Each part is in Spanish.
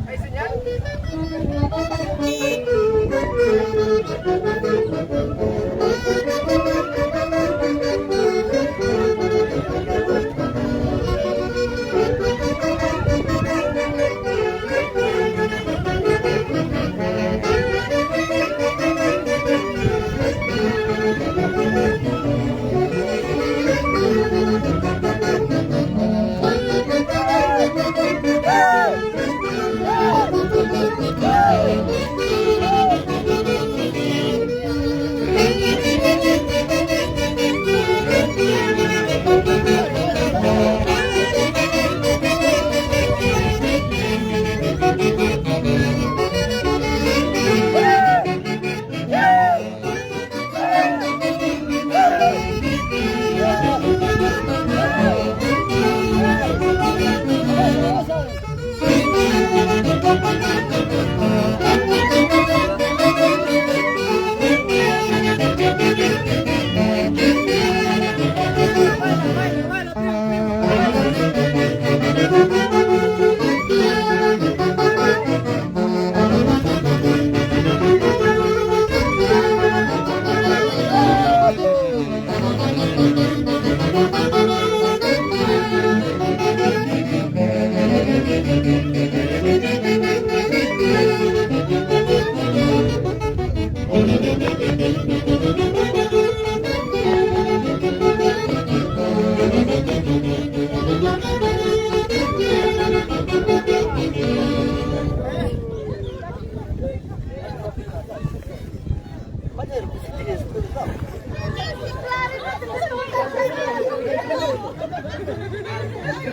¿Hay señal?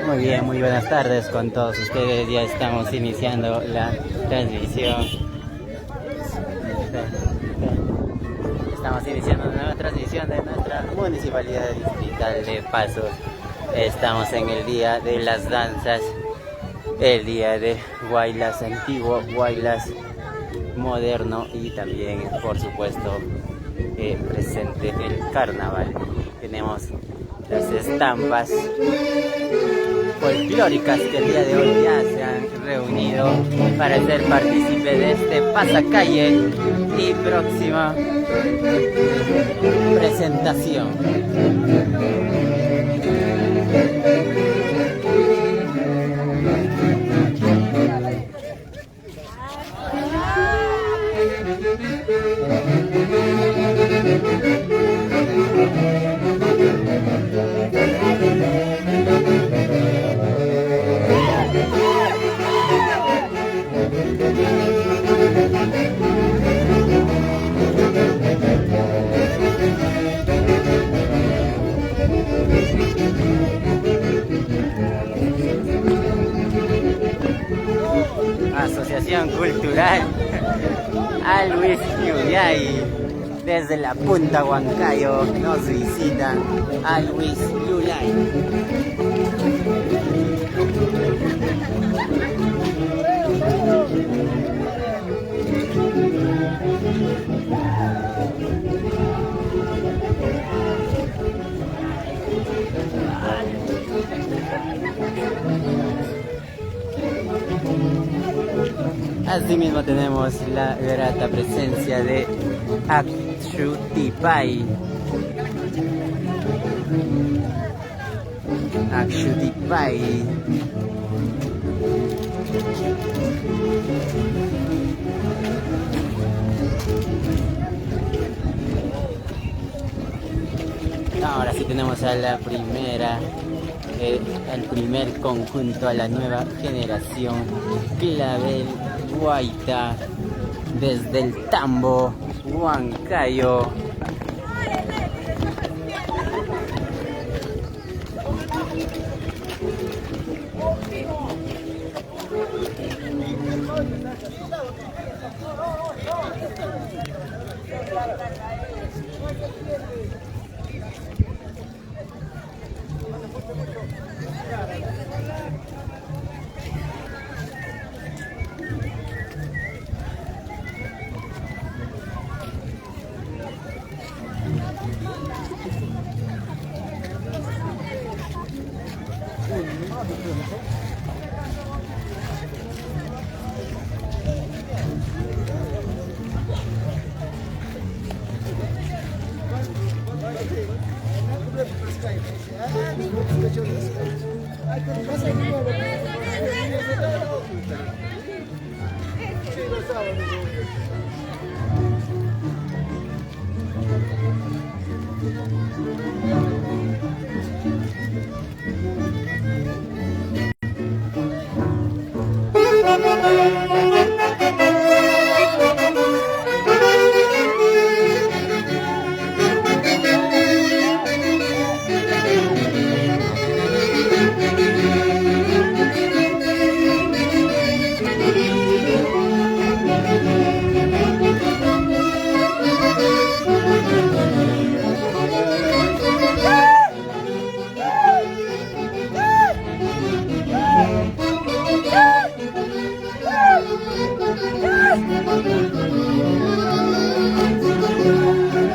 Muy bien, muy buenas tardes con todos ustedes. Ya estamos iniciando la transmisión. Estamos iniciando una nueva transmisión de nuestra Municipalidad Distrital de Pasos. Estamos en el Día de las Danzas, el Día de Huaylas antiguo, Huaylas moderno y también, por supuesto, presente el carnaval. Tenemos las estampas folclóricas que el día de hoy ya se han reunido para ser partícipe de este pasacalle y próxima presentación. Asociación Cultural Always Yuyay, desde la Punta Huancayo nos visitan Always Yuyay. Asimismo tenemos la grata presencia de Akshutipai. Akshutipai. Ahora sí tenemos a la primera, al primer conjunto, a la nueva generación, Clavel Guaita, desde el Tambo, Huancayo.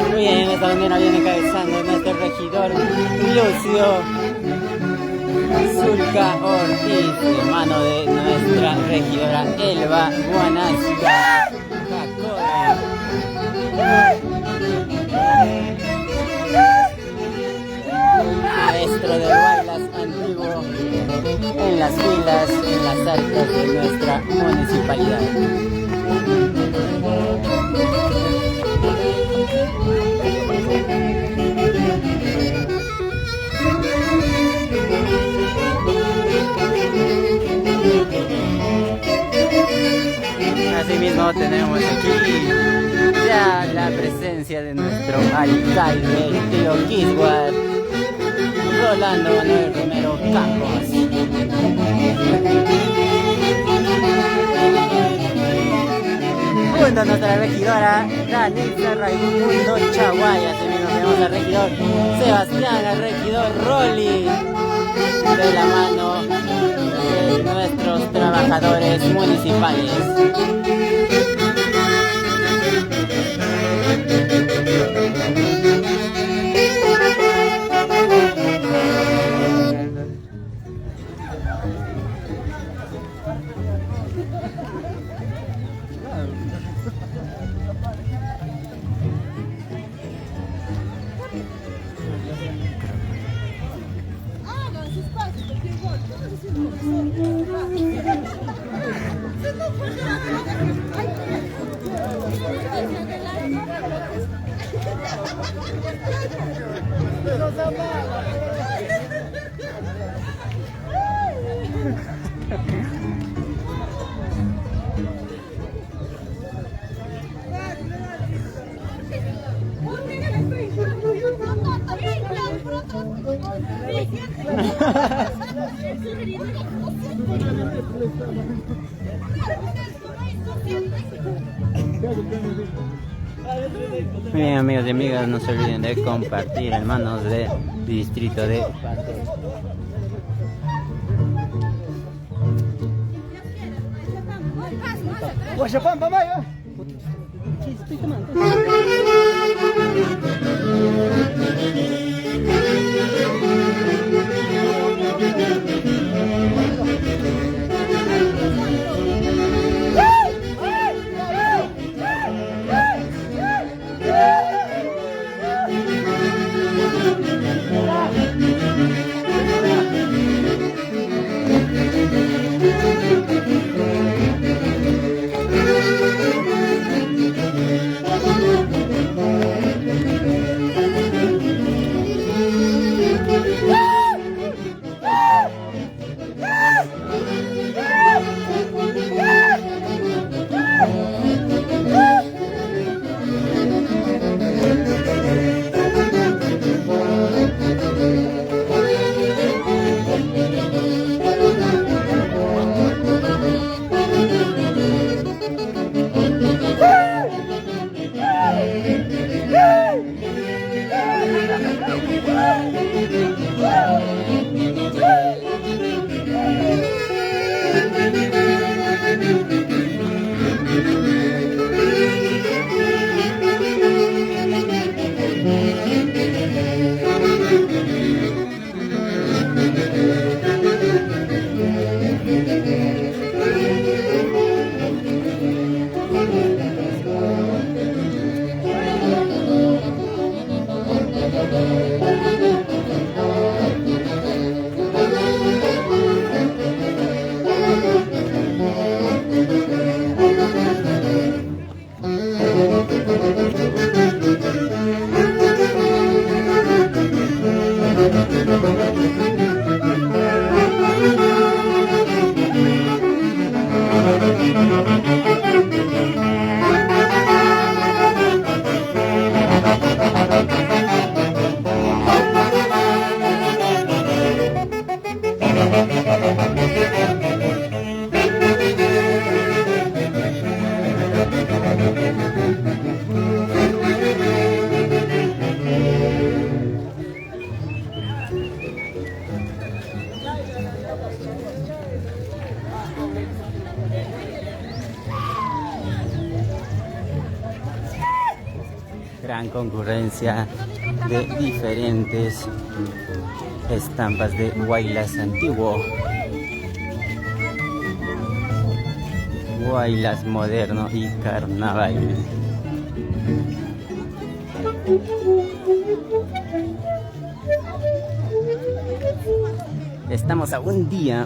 Muy bien, en esta bandera viene encabezando nuestro regidor Lucio Zulca Ortiz, hermano de nuestra regidora Elba Guanasca Jacobe. Maestro de bailas antiguo en las filas, en las arcas de nuestra municipalidad. Asimismo tenemos aquí ya la presencia de nuestro alcalde, el tío Quisguar, Rolando Manuel Romero Campos. Junto a nuestra regidora Danitza Raimundo Chaguay. Asimismo tenemos al regidor Sebastián, al regidor Rolly, de la mano de nuestros trabajadores municipales. Muy bien, amigos y amigas, no se olviden de compartir, hermanos del distrito de Pasto. Guachapán, papá, estoy tomando. Gran concurrencia de diferentes estampas de Huaylas antiguo, Huaylas moderno y carnaval. Estamos a un día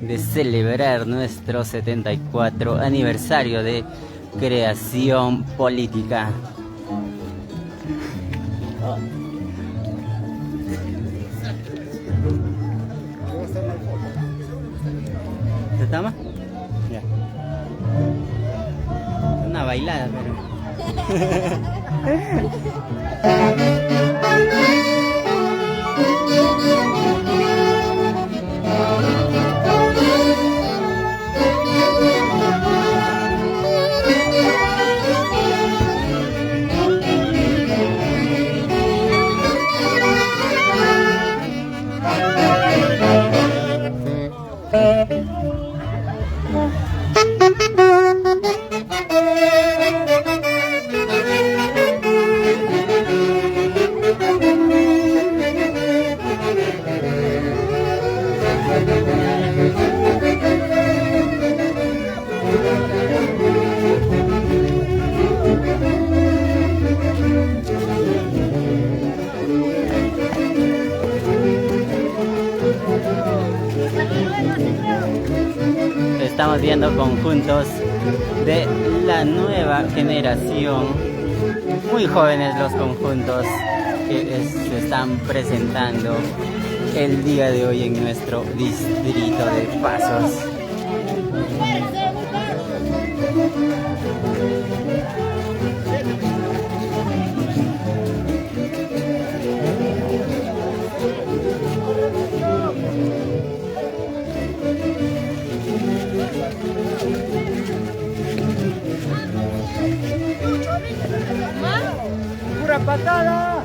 de celebrar nuestro 74 aniversario de creación política. ¿Se toma? Ya. Una bailada, pero... Estamos viendo conjuntos de la nueva generación, muy jóvenes los conjuntos que se están presentando el día de hoy en nuestro distrito de Pasos. ¡Pura patada!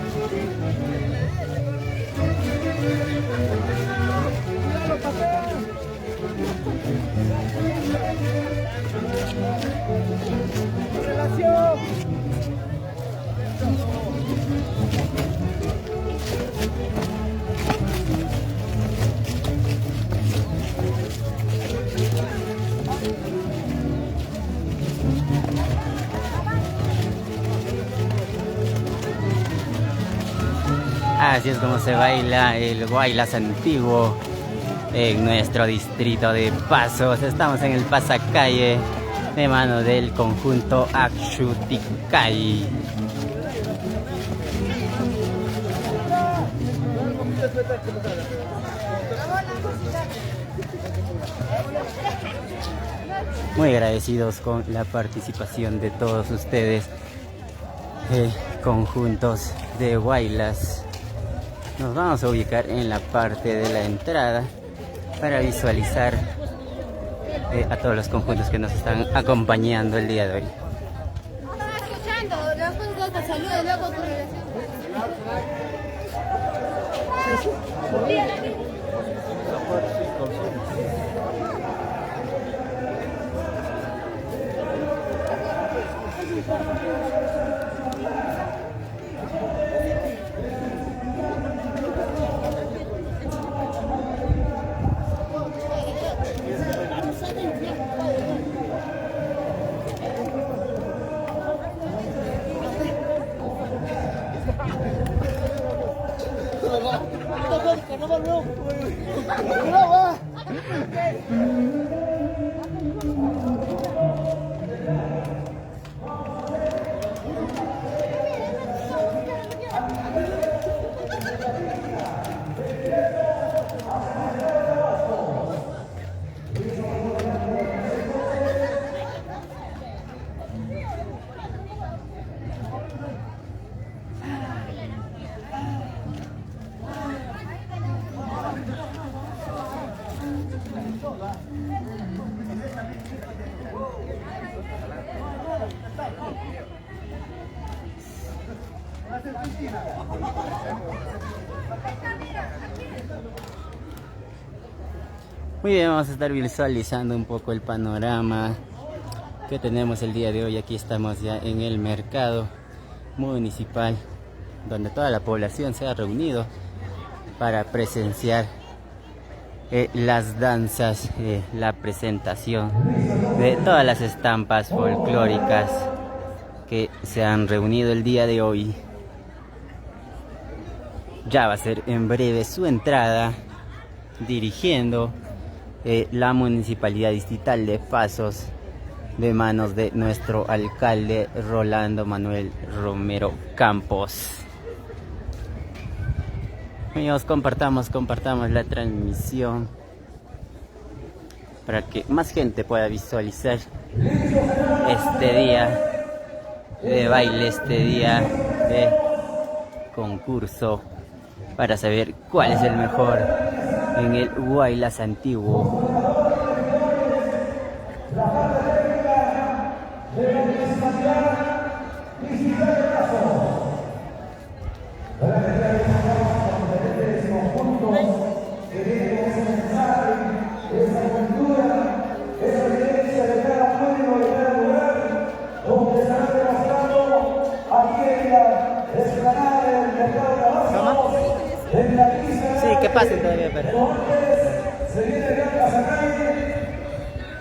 ¡Relación! Así es como se baila el Huaylas antiguo en nuestro distrito de Pasos. Estamos en el pasacalle de mano del conjunto Axuticay. Muy agradecidos con la participación de todos ustedes, conjuntos de Huaylas. Nos vamos a ubicar en la parte de la entrada para visualizar a todos los conjuntos que nos están acompañando el día de hoy. Muy bien, vamos a estar visualizando un poco el panorama que tenemos el día de hoy. Aquí estamos ya en el mercado municipal, donde toda la población se ha reunido para presenciar las danzas, la presentación de todas las estampas folclóricas que se han reunido el día de hoy. Ya va a ser en breve su entrada, dirigiendo la Municipalidad Distrital de Pasos, de manos de nuestro alcalde Rolando Manuel Romero Campos. Amigos, compartamos la transmisión para que más gente pueda visualizar este día de baile, este día de concurso, para saber cuál es el mejor en el Huaylas antiguo. Sí, que pasen todavía, pero se viene a la calle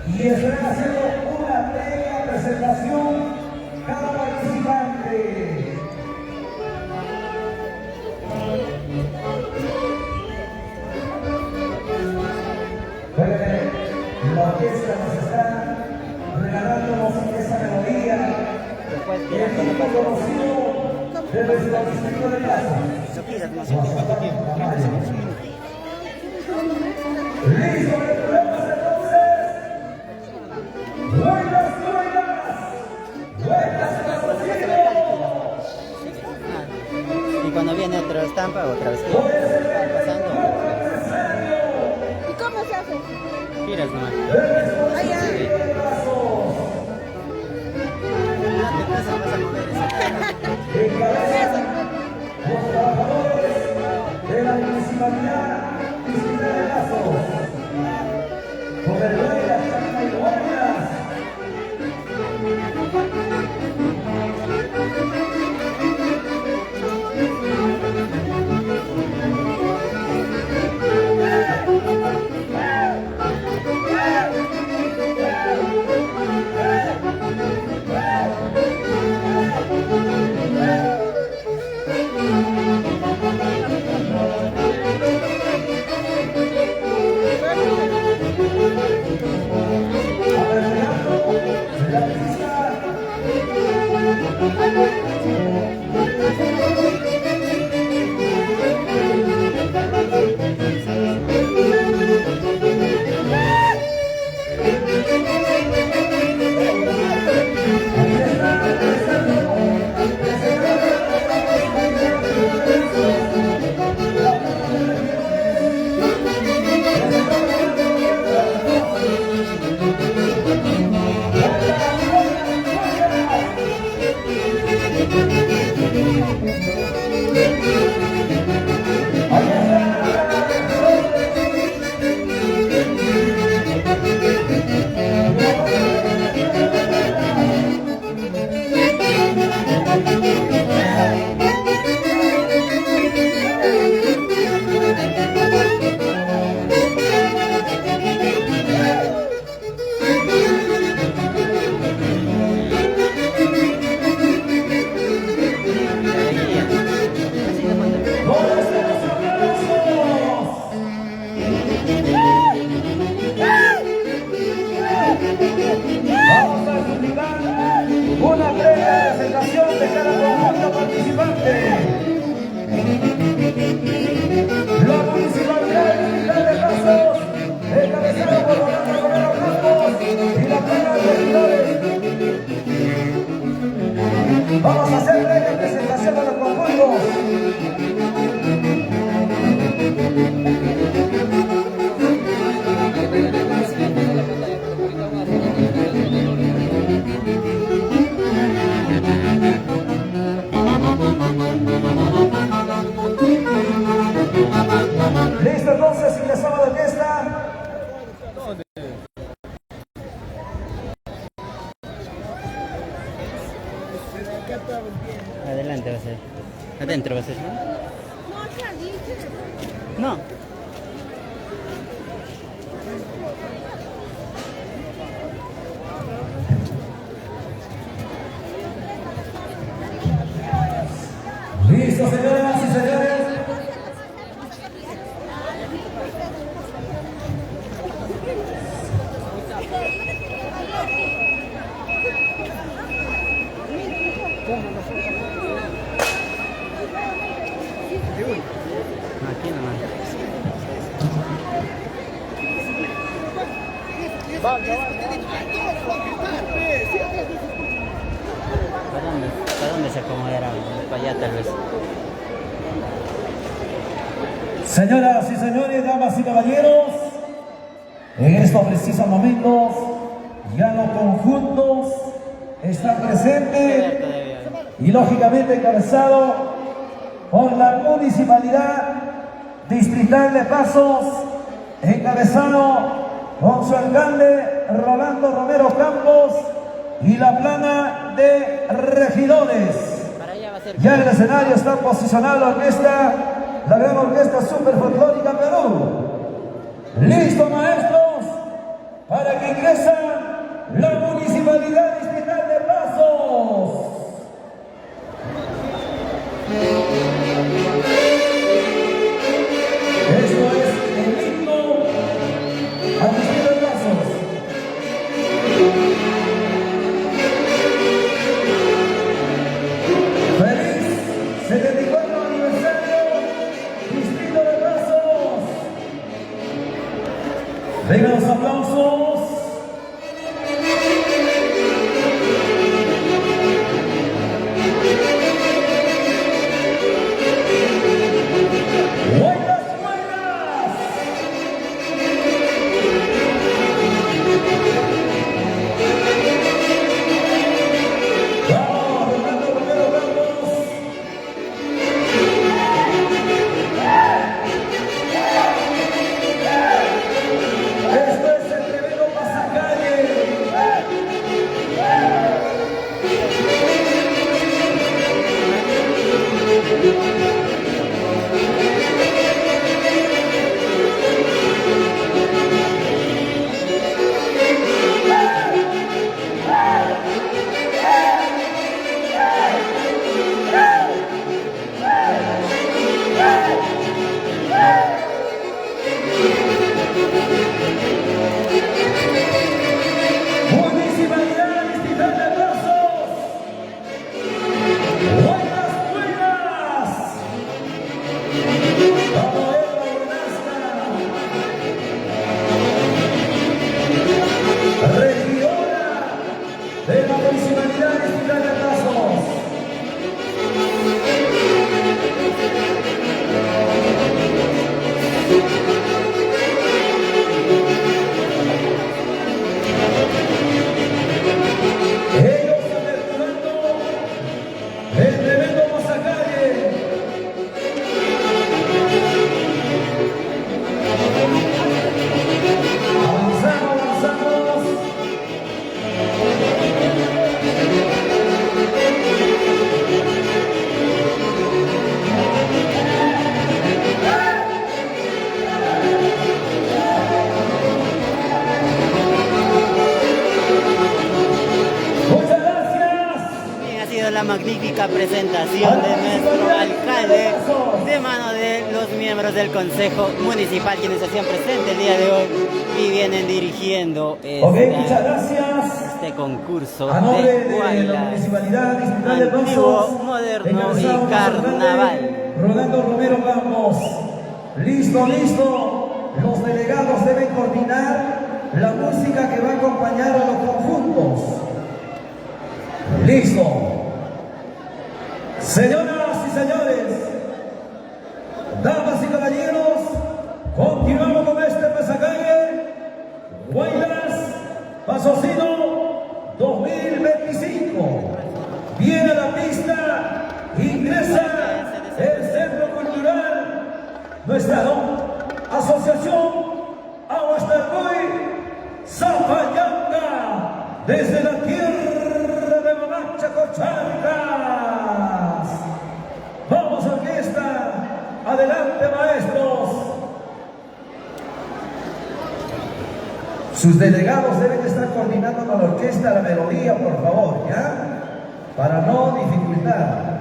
y estarán haciendo una previa presentación cada participante. La orquesta nos está regalándonos esta melodía que conocido desde la distrito de Plaza. Listo, recordemos entonces. Buenas. y cuando viene otra estampa, otra vez pasando. ¿Y cómo se hace? Giras nomás. Allá. Sí. Vas a mover esa. Los trabajadores de la municipalidad Distrital de Pasos, con el baile hasta y buenas. adelante va a ser. Adentro va a ser, ¿no? No, salí. No. Listo, señoras y señores. Aquí nomás. ¿Para dónde se acomodará? Para allá tal vez. Señoras y señores, damas y caballeros, en estos precisos momentos ya los conjuntos están presentes y lógicamente encabezado por la Municipalidad Distrital de Pasos, encabezado con su alcalde Rolando Romero Campos y la plana de regidores. Para allá va a ser. Ya en el escenario está posicionada la orquesta, la gran orquesta super folclórica Perú. ¿Listo, maestros? Para que ingresa la Municipalidad Distrital de Pasos. Esto es el himno al Distrito de Pasos. ¡Feliz 74 aniversario, Distrito de Pasos! Vengan los aplausos. ¡Buenas, buenas! ¡Vamos, Rolando Romero Campos! Esto es el tremendo pasacalle. Municipalidad Distrital de Pasos. Buenas, buenas. Vamos, Eva Bonasta, regidora de la Municipalidad Distrital de Pasos. Ellos aperturando el tremendo pasacalle. Avanzamos, avanzamos. Muchas gracias. Bien, ha sido la magnífica presentación de nuestro alcalde de mano de los miembros del Consejo Municipal quienes se hacían presentes el día de hoy y vienen dirigiendo Ok, muchas gracias. este concurso A nombre de de la Guaylas, Municipalidad Distrital de antiguo, Pasos, moderno encabezado y por su alcalde, carnaval. Rolando Romero Campos. Listo, listo. Los delegados deben coordinar la música que va a acompañar a los conjuntos. Listo. Señoras y señores, damas y caballeros, continuamos con este pasacalle. Guaylas, Pasosino 2025. Viene a la pista, ingresa el Centro Cultural, nuestra Asociación Aguastarcoy Zapallanca, desde la tierra de Mamacha Cocharcas. Sus delegados deben estar coordinando con la orquesta la melodía, por favor, ¿ya? Para no dificultar.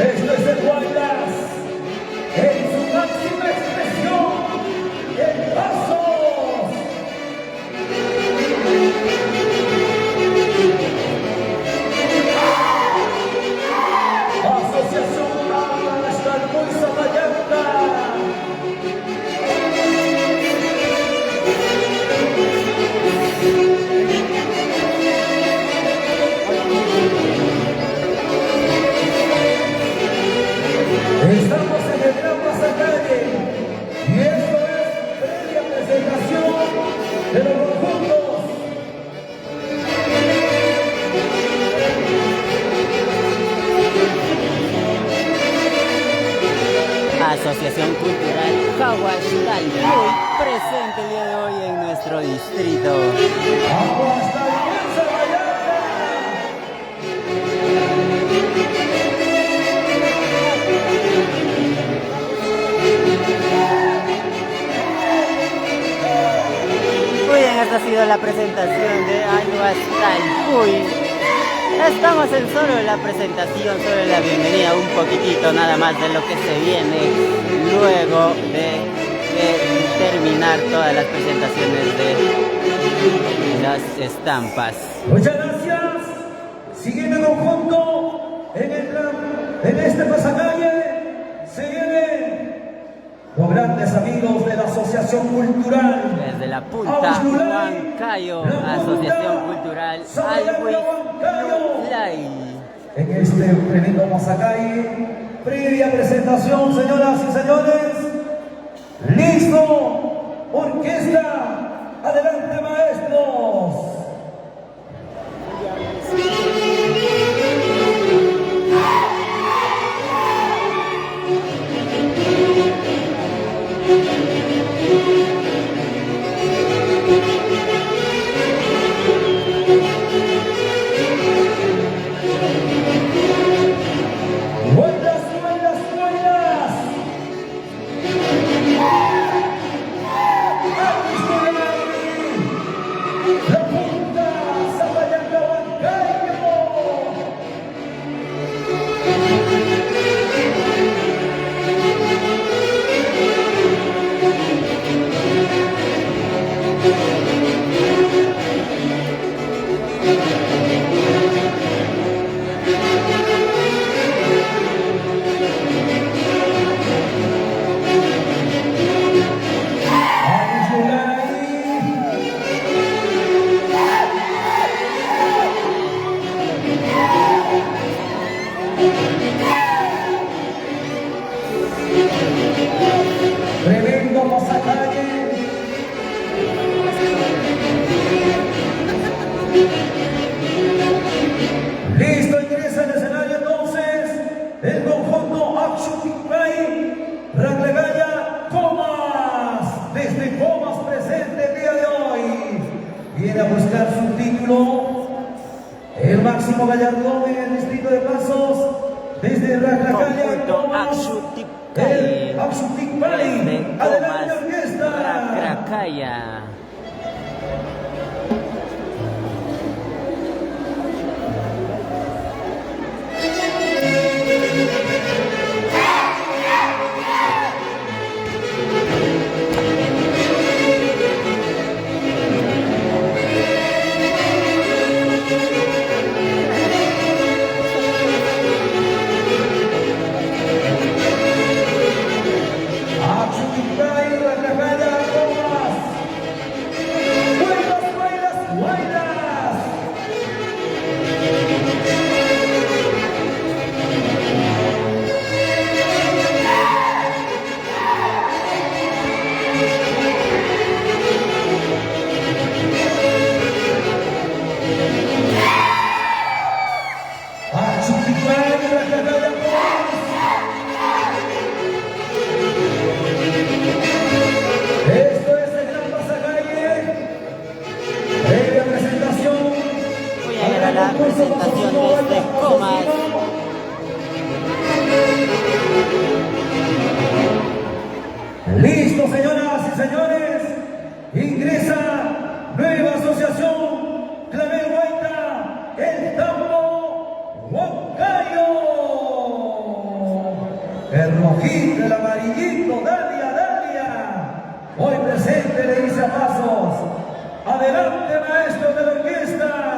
Esto es el Guayas, en su máxima expresión, el pasos. Asociación Cultural Estalmoy Zapallanca. Estamos en el Gran Pasacalle y esto es previa presentación de los conjuntos. Asociación Cultural Jaguaxtalpuy, presente el día de hoy en nuestro distrito. Aguascalientes, Vallarta. Muy bien, esta ha sido la presentación de Jaguaxtalpuy. Estamos en solo la presentación, solo la bienvenida, un poquitito nada más de lo que se viene luego de terminar todas las presentaciones de las estampas. Muchas gracias. Siguiente conjunto en este pasacalle se vienen los grandes amigos de la Asociación Cultural. Desde la punta Huancayo, Asociación Cultural Huancayo. En este tremendo pasacalle, previa presentación, señoras y señores. ¡Listo! Orquesta, adelante maestros. ¡Buenas, buenas, buenas! La punta Zapallanca Huancayo. Tremendo pasacalle. Listo, ingresa al escenario entonces el conjunto Axuticay Ranglegaya Comas. Desde Comas presente el día de hoy. Viene a buscar su título, el máximo gallardón en el distrito de Pasos. Desde Ranglegaya Comas. El Axuticay, adelante orquesta. Racracaya. Axuticay Ranglegaya Comas. el rojito, el amarillito, Dalia, Dalia. Hoy presente le dice a pasos. Adelante, maestro de la orquesta.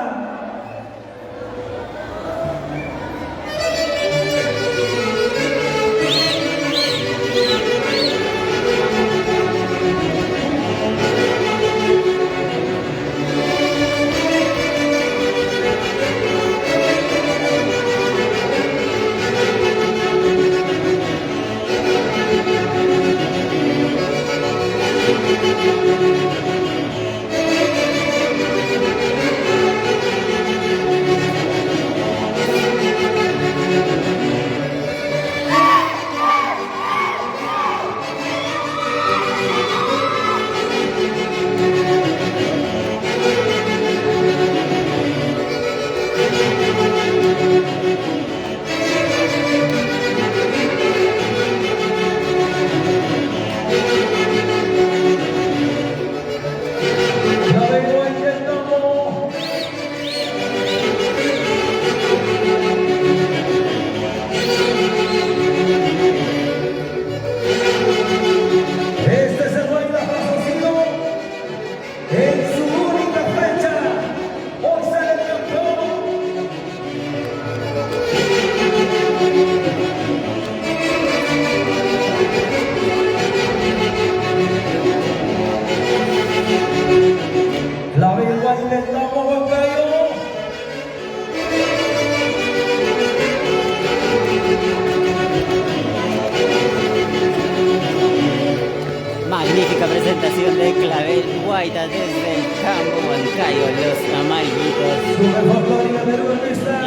Magnífica presentación de Clavel Guaita desde el campo Huancayo. Los amarillitos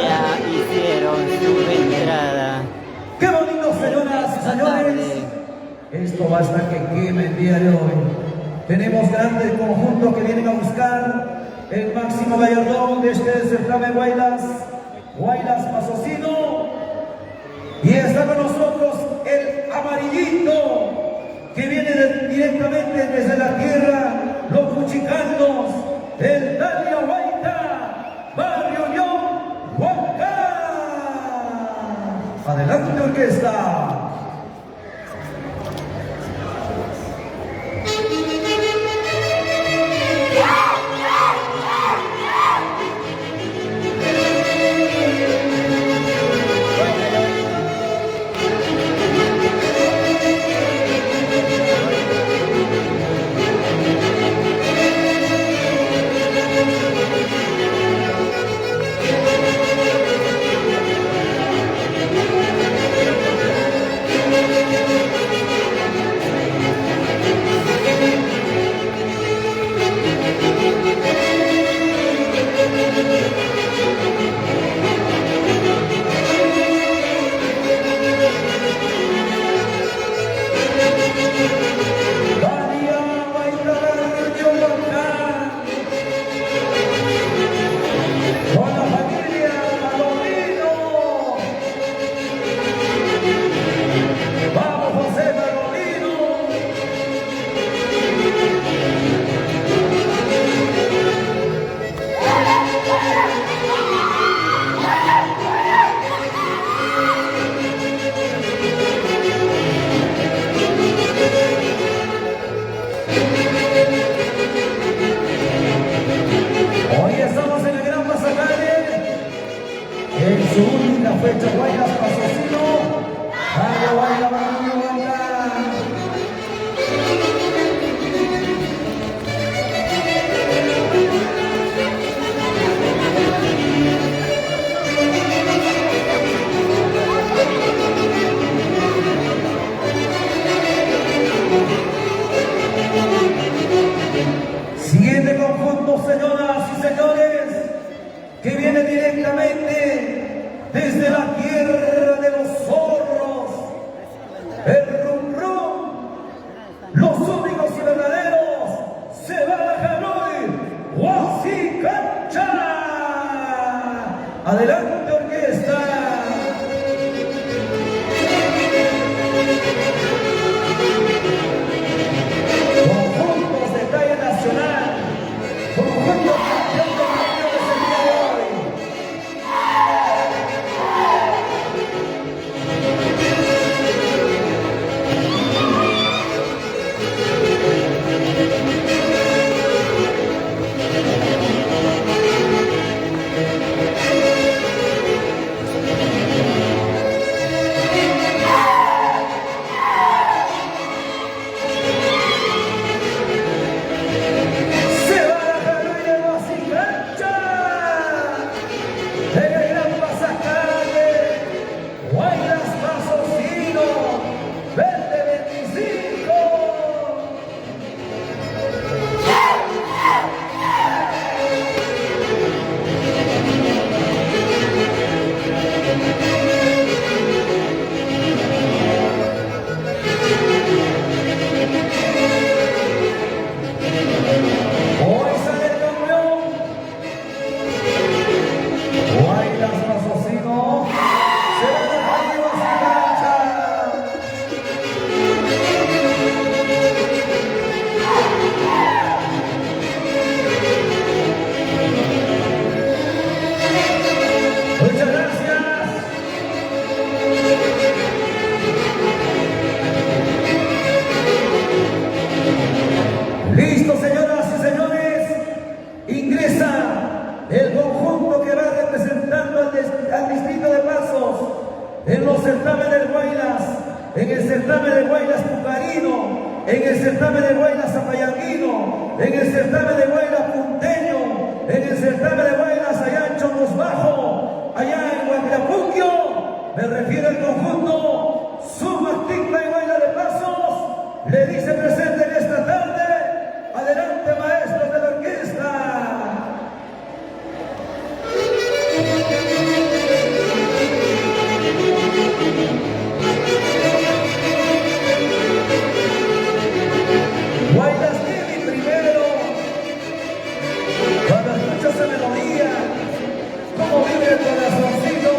ya hicieron su entrada. ¡Qué bonito, señoras y señores! Esto basta que queme el día de hoy. Tenemos grandes conjuntos que vienen a buscar el máximo gallardón de este certamen Guaylas Pasocino. Y está con nosotros el amarillito, que viene directamente desde la tierra, los cuchicanos, el Dalia Guaita, Barrio Unión, Huanca. Adelante, orquesta. los certámenes de Guaylas, en el certamen de Guaylas Pucarino, en el certamen de Guaylas Zapayanguino, en el certamen de Guaylas Punteño, en el certamen de Guaylas allá en Chomos Bajo, allá en Huanclapuquio, me refiero al conjunto Sumas Ticpa y Guaylas de Pasos, le dice presente en esta tarde. Adelante, maestros de la orquesta. Guaylas Nini primero, cuando escucho esa melodía, cómo vive el corazoncito.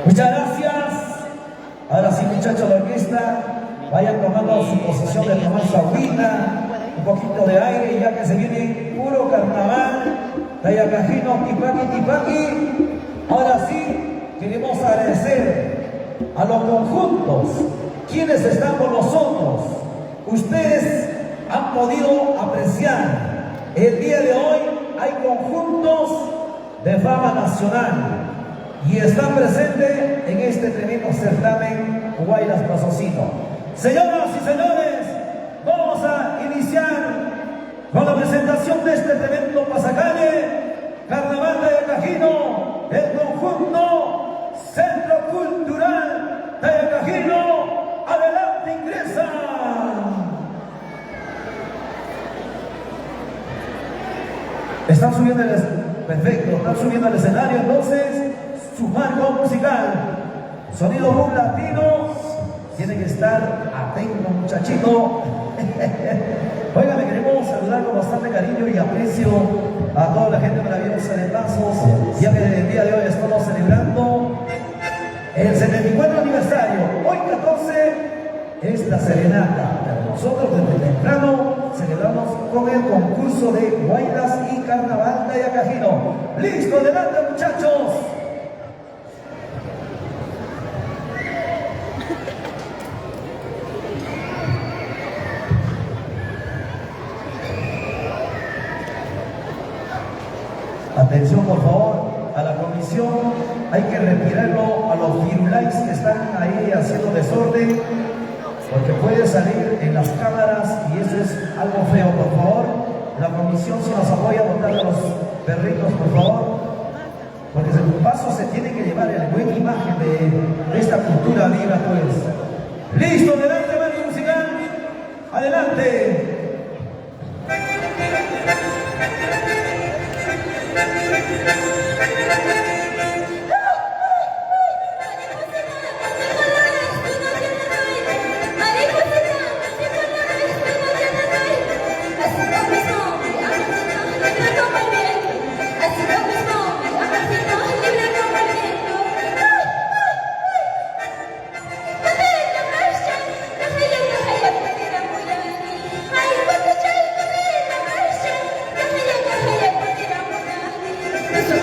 Muchas gracias. Ahora sí, muchachos de la orquesta, vayan tomando su posición de tomar su agüita, un poquito de aire, ya que se viene puro carnaval. Tayacajino, Tipaqui, Tipaqui. Ahora sí, queremos agradecer a los conjuntos, quienes están con nosotros. Ustedes han podido apreciar, el día de hoy hay conjuntos de fama nacional y están presentes en este tremendo certamen Guaylas Pasosino. Señoras y señores, vamos a iniciar con la presentación de este tremendo pasacalle, Carnaval de Tayacajino, el conjunto Centro Cultural Tayacajino. Adelante, ingresan. Están subiendo perfecto, están subiendo al escenario, entonces su marco musical, sonido boom latino, tiene que estar atento, muchachito. Oigan, le queremos saludar con bastante cariño y aprecio a toda la gente maravillosa de Pasos, ya que el día de hoy estamos celebrando el 74 aniversario. Hoy 14 es la serenata, pero nosotros desde temprano celebramos con el concurso de Guaylas y Carnaval de Tayacajino. ¡Listo! ¡Adelante, muchachos! Atención, por favor, a la comisión, hay que retirarlo a los virulais que están ahí haciendo desorden, porque puede salir en las cámaras y eso es algo feo. Por favor, la comisión, si nos apoya a botar a los perritos, por favor, porque el paso se tiene que llevar la buena imagen de esta cultura viva, pues. ¡Listo! ¡Adelante, banda musical! ¡Adelante! Eso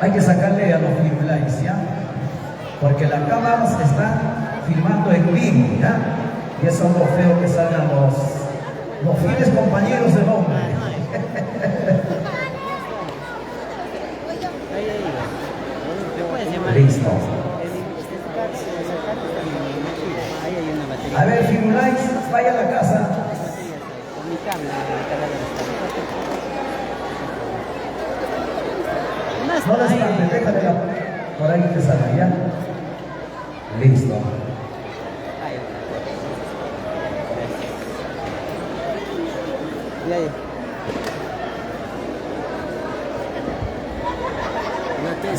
hay que sacarle a los firmlikes, ¿ya? Porque las cámaras están filmando en vivo, ¿ya? Y eso es lo feo que salgan los fieles compañeros del hombre. Listo. A ver, firmlikes, vaya a la casa. No les cambie, déjale por ahí que salga, ¿ya? Listo.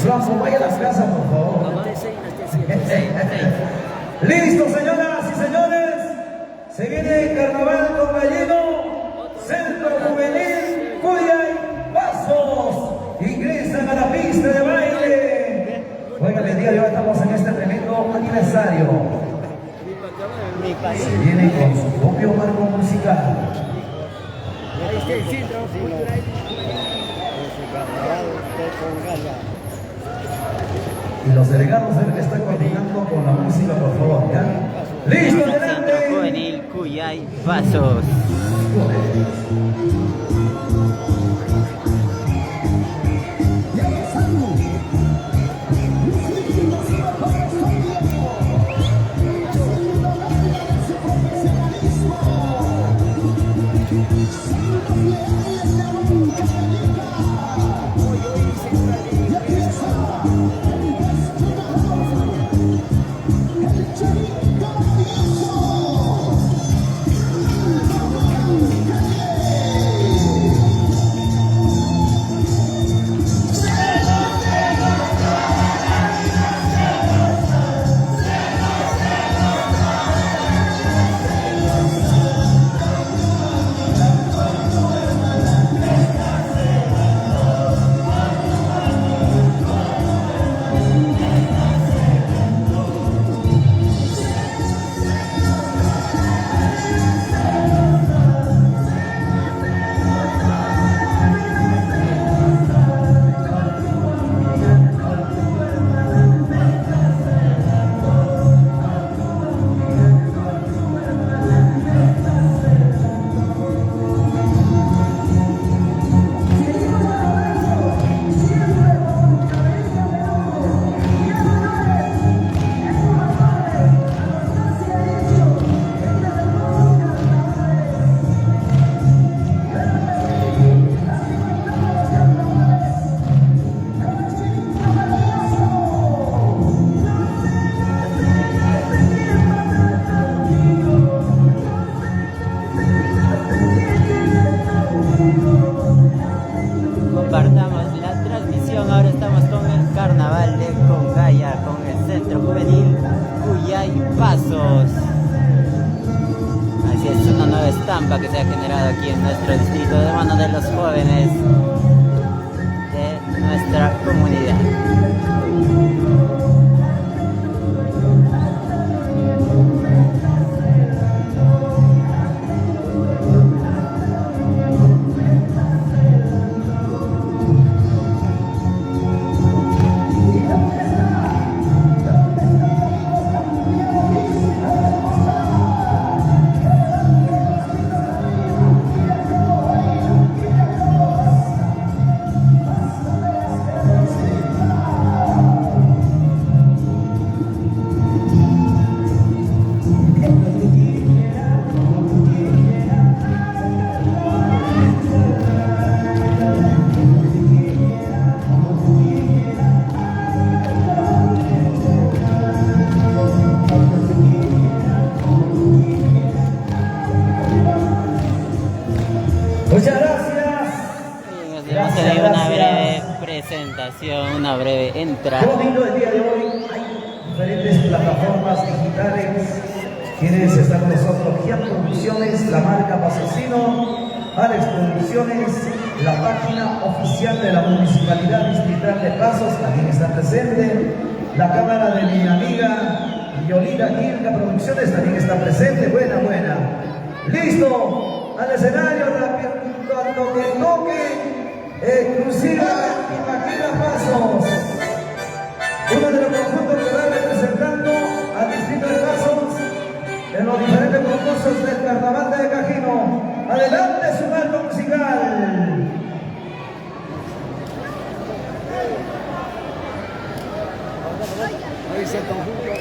Blanco, vaya a la casa, por favor. Listo, señoras y señores. Se viene el carnaval con Gallino, Centro Juvenil, Cuyay, Pasos. Ingresan a la pista de baile. Oigan, el día de hoy estamos en este tremendo aniversario. Se viene con su propio marco musical. Ahí está el centro cultural. Y los delegados deben estar coordinando con la música, por favor, ¿ya? ¡Listo, adelante! Centro Juvenil Cuyay Pasos. Compartamos la transmisión, ahora estamos con el carnaval de Congaya, con el Centro Juvenil Cuyay Pasos. Así es, una nueva estampa que se ha generado aquí en nuestro distrito de mano de los jóvenes de nuestra comunidad. Muchas gracias. Vamos a tener una breve presentación, una breve entrada. Qué bonito el día de hoy. Hay diferentes plataformas digitales quienes están con nosotros. Gian Producciones, la marca Pasosino, Alex Producciones, la página oficial de la Municipalidad Distrital de Pasos también está presente. La cámara de mi amiga Yolita Quilca Producciones también está presente. Buena. Listo, al escenario, rápido, cuando que toque, exclusiva y Maquila Pasos. ese conjunto.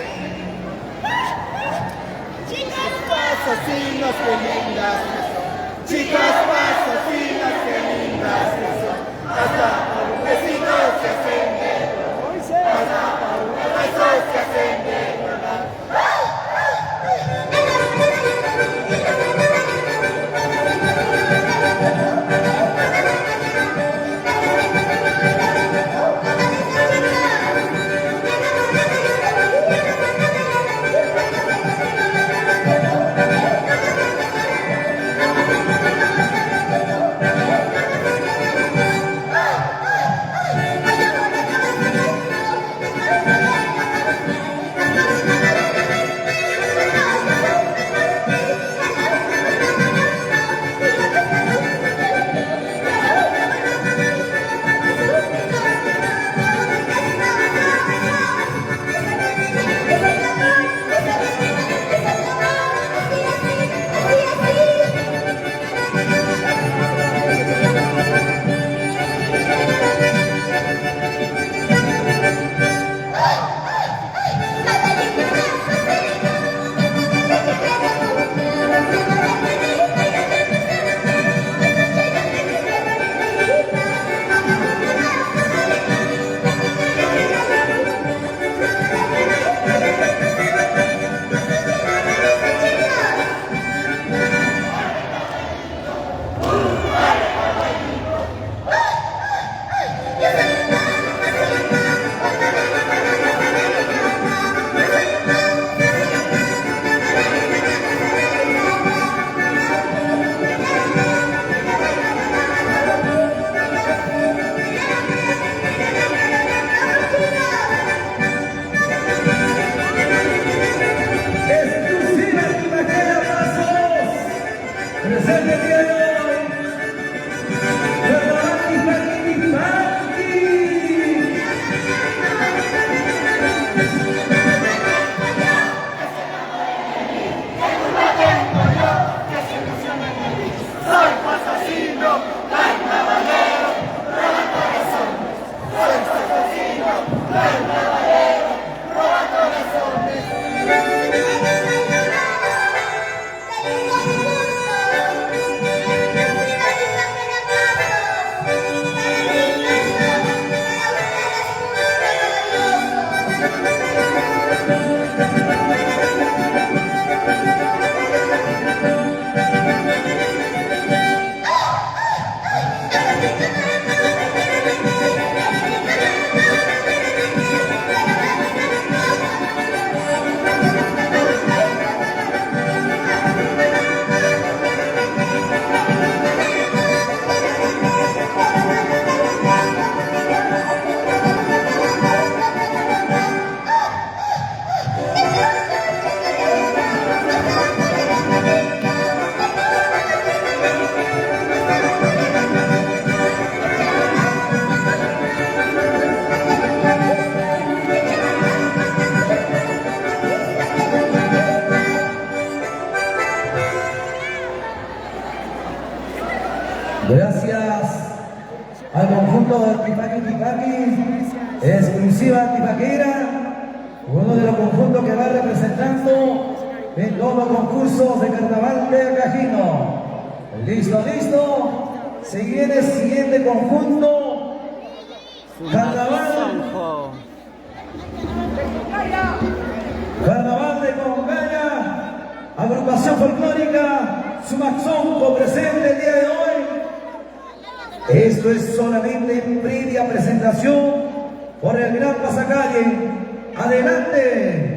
Chicas asesinas, que lindas que son. Chicas asesinas, que lindas que son. Hasta por un besito se hacen de verdad. Hasta por un beso se hacen de verdad. Gracias al conjunto de Tipaqui, exclusiva Tipaquera, uno de los conjuntos que va representando en todos los concursos de carnaval de Acajino. Listo, listo. Se viene el siguiente conjunto. Carnaval de Concaya, agrupación folclórica, Sumaxonco presente el día de hoy. Esto es solamente previa presentación por el gran pasacalle. ¡Adelante!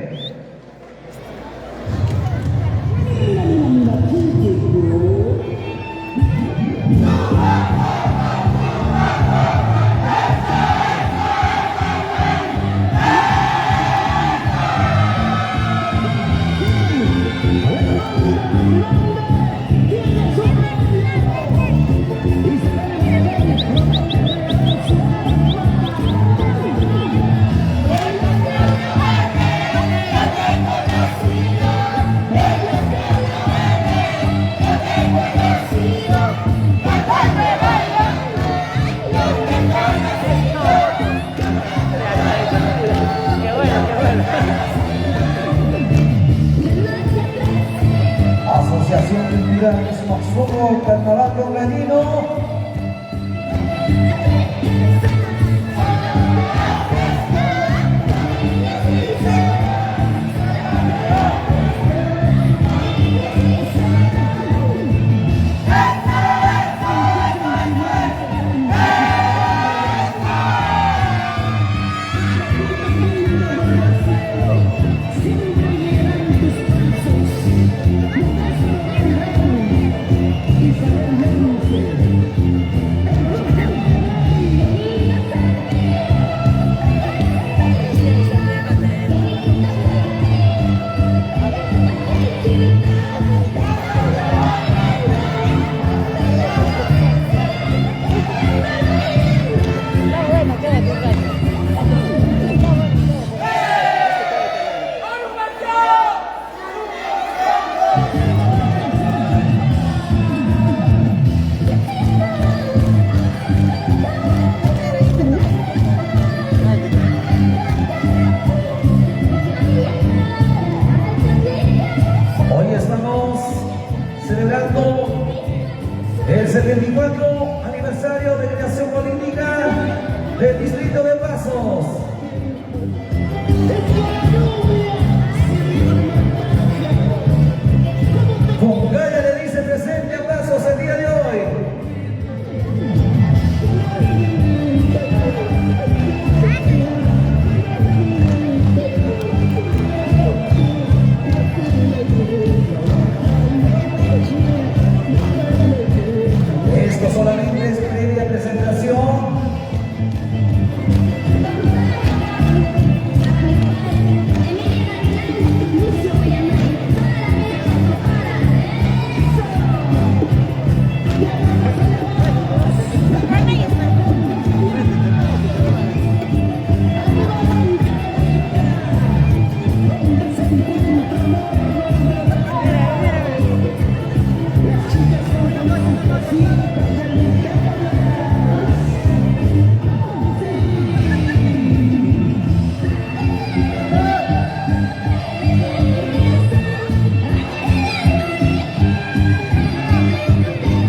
de Sumaxumo, Carnaval Conganino. Celebrando el 74 aniversario de creación política del distrito de Pasos. Congaya le dice presente a Pasos el día de hoy. Esto solamente es previa presentación.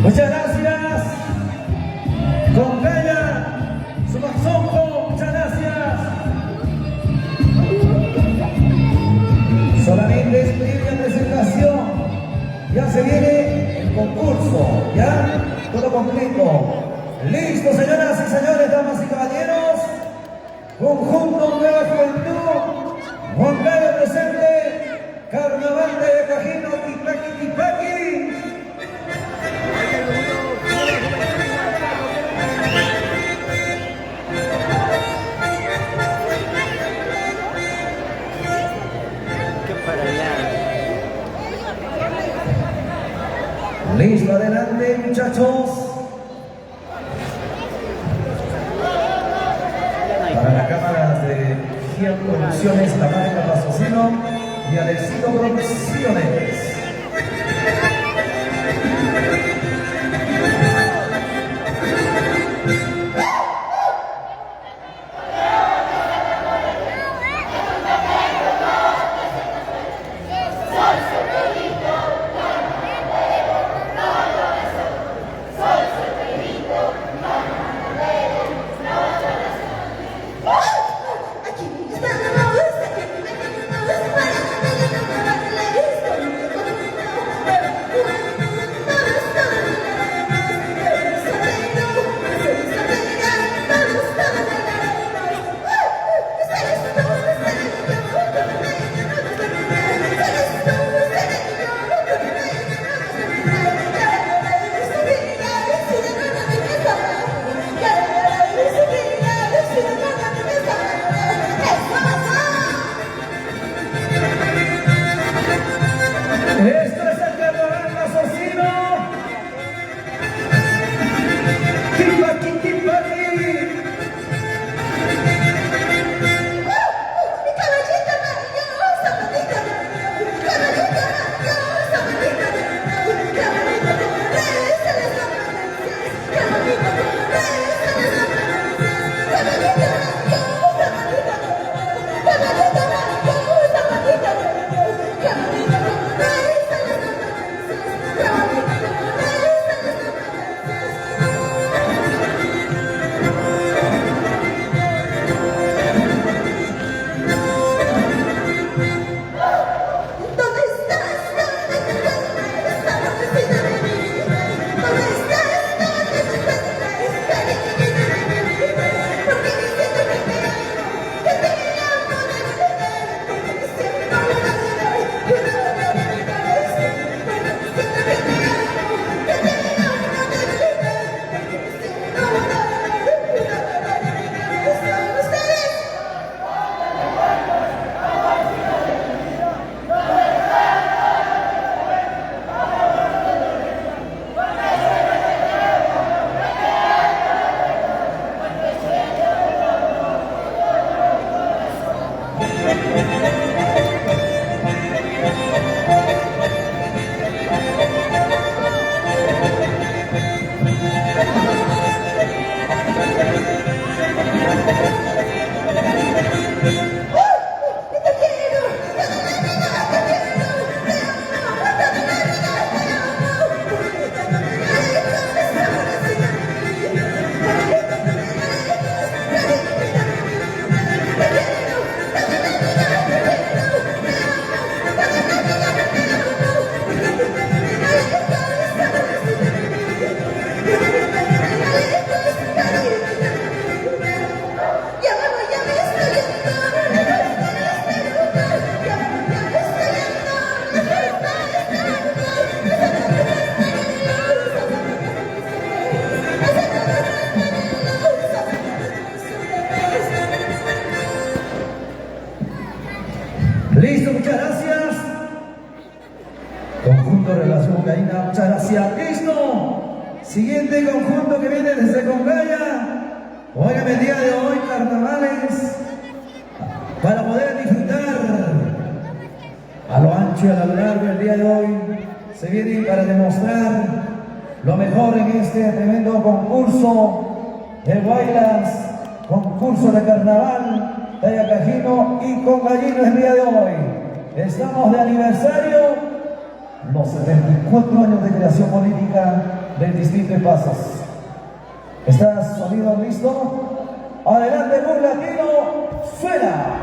Muchas gracias, Congaya, Sumaxonco, muchas gracias. Solamente es previa presentación, ya se viene el concurso, ya todo completo. Listo, señoras y señores, damas y caballeros, conjunto Nueva Juventud, Juan Carlos presente, Carnaval de Cajino, Tipaqui, Tipaqui. Listo, adelante muchachos. Para la cámara de GIAN Producciones, la marca Pasosino y Alexino Producciones. Aquí, está, no me gusta, que me gusta, para que me gusta, Listo, muchas gracias. Conjunto Relación Congaína, muchas gracias. Listo. Siguiente conjunto que viene desde Congaya. Oigan, el día de hoy, carnavales, para poder disfrutar a lo ancho y a lo largo el día de hoy, se vienen para demostrar lo mejor en este tremendo concurso de Guaylas, concurso de carnaval. Tayacajino y Congayino el día de hoy. Estamos de aniversario, los 74 años de creación política del distrito de Pasas. ¿Estás sonido listo? Adelante, Boom Latino, suena.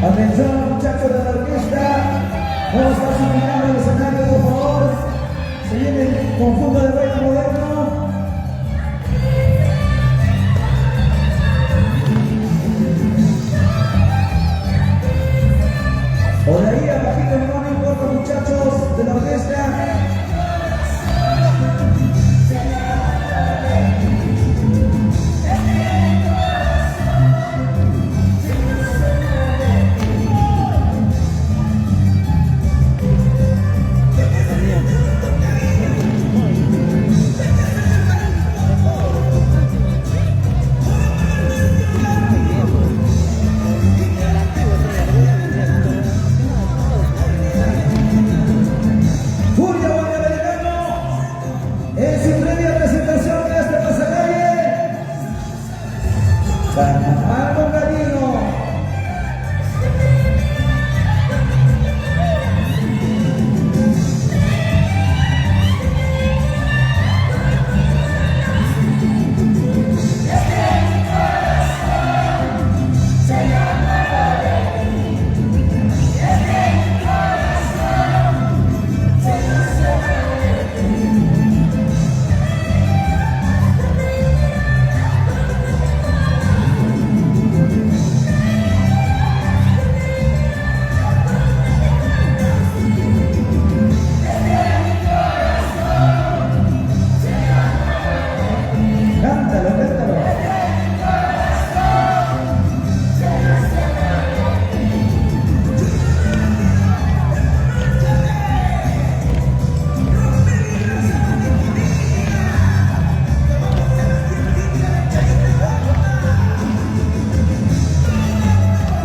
Atención, muchachos de la orquesta, vamos a estar subiendo el escenario, por favor. Se viene el conjunto de baile moderno. Por ahí abajito, no importa, muchachos de la orquesta.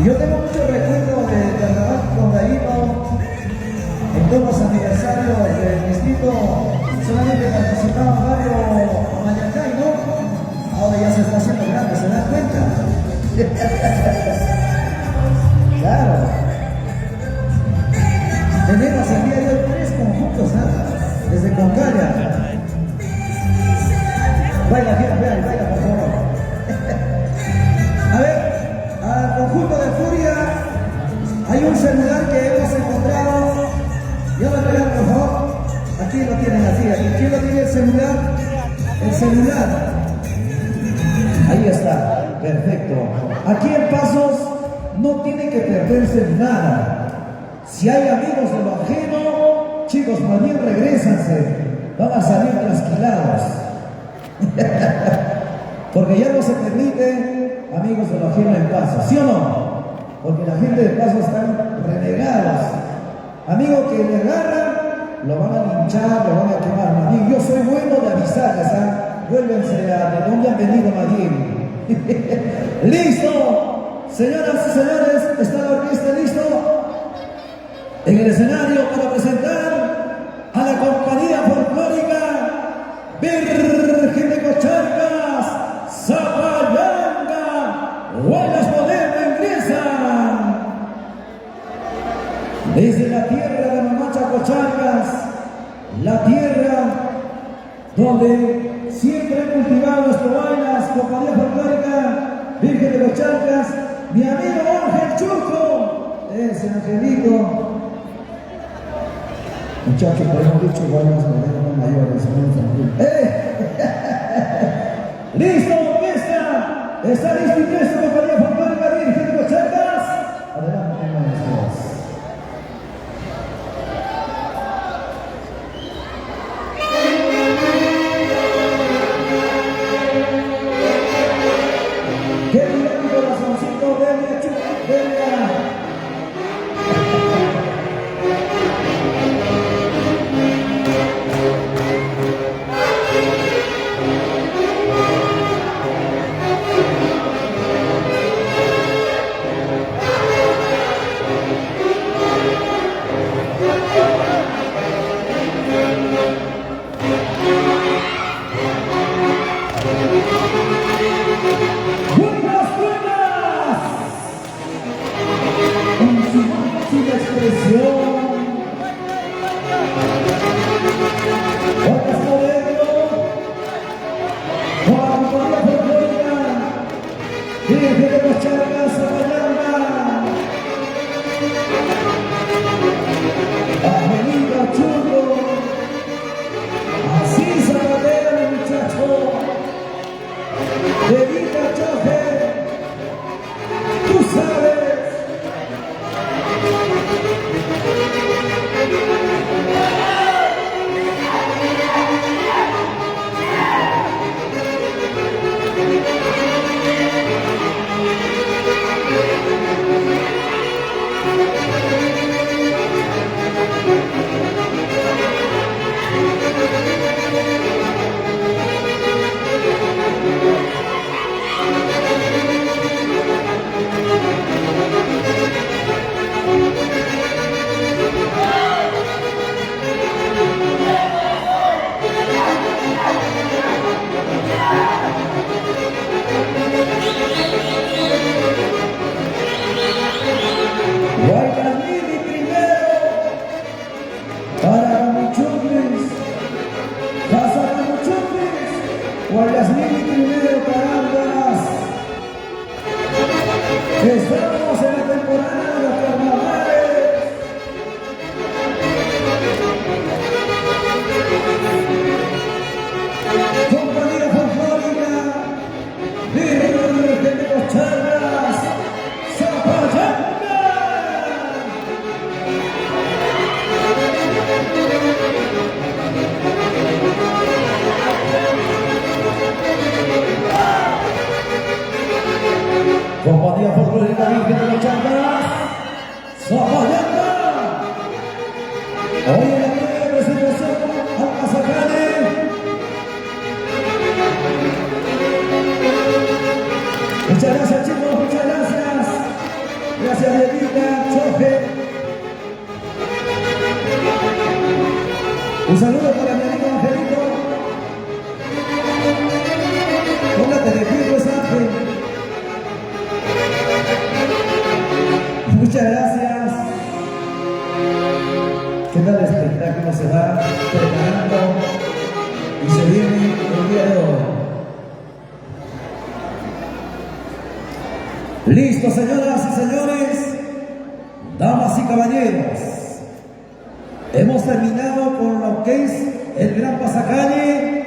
Yo tengo muchos recuerdos de carnaval congaíno en todos los aniversarios del distrito. Solamente participaban varios Mayacay, ¿no? Ahora ya se está haciendo grande, ¿se dan cuenta? Claro. Tenemos el día de hoy 3 conjuntos, ¿ah? Desde Concaya. Baila, baila, por favor. A ver, al conjunto de Furia, hay un celular que hemos encontrado. Ya lo traigan, por favor. Aquí lo tienen así, aquí. ¿Quién lo tiene el celular? El celular. Ahí está, perfecto. Aquí en Pasos no tiene que perderse nada. Si hay amigos de lo ajeno, chicos, más bien regrésanse. Van a salir trasquilados. Porque ya no se permite amigos de lo ajeno en Pasos, ¿sí o no? Porque la gente de Pasos están renegados. Amigo que le agarran, lo van a linchar, lo van a quemar. Amigo, yo soy bueno de avisarles, ¿ah? Vuélvense a de dónde han venido, Madín. ¡Listo! Señoras y señores, ¿está la orquesta listo? En el escenario para presentar a la compañía folclórica Virgen de Cocharcas, Zapayanga, Huaylas Moderna ingresan. Desde la tierra de Mamacha Cocharcas, la tierra donde siempre he cultivado nuestro Huaylas, compañía folclórica Virgen de Cocharcas, mi amigo Ángel Chuco, ese angelito. Muchachos, por hemos dicho Huaylas modernos mayores, ¡listo, orquesta! ¿Está listo ingreso, compañía folclórica Virgen de Cocharcas? Adelante, maestros. ¡Qué bien, corazoncito! ¡Venga, Chuco! ¡Venga! Estamos en la temporada de los carnavales. Compañía folclórica Virgen de Cocharcas, Zapayanga. Compañía folclórica Virgen de Cocharcas, Zapayanga. Hoy en la primera presentación al Mazacane. Muchas gracias, chicos, muchas gracias. Gracias, Diedita, Choje. Un saludo para mi amigo Angelito. Póngate de pie, pues, Ángel. Muchas gracias. ¿Qué tal el espectáculo? Se va preparando y se viene el día de hoy. Listo, señoras y señores, damas y caballeros. Hemos terminado con lo que es el gran pasacalle.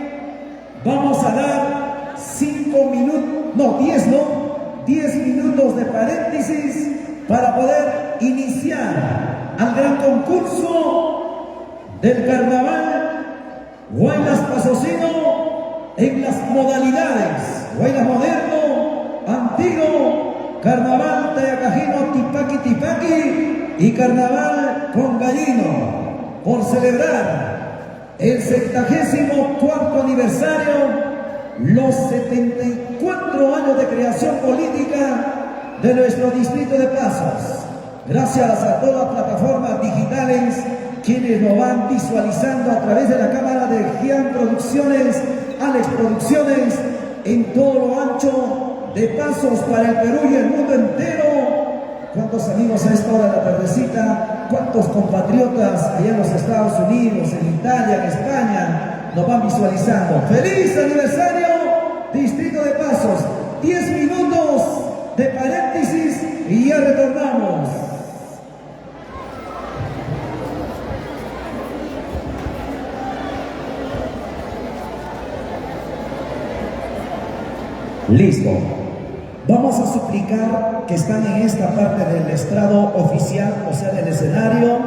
Vamos a dar 10 minutos de paréntesis para poder iniciar al gran concurso del carnaval Huaylas Pasosino en las modalidades Huaylas moderno, antiguo, carnaval Tayacajino Tipaqui y carnaval con gallino, por celebrar el 74º aniversario, los 74 años de creación política de nuestro distrito de Pasos. Gracias a todas las plataformas digitales quienes lo van visualizando a través de la cámara de Gian Producciones, Alex Producciones, en todo lo ancho de Pasos para el Perú y el mundo entero. Cuántos amigos a esta hora de la tardecita, cuántos compatriotas allá en los Estados Unidos, en Italia, en España, nos van visualizando. ¡Feliz aniversario, Distrito de Pasos! 10 minutos de paréntesis y ya retornamos. Listo. Vamos a suplicar que están en esta parte del estrado oficial, o sea, del escenario.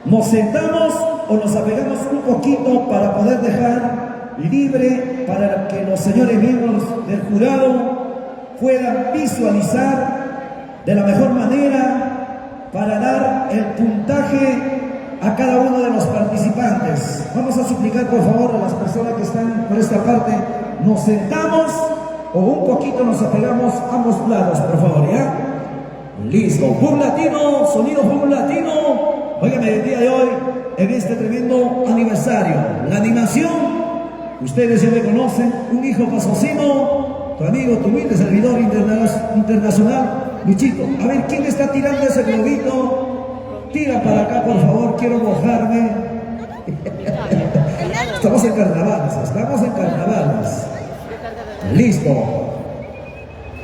Nos sentamos o nos apegamos un poquito para poder dejar libre para que los señores miembros del jurado puedan visualizar de la mejor manera para dar el puntaje a cada uno de los participantes. Vamos a suplicar por favor a las personas que están por esta parte, nos sentamos o un poquito nos apegamos a ambos lados, por favor, ¿ya? Listo, Boom Latino, sonido Boom Latino. Óigame, el día de hoy, en este tremendo aniversario, la animación, ustedes ya me conocen, un hijo pasosino, tu amigo, tu humilde servidor internacional, Luchito. A ver, ¿quién está tirando ese globito? Tira para acá, por favor, quiero mojarme. Estamos en carnavales. Listo.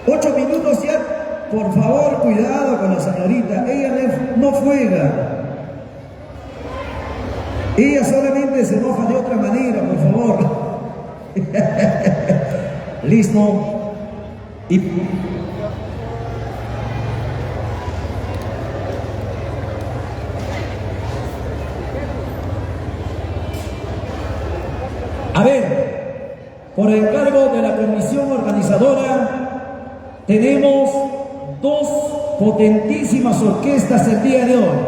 8 minutos ya. Por favor, cuidado con la señorita. Ella no juega. Ella solamente se enoja de otra manera, por favor. Listo. Y a ver, por encargo de la comisión organizadora, tenemos 2 potentísimas orquestas el día de hoy.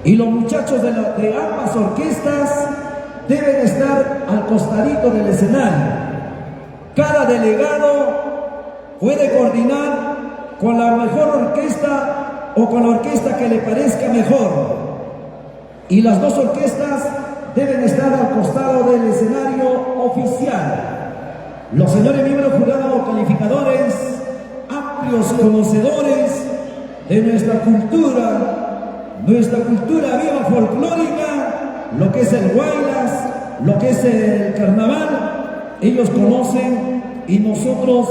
Y los muchachos de ambas orquestas deben estar al costadito del escenario. Cada delegado puede coordinar con la mejor orquesta o con la orquesta que le parezca mejor. Y las 2 orquestas deben estar al costado del escenario oficial. Los señores miembros jurados calificadores, amplios conocedores de nuestra cultura viva folclórica, lo que es el Huaylas, lo que es el carnaval, ellos conocen y nosotros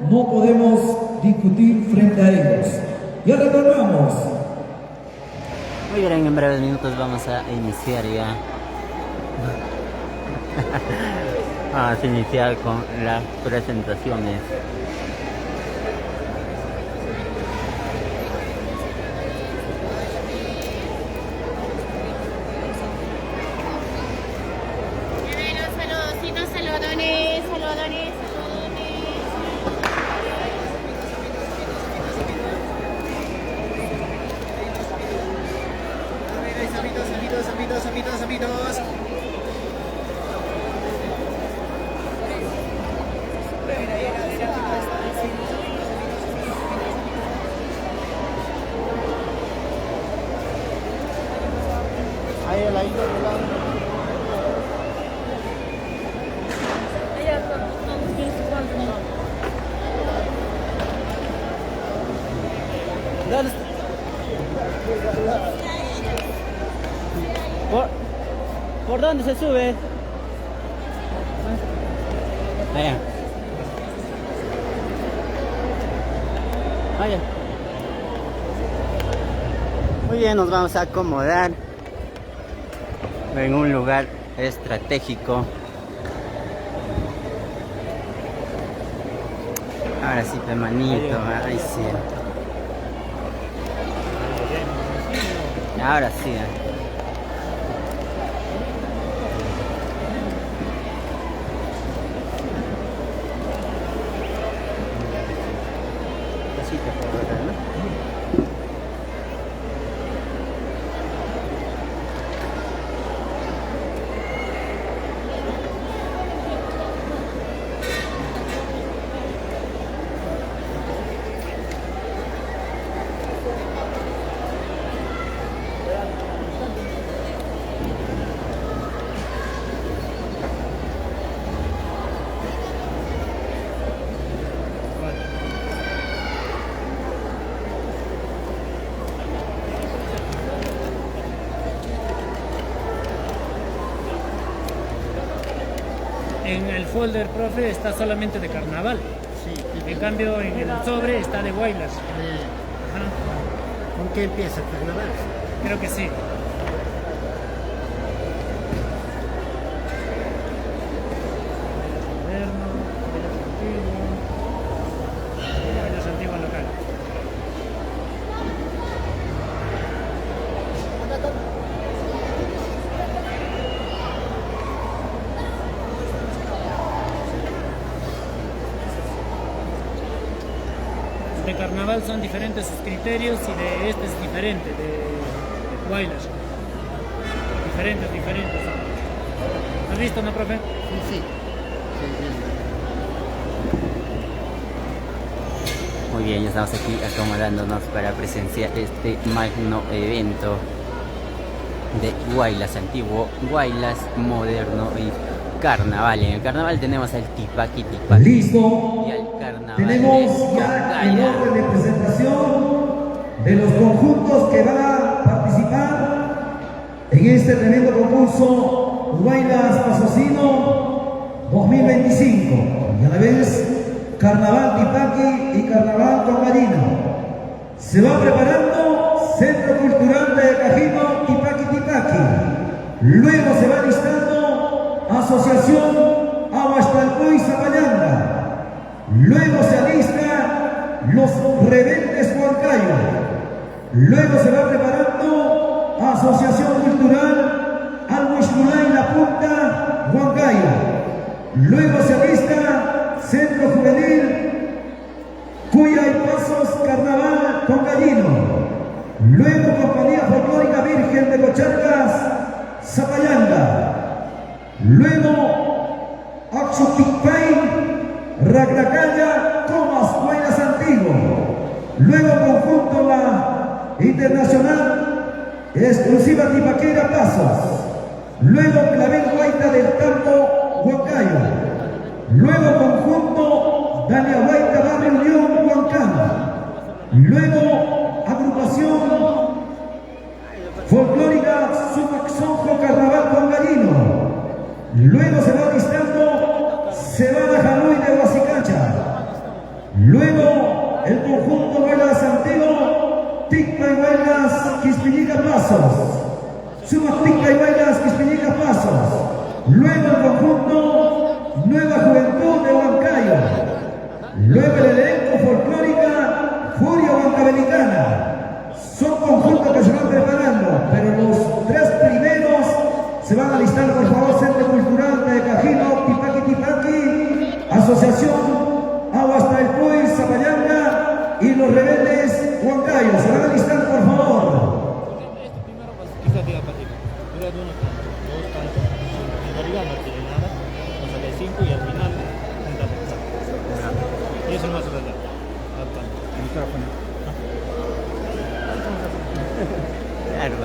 no podemos discutir frente a ellos. Ya retornamos. Muy bien, en breves minutos vamos a iniciar ya. Vamos a iniciar con las presentaciones. Saludones. Sabitos. Ahí el ladito de lado. ¿Por dónde se sube? Allá. Vaya. Muy bien, nos vamos a acomodar en un lugar estratégico. Ahora sí, pe manito, ay sí. Ahora sí. Así te puedo ver, ¿no? En el folder, profe, está solamente de carnaval. En cambio, en el sobre está de Guaylas. Ajá. ¿Con qué empieza el carnaval? Creo que sí. Moderno, Guaylas antiguo local. De carnaval son diferentes sus criterios y de este es diferente, de Guaylas. Diferentes. ¿Has visto, no, profe? Sí. Muy bien, ya estamos aquí acomodándonos para presenciar este magno evento de Guaylas antiguo, Guaylas moderno y carnaval. En el carnaval tenemos el Tipaqui. Listo. Y el carnaval Tenemos de ya el Huancayo. orden de presentación de los conjuntos que van a participar en este tremendo concurso Guaylas Asocino 2025. Y a la vez Carnaval Tipaqui y Carnaval Huancayo. Se va preparando Centro Cultural de Cajino Tipaqui. Luego se va listando Asociación Aguastalpuy Zapallanga. Luego se alista los Rebeldes Huancayo. Luego se va preparando Asociación Cultural Alhuixmulay La Punta Huancayo. Luego se alista Centro Juvenil Cuya y Pasos Carnaval Huancayino. Luego Compañía Folclórica Virgen de Cocharcas Zapallanga. Luego Axuticpay Racracaya, Comas, Guaylas Antiguo. Luego conjunto la internacional exclusiva Tipaquera Pasos. Luego Clavel Guaita del Tambo Huancayo. Luego conjunto Dania Guaita Barrio Unión Huancana. Luego agrupación folclórica Sumaxonjo Carnaval Huancayino. Luego se va listando Cebada Jaluy de Huasicacha. Luego el conjunto Guaylas Antiguo, Ticpa y Guaylas Quispiñica Pasos. Suma Ticpa y Guaylas Quispiñica Pasos. Luego el conjunto Nueva Juventud de Huancayo. Luego el elenco folclórica Furia Huancabelicana. Son conjuntos que se van preparando, pero los tres primeros se van a listar, por favor, Centro Cultural de Cajino Tipaqui, Asociación Aguastalpuy Zapallanga y los Rebeldes Huancayo. Se van a listar, por favor. En realidad no tiene nada, o sea, de 5 y al final un dato. Y eso no hace verdad. El micrófono. Claro,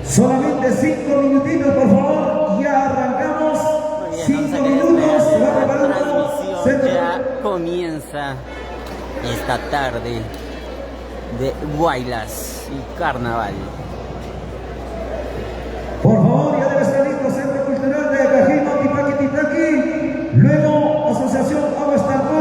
Solamente 5 minutitos, por favor. Ya arrancamos. Muy bien, 5 vamos a minutos. Se va la preparando. transmisión ya comienza esta tarde de Guaylas y Carnaval. Por favor, ya debe estar listo Centro Cultural de Cajino Tipaqui. Luego Asociación Aguastalpuy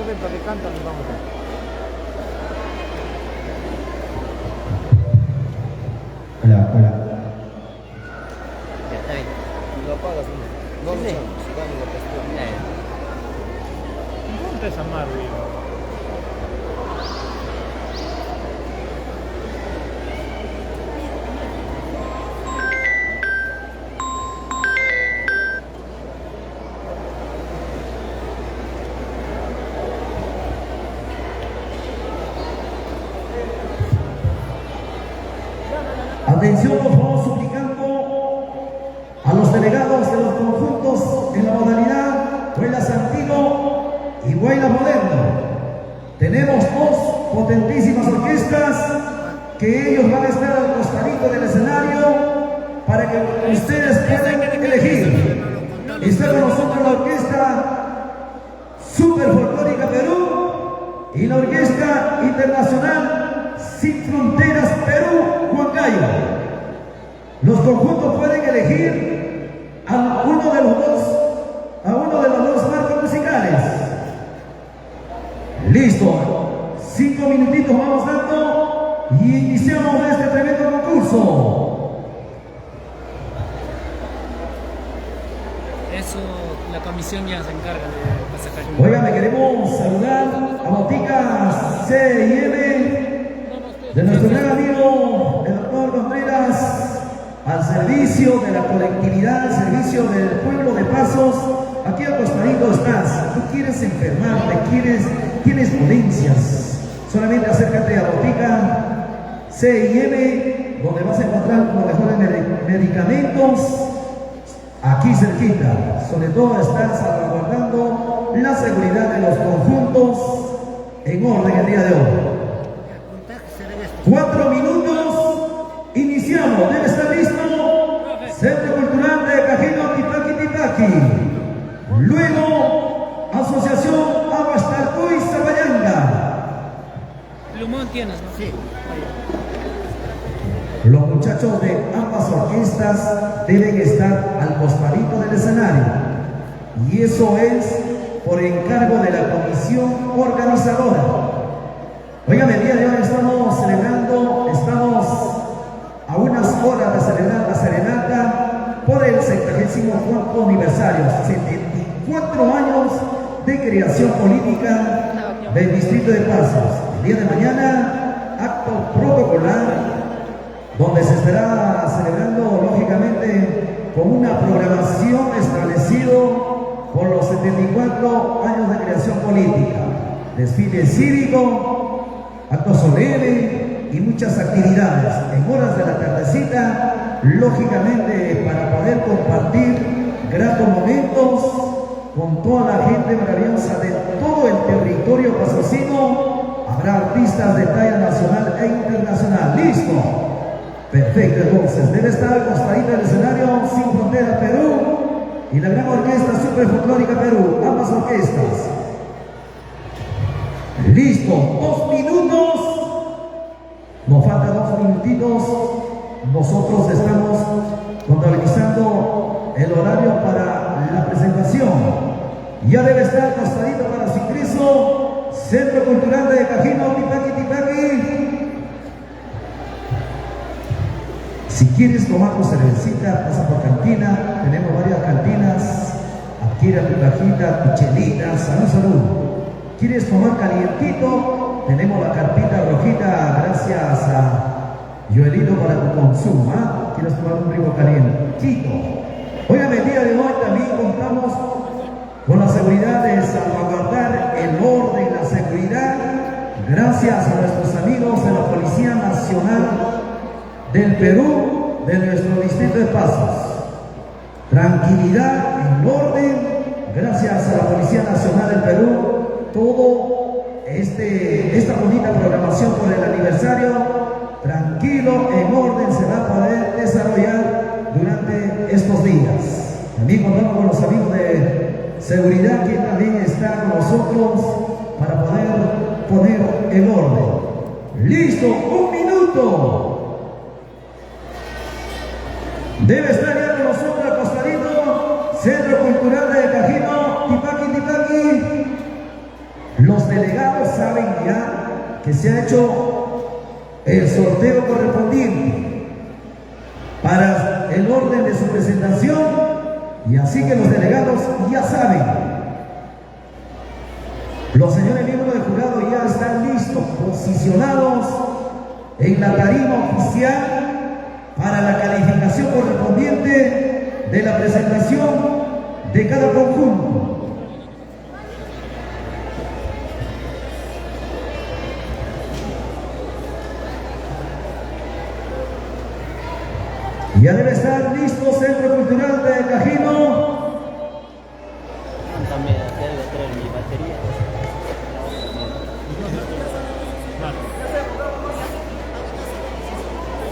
saluden para que cantan y vamos a ver. Hola, hola. Ya está bien. Lo apagas, no. No lo Sí. usamos, dame la cuestión. Ya, ya. Ponte esa madre. Atención, por favor, suplicando a los delegados de los conjuntos en la modalidad Huayla Santino y Huayla Moderno. Tenemos dos potentísimas orquestas que ellos van a estar al costadito del escenario para que ustedes puedan elegir. Está con nosotros la orquesta Super Folclórica Perú y la orquesta internacional Sin Fronteras Perú, Huancayo. Los conjuntos pueden elegir a uno de los dos marcos musicales. Listo. 5 minutitos vamos dando y iniciamos este tremendo concurso. Eso, la comisión ya se encarga de sacar. Oigan, queremos saludar a Boticas C&M de nuestro gran amigo el doctor Contreras, al servicio de la colectividad, al servicio del pueblo de Pasos. Aquí al costadito estás. Tú quieres enfermarte, tienes dolencias, solamente acércate a Botica C&M, donde vas a encontrar los mejores medicamentos aquí cerquita. Sobre todo están salvaguardando la seguridad de los conjuntos en orden el día de hoy. 4 minutos, iniciamos. Debe estar listo Centro Cultural de Cajino Tipaqui Tipaqui. Luego Asociación Aguastalcuy Zapayanga. Plumón tienes, ¿no? Sí. Los muchachos de ambas orquestas deben estar al costadito del escenario. Y eso es por encargo de la comisión organizadora. Oigan, el día de hoy estamos a unas horas de celebrar la serenata por el 74º aniversario, 74 años de creación política del distrito de Pasos. El día de mañana, acto protocolar, donde se estará celebrando lógicamente con una programación establecido por los 74 años de creación política, desfile cívico, acto solemne y muchas actividades en horas de la tardecita, lógicamente para poder compartir gratos momentos con toda la gente maravillosa de todo el territorio pasosino. Habrá artistas de talla nacional e internacional. ¡Listo! Perfecto, entonces debe estar al costadito del escenario Sin Frontera Perú y la gran orquesta Super Folclórica Perú, ambas orquestas. Listo, 2 minutos. Nos faltan 2 minutitos. Nosotros estamos contabilizando el horario para la presentación. Ya debe estar costadito para su ingreso Centro Cultural de Cajino Tipaqui Tipaqui. Si quieres tomar tu cervecita, pasa por cantina. Tenemos varias cantinas. Adquiere tu cajita, tu chelita. Salud, salud. ¿Quieres tomar calientito? Tenemos la carpita rojita, gracias a Joelito para tu consumo. ¿Quieres tomar un rico calientito? Oigan, el día de hoy también contamos con la seguridad de salvaguardar el orden, la seguridad, gracias a nuestros amigos de la Policía Nacional del Perú, de nuestro distrito de Pasos. Tranquilidad, en orden, gracias a la Policía Nacional del Perú. Todo esta bonita programación por el aniversario, tranquilo, en orden, se va a poder desarrollar durante estos días. También contamos con los amigos de seguridad, que también está con nosotros para poder poner en orden. ¡Listo! 1 minuto. Debe estar ya con nosotros al costadito Centro Cultural de Cajino Tipaqui Tipaqui. Los que se ha hecho el sorteo correspondiente para el orden de su presentación, y así que los delegados ya saben. Los señores miembros del jurado ya están listos, posicionados en la tarima oficial para la calificación correspondiente de la presentación de cada conjunto. Ya debe estar listo Centro Cultural de Cajino. También debe traer mi batería.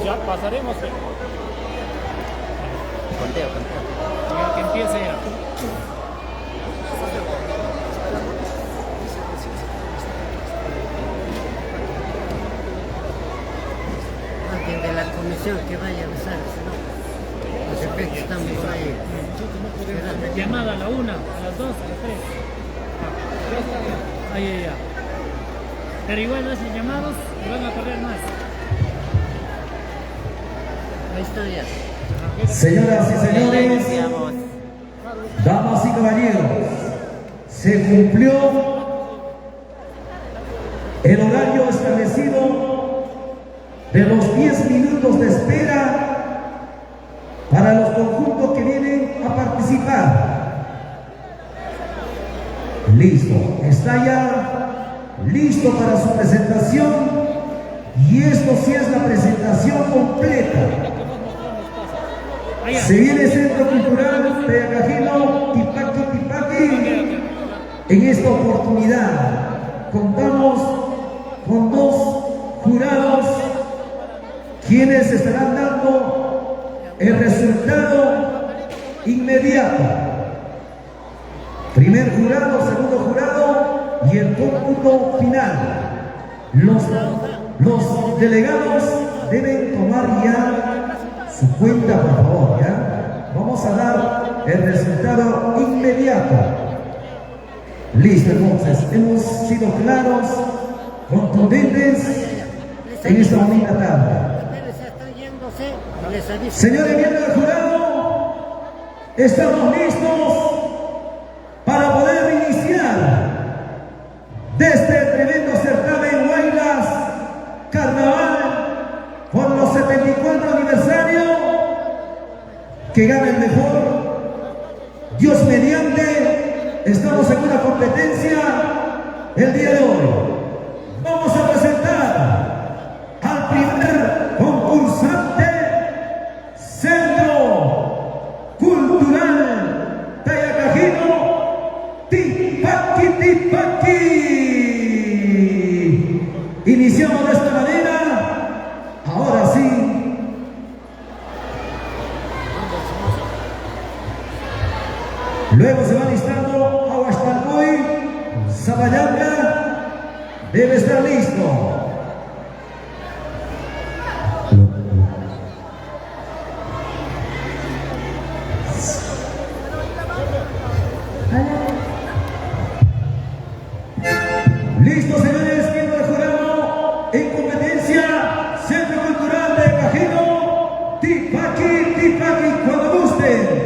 Ya pasaremos. Conteo. Ya que empiece ya. Alguien de la comisión que vaya a avisar, si no, los efectos están por ahí. Llamada a la 1, a las 2, a las 3. Ahí ya. Pero igual no hacen llamados y van a correr más. Ahí está ya. Señoras y Ya señores, iniciamos. damas y caballeros, se cumplió el horario establecido de los 10 minutos de espera para los conjuntos que vienen a participar. Listo, está ya listo para su presentación, y esto sí es la presentación completa. Se viene Centro Cultural de Cajino, Tipaqui. En esta oportunidad contamos con 2 jurados quienes estarán dando el resultado inmediato. Primer jurado, segundo jurado y el cómputo final. Los delegados deben tomar ya su cuenta, por favor, ¿ya? Vamos a dar el resultado inmediato. Listo, entonces, hemos sido claros, contundentes en esta bonita tarde. Señores miembros del jurado, estamos listos para poder iniciar de este tremendo certamen Huaylas Carnaval por los 74 aniversario. Que gane el mejor, Dios mediante. Estamos en una competencia el día de hoy. Vamos a presentar al primer concursante, Centro Cultural Tayacajino, Tipaqui. Iniciamos de esta manera. Ahora sí. Luego se va listando Aguastalcoy, Zapallanca, debe estar listo. Listo, señores, miembros del jurado, en competencia, Centro Cultural de Cajino, Tipaqui, cuando gusten.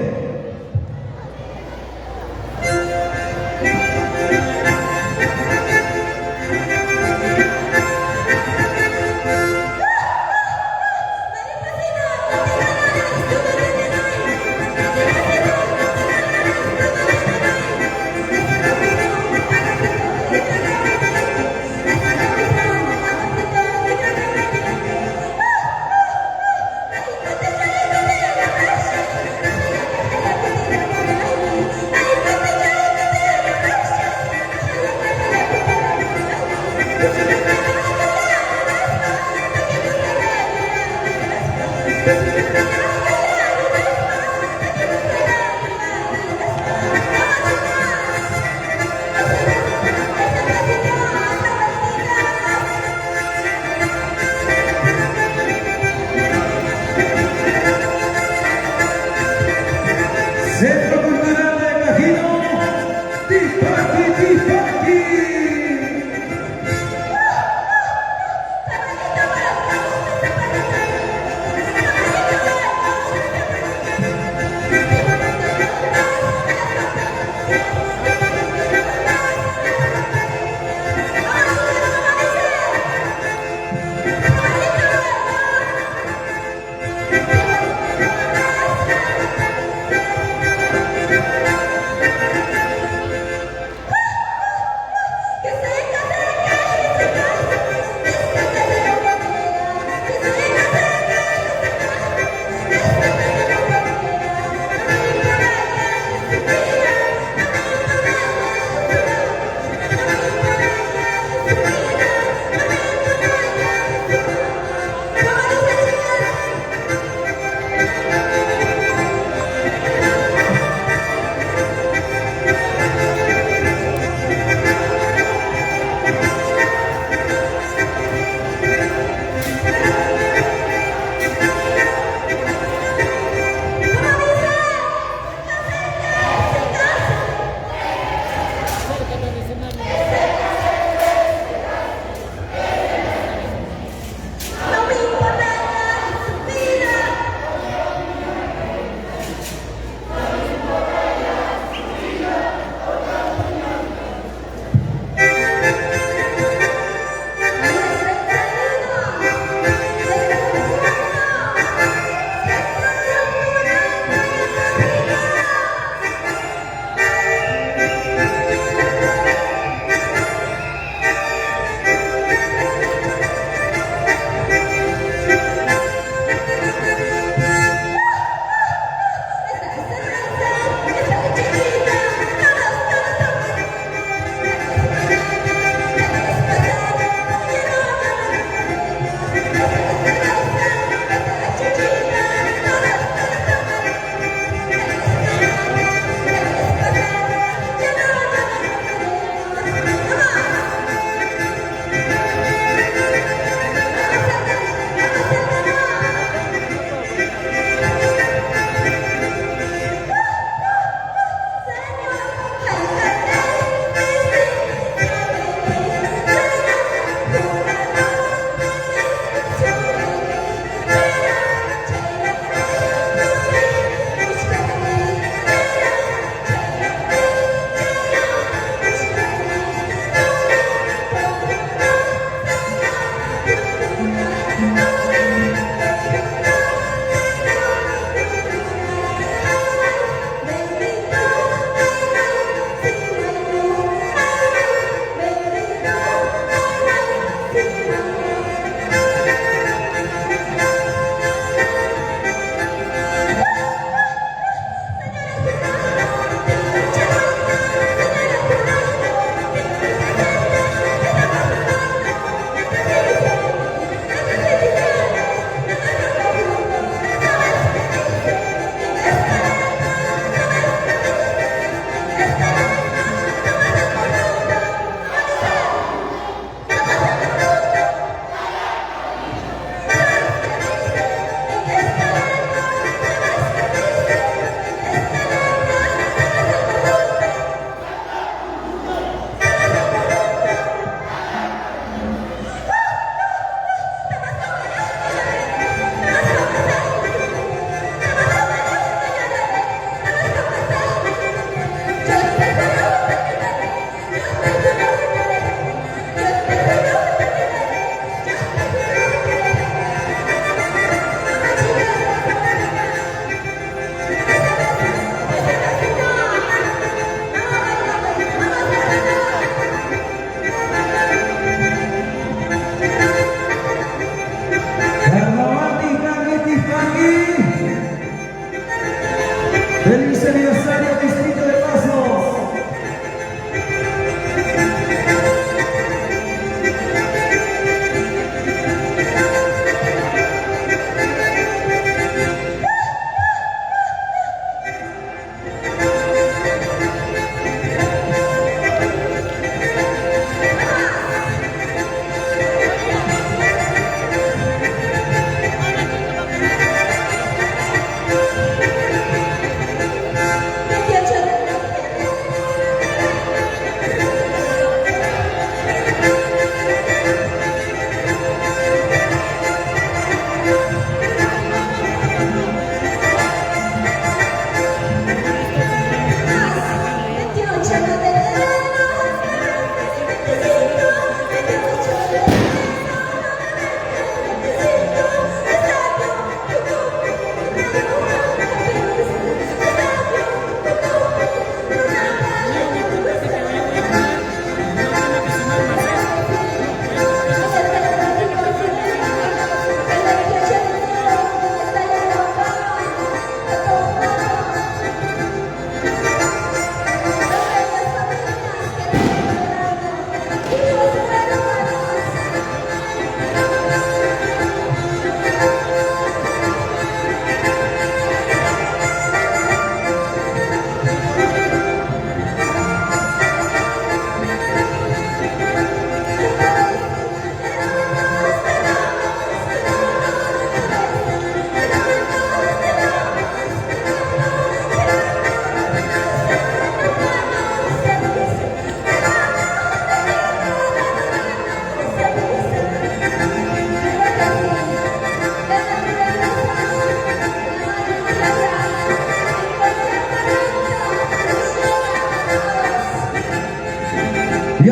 Ya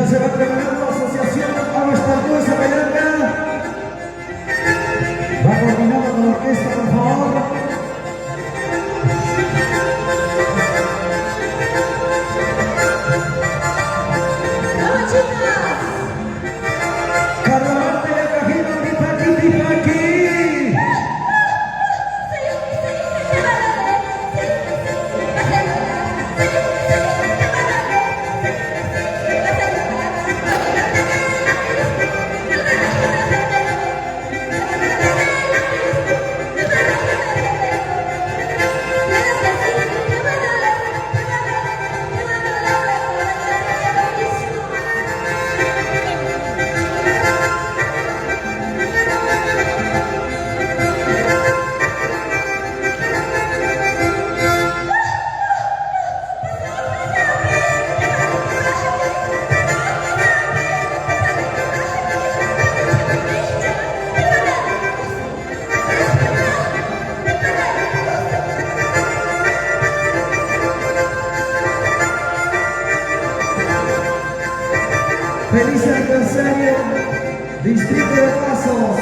se va preparando la asociación Aguastalcosa Pelanca. Va coordinando con la orquesta, por favor. Carnaval de Cajino, Tipaqui, Tipaqui. Feliz aniversario, Distrito de Pasos.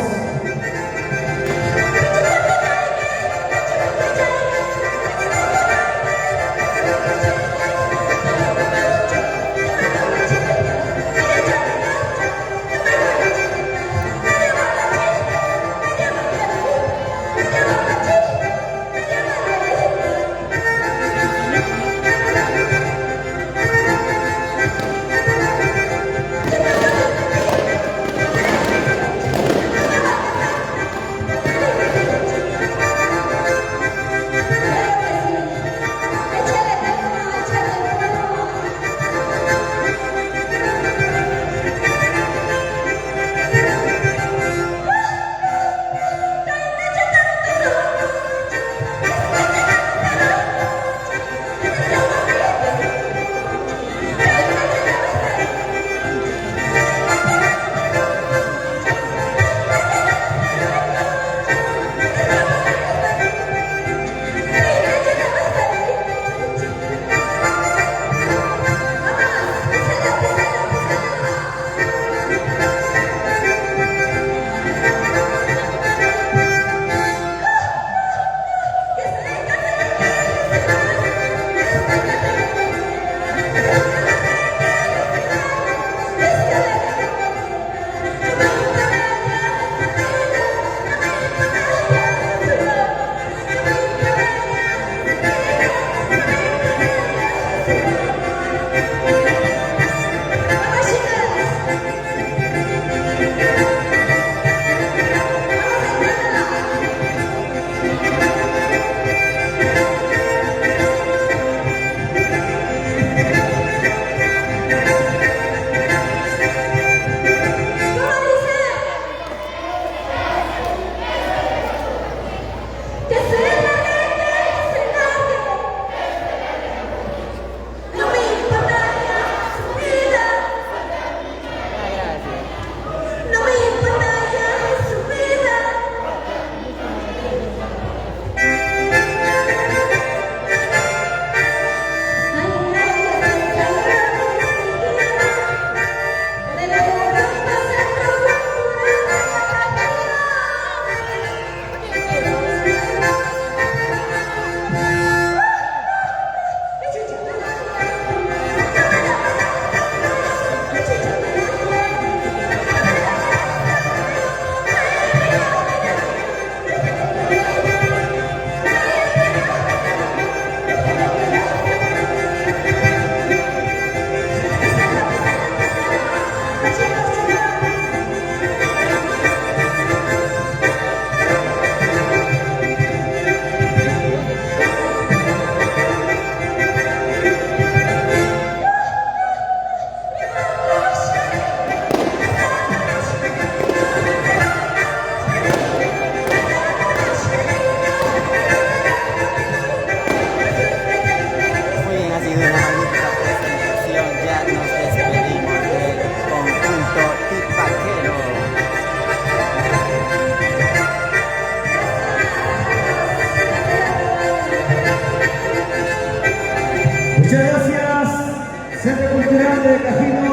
Cultural de Cajino.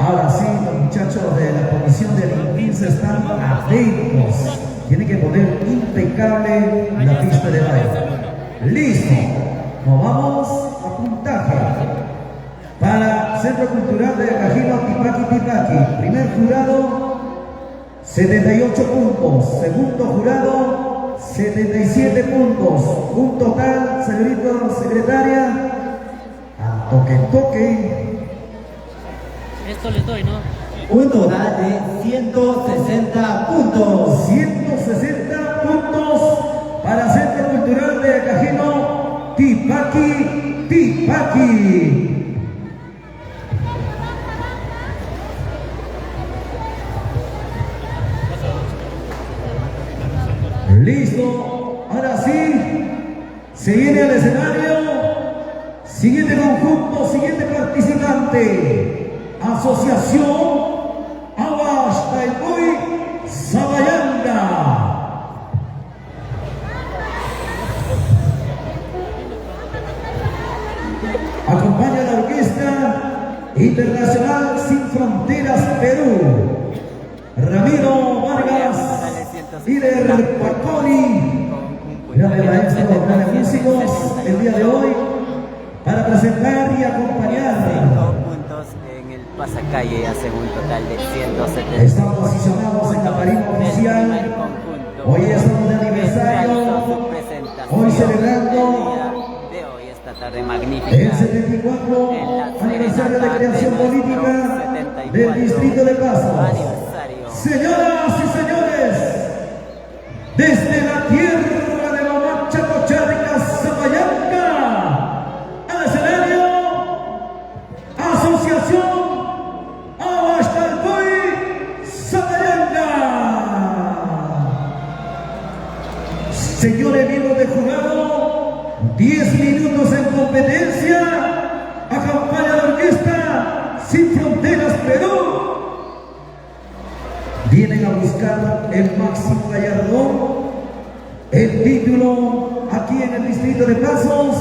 Ahora sí, los muchachos de la comisión de limpieza están atentos. Tienen que poner impecable la pista de baile. Listo. Nos vamos a puntaje. Para Centro Cultural de Cajino, Tipaqui. Primer jurado, 78 puntos. Segundo jurado, 77 puntos. Un total, señorita secretaria, a toque. Esto les doy, ¿no? Un total de 160 puntos. 160 puntos para Centro Cultural de Cajino, Tipaqui. Listo, ahora sí, se viene al escenario, siguiente conjunto, siguiente participante, Asociación Aguas Taipuy Sabayanga. Acompaña la Orquesta Internacional Sin Fronteras Perú, Ramiro Vargas, líder Paconi, grande maestro, grandes músicos, el día de hoy, para presentar y acompañar. 5 puntos en el pasacalle, hace un total de 170. Estamos posicionados en la tarima oficial. Hoy estamos de aniversario. Hoy celebrando esta tarde magnífica. el 74 aniversario de creación política del Distrito de Pasos. Señoras y señores, desde la tierra de Mamá Chacocharca, Zapallanca, al escenario, Asociación Aguastalpuy Zapallanca. Señores miembros de jurado, 10 minutos en competencia, acompaña la Orquesta Sin Fronteras Perú. Vienen a buscar el máximo gallardón, el título aquí en el Distrito de Pasos.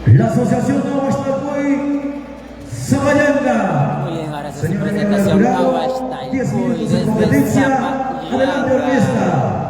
La Asociación Aguastalpuy Zapallanca. Muy bien, ahora su Señor presentación, jurado, Aguastalpuy 10 minutos en desde competencia. Zapallanca. Adelante, orquesta.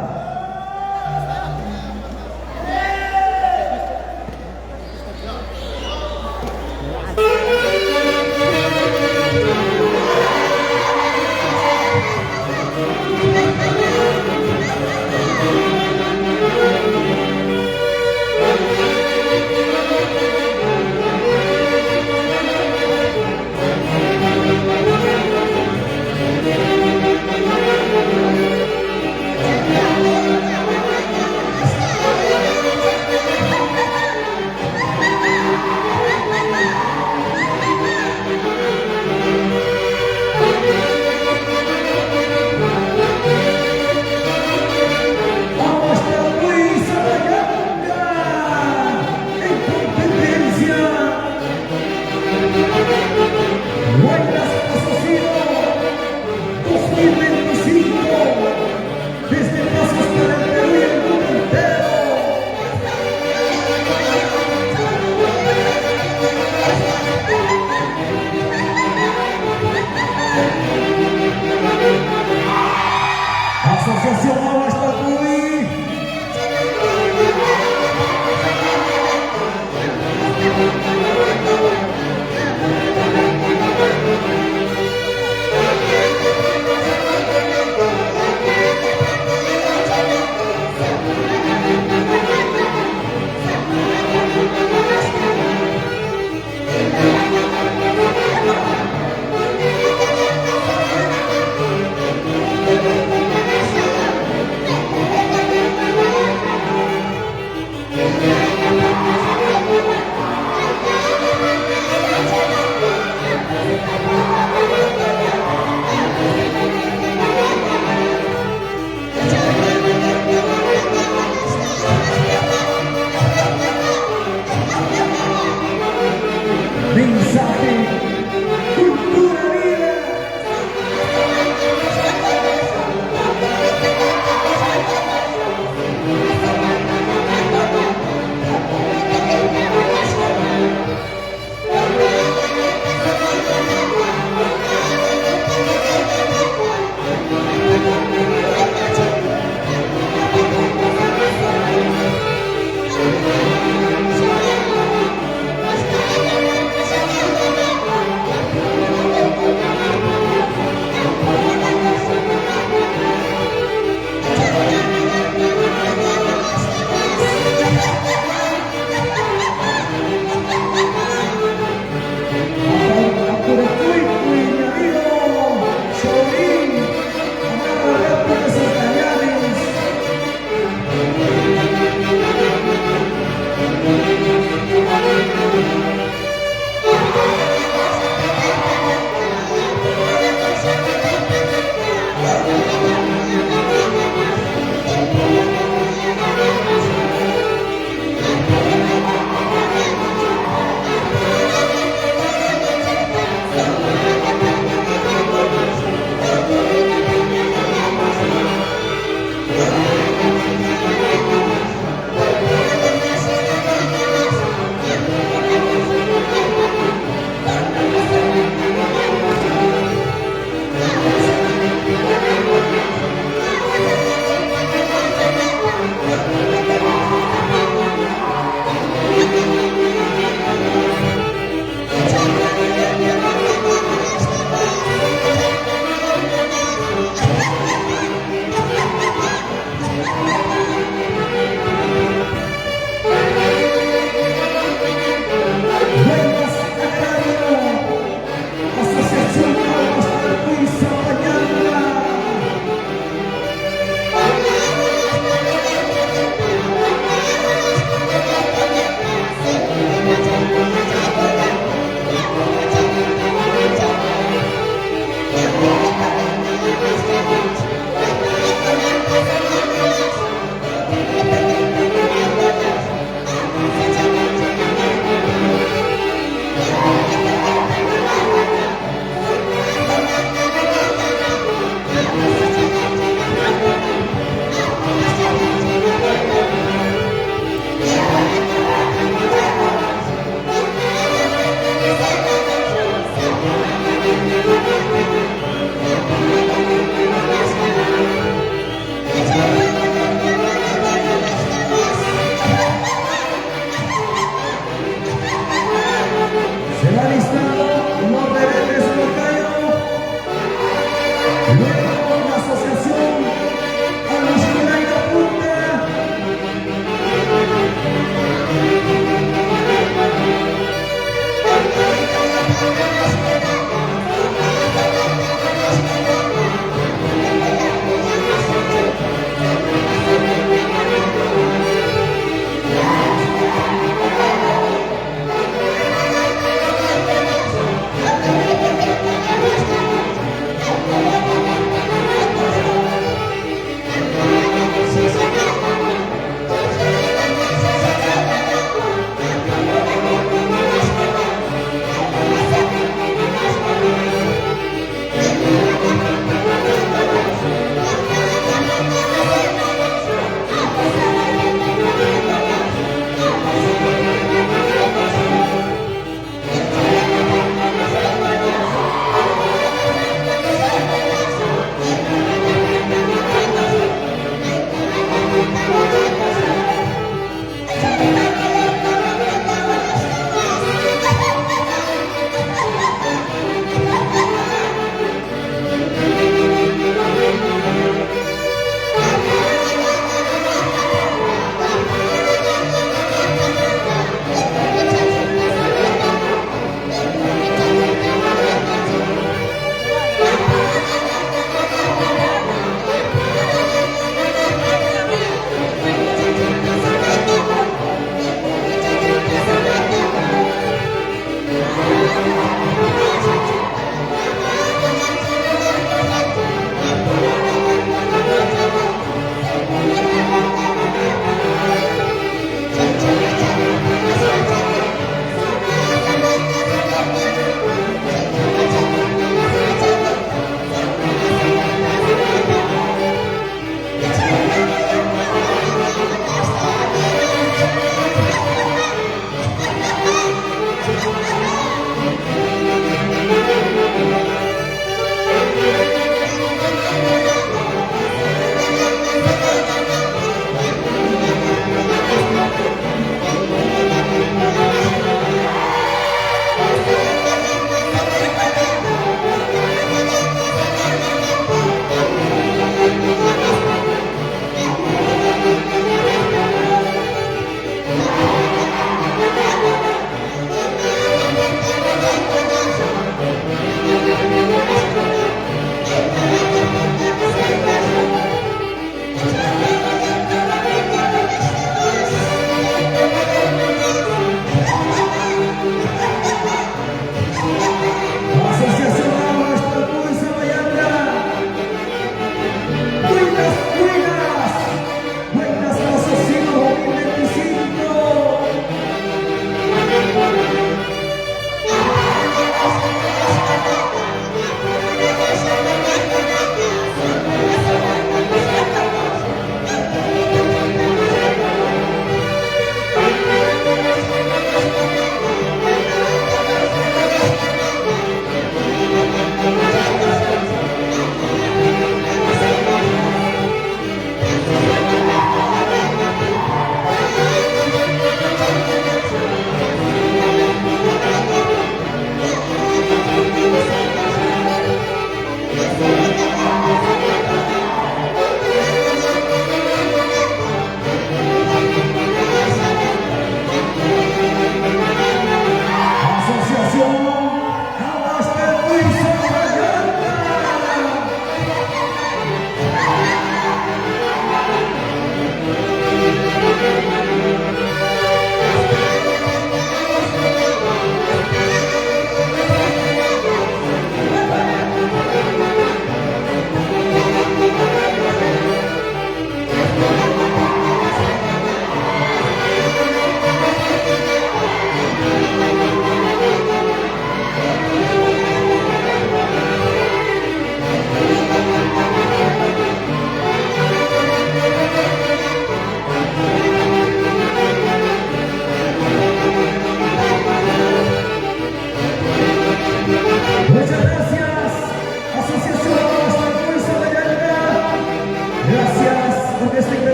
Asociación Aguastalpuy.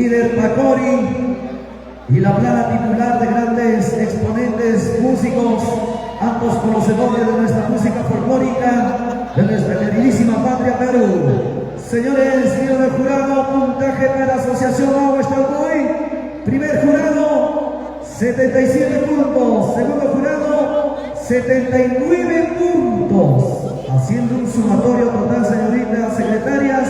líder Pacori y la plana titular de grandes exponentes músicos, ambos conocedores de nuestra música folclórica, de nuestra queridísima patria Perú. Señores, señor del jurado, puntaje para la Asociación Agua Estalcoy. Primer jurado, 77 puntos. Segundo jurado, 79 puntos. Haciendo un sumatorio total, señoritas secretarias.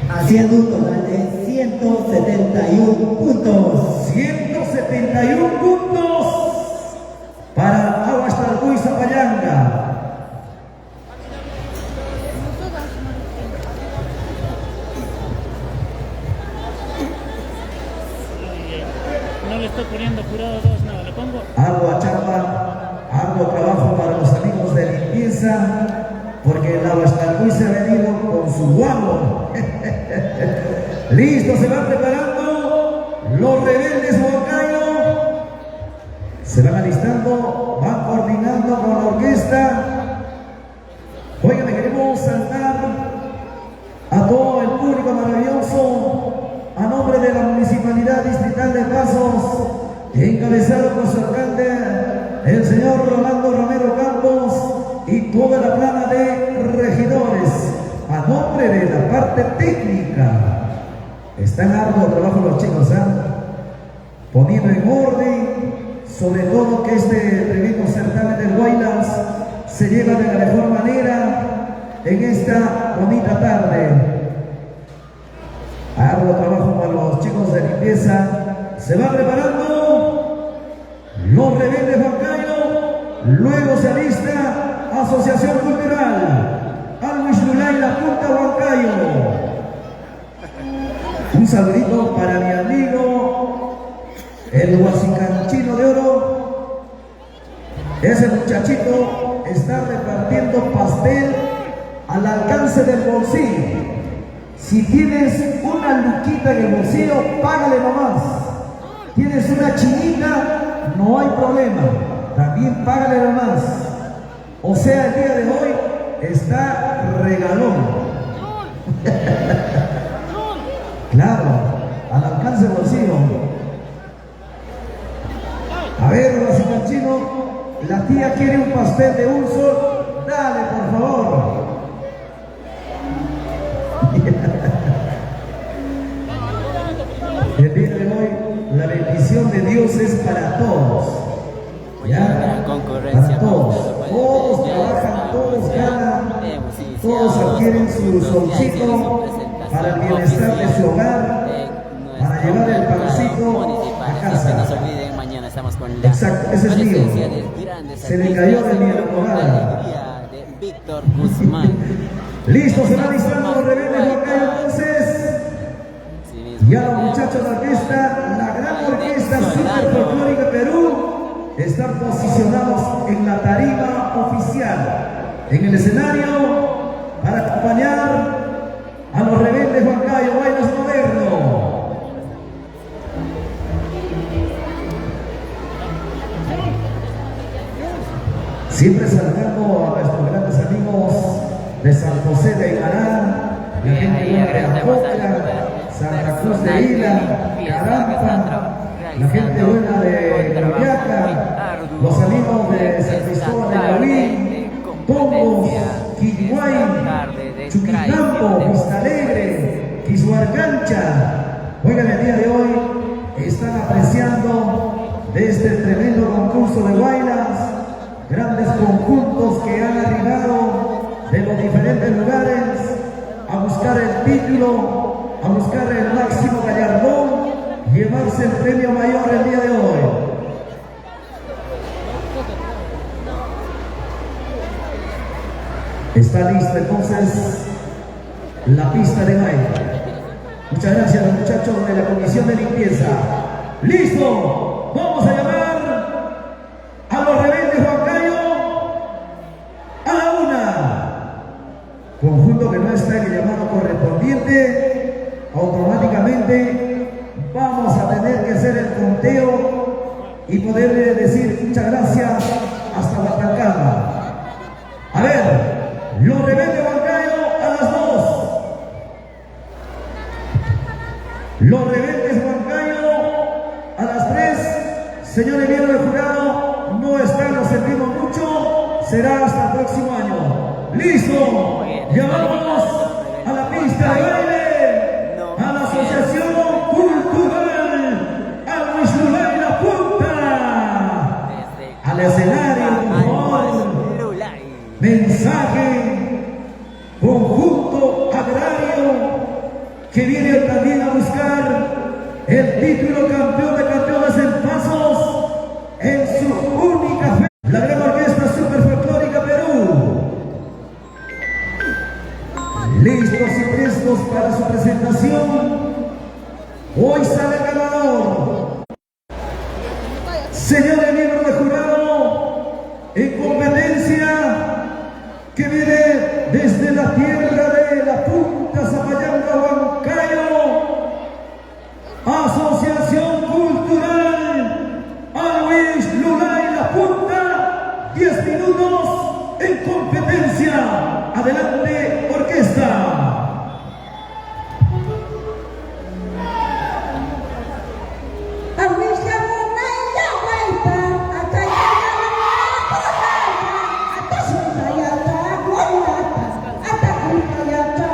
Haciendo un total de 171 puntos. 171 puntos para Agua Estalcoy Zapallanga. No le estoy poniendo jurado 2, nada, le pongo. Ardua chamba, arduo trabajo para los amigos de limpieza, porque el Agua Estalcoy se ha venido con su guamo. Listo, se van preparando los rebeldes Huancayo. Se van alistando, van coordinando con la orquesta. Oigan, queremos saltar a todo el público maravilloso a nombre de la Municipalidad Distrital de Pasos, encabezado por su alcalde, el señor Rolando Romero Campos, y toda la plana de regidores, a nombre de la parte técnica. Está en arduo trabajo los chicos, poniendo en orden, sobre todo que este tremendo certamen del Guaylas se lleva de la mejor manera en esta bonita tarde. Arduo trabajo para los chicos de limpieza. Se va preparando los rebeldes Huancayo. Luego se alista Asociación Cultural Alwis Lulay, la Punta Huancayo. Un saludito para mi amigo el Huasicanchino de Oro. Ese muchachito está repartiendo pastel al alcance del bolsillo. Si tienes una luquita en el bolsillo, págale nomás. Tienes una chinita, no hay problema. También págale nomás. O sea, el día de hoy está regalón. Claro, al alcance del bolsillo. A ver, Huasicanchino, la tía quiere un pastel de un sol. Dale, por favor. El día de hoy, la bendición de Dios es para todos. ¿Ya? Para todos. Todos trabajan, todos ganan, todos adquieren su solcito para el bienestar de su hogar, para llevar el pancito a casa. No se olviden, mañana estamos con la Exacto, ese es mío. Se le cayó de mi enamorada. De Víctor Guzmán. Listo, se van listando los rebeldes Huancayo entonces. Ya los muchachos de la orquesta, la gran orquesta super folclórica Perú, están posicionados en la tarima oficial, en el escenario, para acompañar a los rebeldes Huancayo, Guaylas Moderno. Siempre saludando a nuestros grandes amigos de San José de Igará, la gente buena de Acopla, Santa Cruz de Isla, Carampa, la gente buena de Coloyaca, los amigos de San Cristóbal de Gavín, Tombos, Quilguay, Chuquicampo, Vista Alegre, Quisuarcancha. Oigan, el día de hoy están apreciando de este tremendo concurso de Guaylas, grandes conjuntos que han arribado de los diferentes lugares a buscar el título, a buscar el máximo gallardón, llevarse el premio mayor el día de hoy. Está lista entonces la pista de baile. Muchas gracias a los muchachos de la Comisión de Limpieza. ¡Listo! Vamos a llamar a los rebeldes Huancayo a la una. Conjunto que no está en el llamado correspondiente, automáticamente vamos a tener que hacer el conteo y poderle decir muchas gracias hasta Guatacama. A ver, los rebeldes Huancayo a las 2. Los Rebeldes Huancayo a las 3. Señores miembros del jurado, no están, lo sentimos mucho. Será hasta el próximo año. ¡Listo! Llamamos a la pista de baile, a la Asociación Cultural Always Lulay La Punta. Al escenario, por favor. Mensaje conjunto agrario que viene también a buscar el título campeón de campeones en pasos en su única fe. La gran orquesta super folclórica Perú. Listos y prestos para su presentación. Hoy sale el ganador. Señores miembros del jurado, en competencia que viene desde la tierra de La Punta, Zapallanga, Huancayo, Asociación Cultural Always Lulay La Punta, 10 minutos en competencia. Adelante, orquesta. Atacunta ya está,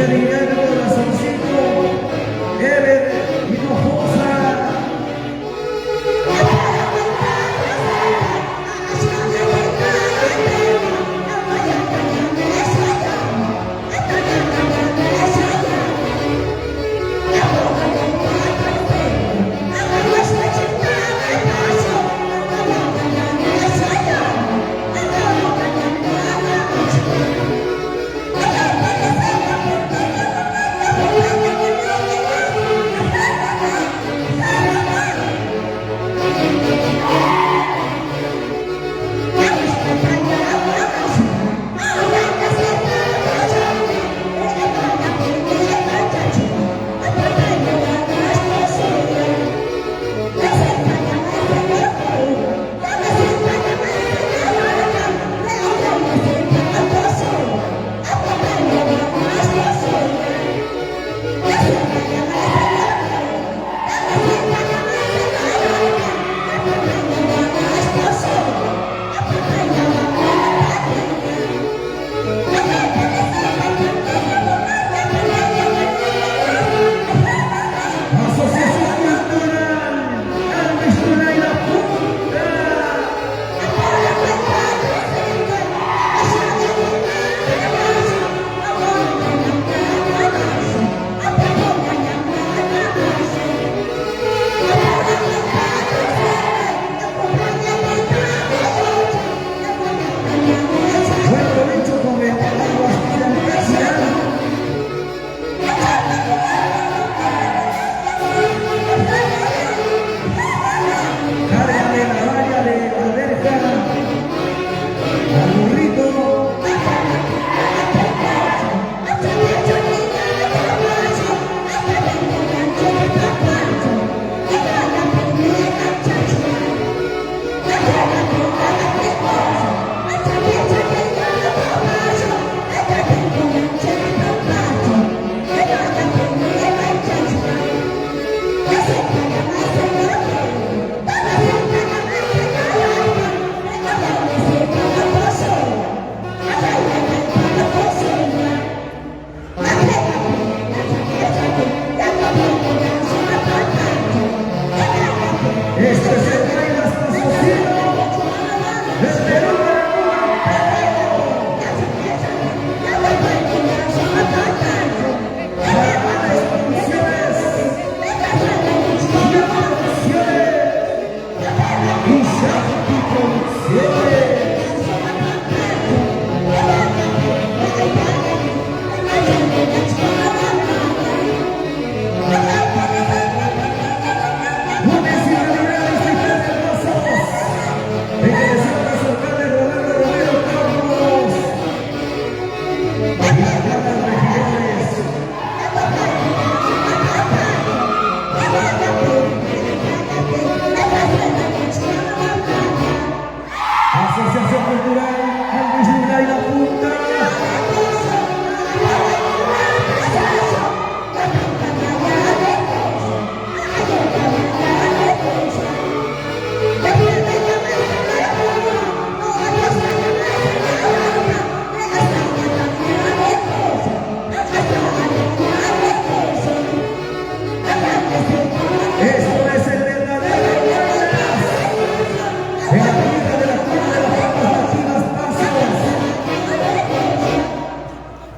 Guillermo Corazoncito, Ever Hinojosa.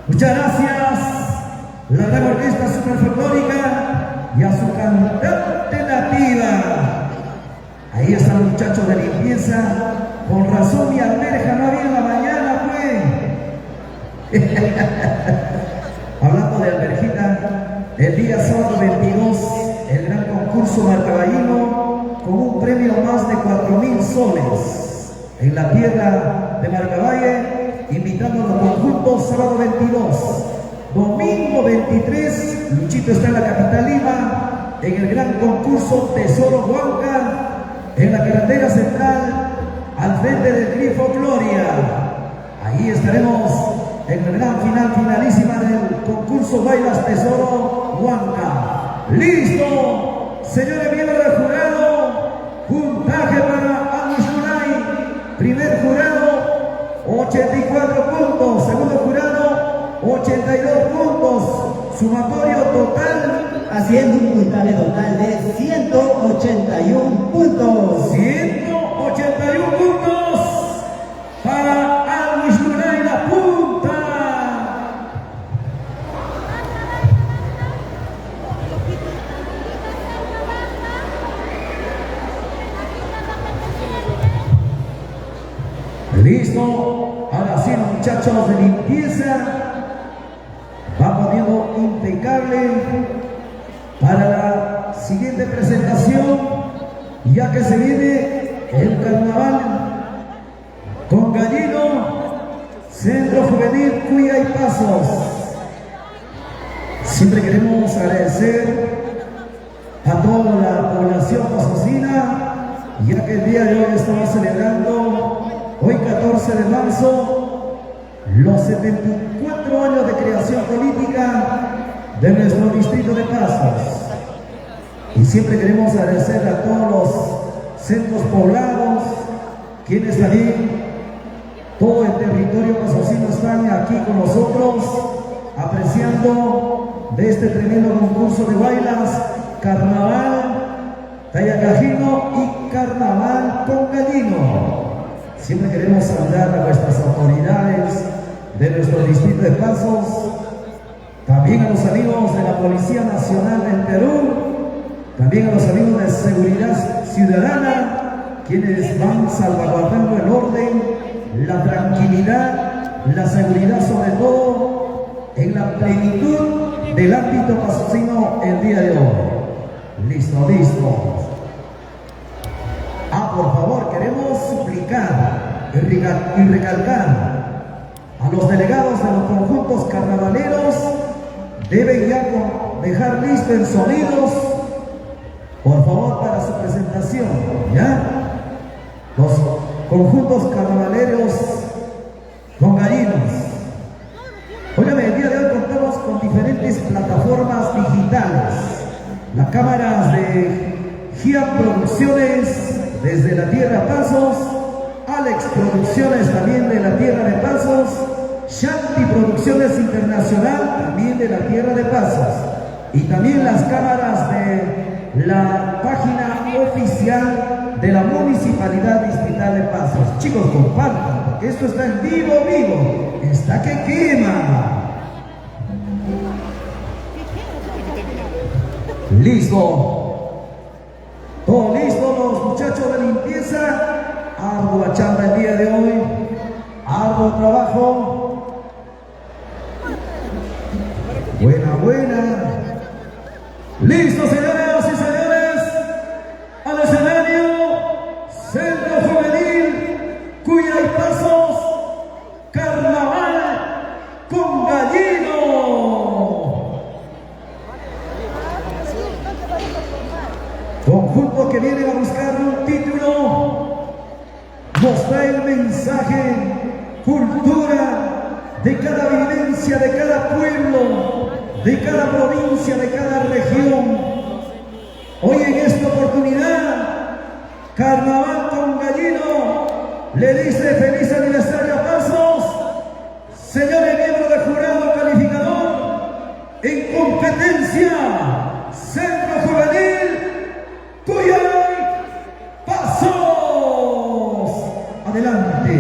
Muchas gracias, la gran orquesta superfolclórica y a su cantante nativa. Ahí están los muchachos de limpieza. Con razón mi alberja no había en la mañana, pues. Hablando de alberjita, el día sábado 22, el gran concurso Marcaballino con un premio más de 4.000 soles en la tierra de Marcavalle. Invitando a los conjuntos sábado 22, domingo 23, Luchito está en la capital Lima, en el gran concurso Tesoro Huanca, en la carretera central, al frente del Grifo Gloria. Ahí estaremos en el gran finalísima del concurso Bailas Tesoro Huanca. ¡Listo! Señores miembros del jurado, puntaje para Anguishunay, primer jurado, 84 puntos, segundo jurado, 82 puntos, sumatorio total, haciendo un puntaje total de 181 puntos. 181 puntos para Alvis Lunay La Punta. Listo, ahora sí los muchachos de limpieza va poniendo impecable para la siguiente presentación, ya que se viene el carnaval con Gallino, Centro Juvenil Cuya y Pasos. Siempre queremos agradecer a toda la población pasosina, ya que el día de hoy estamos celebrando, hoy 14 de marzo, los 74 años de creación política de nuestro distrito de Pasos. Y siempre queremos agradecer a todos los centros poblados, quienes también, todo el territorio pasosino están aquí con nosotros, apreciando de este tremendo concurso de bailas, Carnaval Tayacajino y Carnaval con Gallino. Siempre queremos saludar a nuestras autoridades de nuestro distrito de Pasos, también a los amigos de la Policía Nacional del Perú, también a los amigos de Seguridad Ciudadana, quienes van salvaguardando el orden, la tranquilidad, la seguridad, sobre todo en la plenitud del ámbito pasosino el día de hoy. Listo, listo. Por favor, queremos suplicar y recalcar a los delegados de los conjuntos carnavaleros, deben ya dejar listo en sonidos, por favor, para su presentación, ¿ya? Los conjuntos carnavaleros con gallinos. Óigame, el día de hoy contamos con diferentes plataformas digitales. Las cámaras de GIA Producciones desde la Tierra Pasos, Alex Producciones también de la Tierra de Pasos, Shanti Producciones Internacional también de la Tierra de Pasos, y también las cámaras de la página oficial de la Municipalidad Distrital de Pasos. Chicos, compartan, porque esto está en vivo, está que quema. Listo. Todo listo, los muchachos de limpieza. Ardua chamba el día de hoy, arduo trabajo. Buena. Listo, señoras y señores, al escenario, Centro Juvenil Cuya y Pasos, Carnaval con Gallino. Conjuntos que vienen a buscar un título, nos trae el mensaje, cultura de cada vivencia, de cada pueblo, de cada provincia, de cada región. Hoy en esta oportunidad, Carnaval con Gallino le dice feliz aniversario a Pasos, señores miembros del jurado calificador, en competencia, Centro Juvenil Cuya y Pasos. Adelante.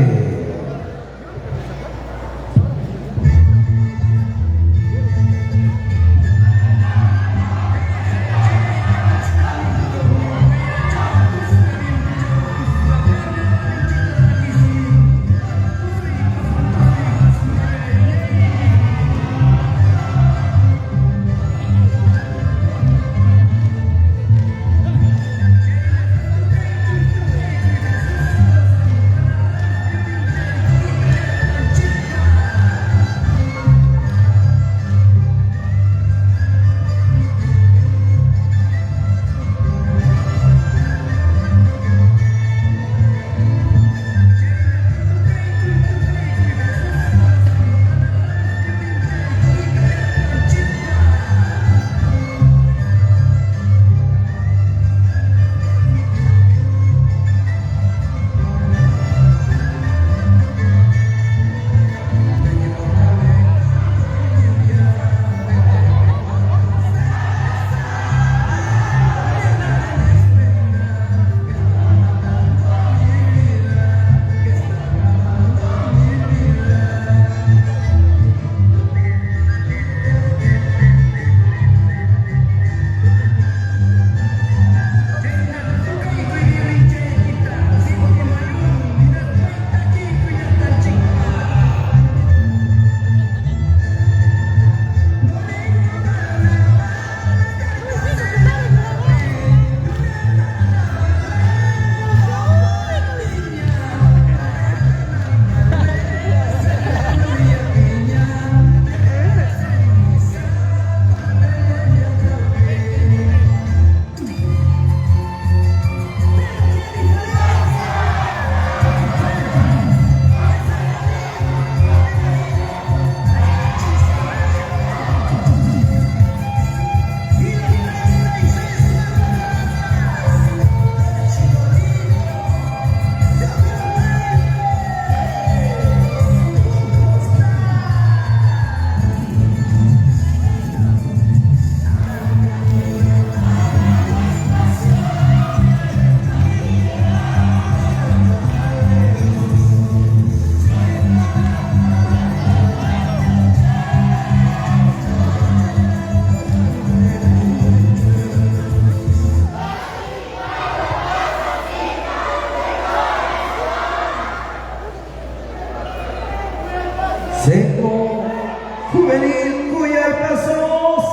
Juvenil Cuyay Pasos,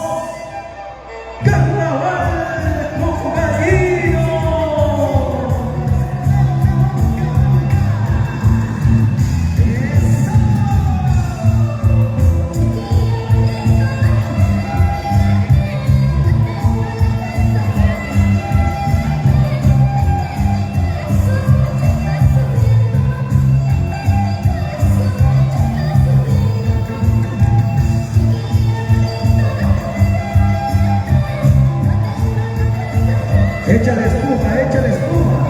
Carnaval con Gallino. Échale espuma, échale espuma.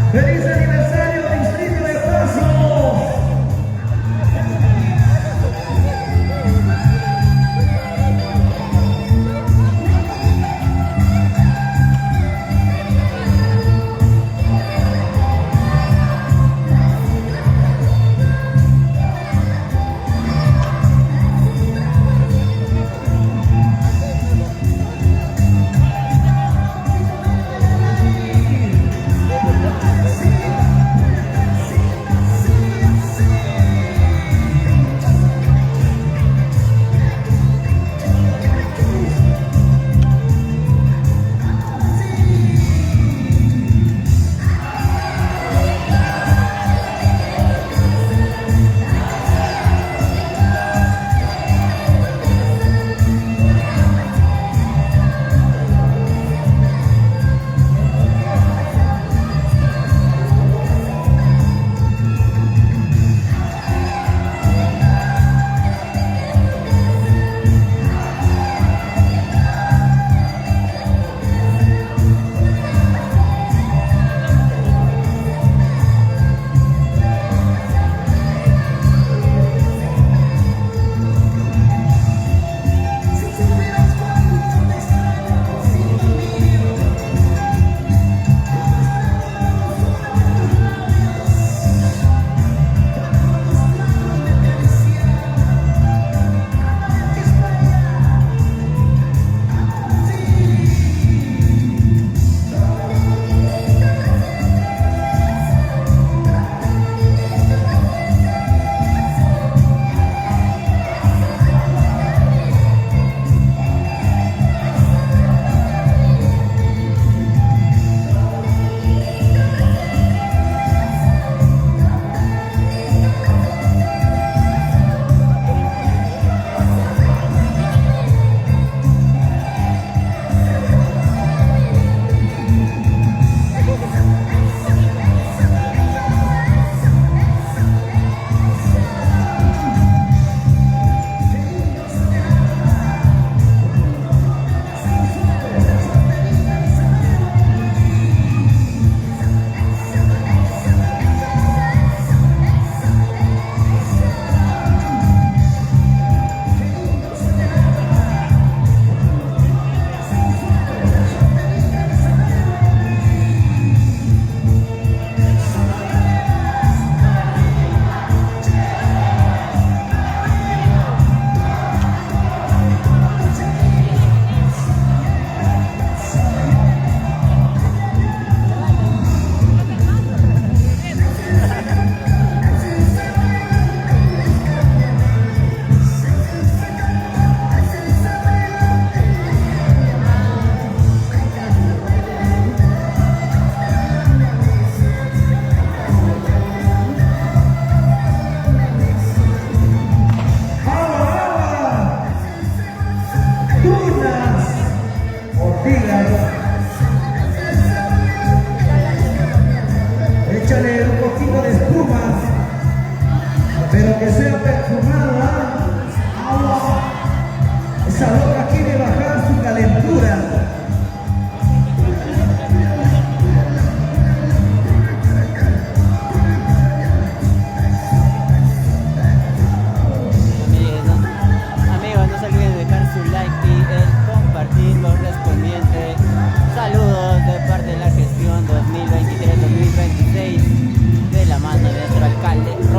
¡Feliz aniversario, Distrito de Pasos!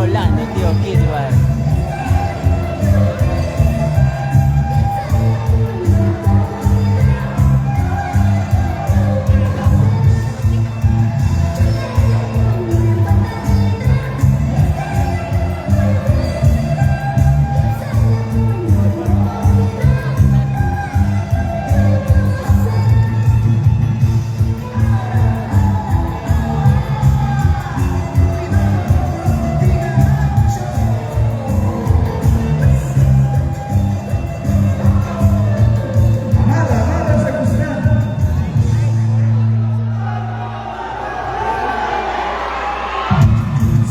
volando, tío Kidward.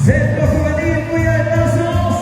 Centro Juvenil Cuya de Pasos.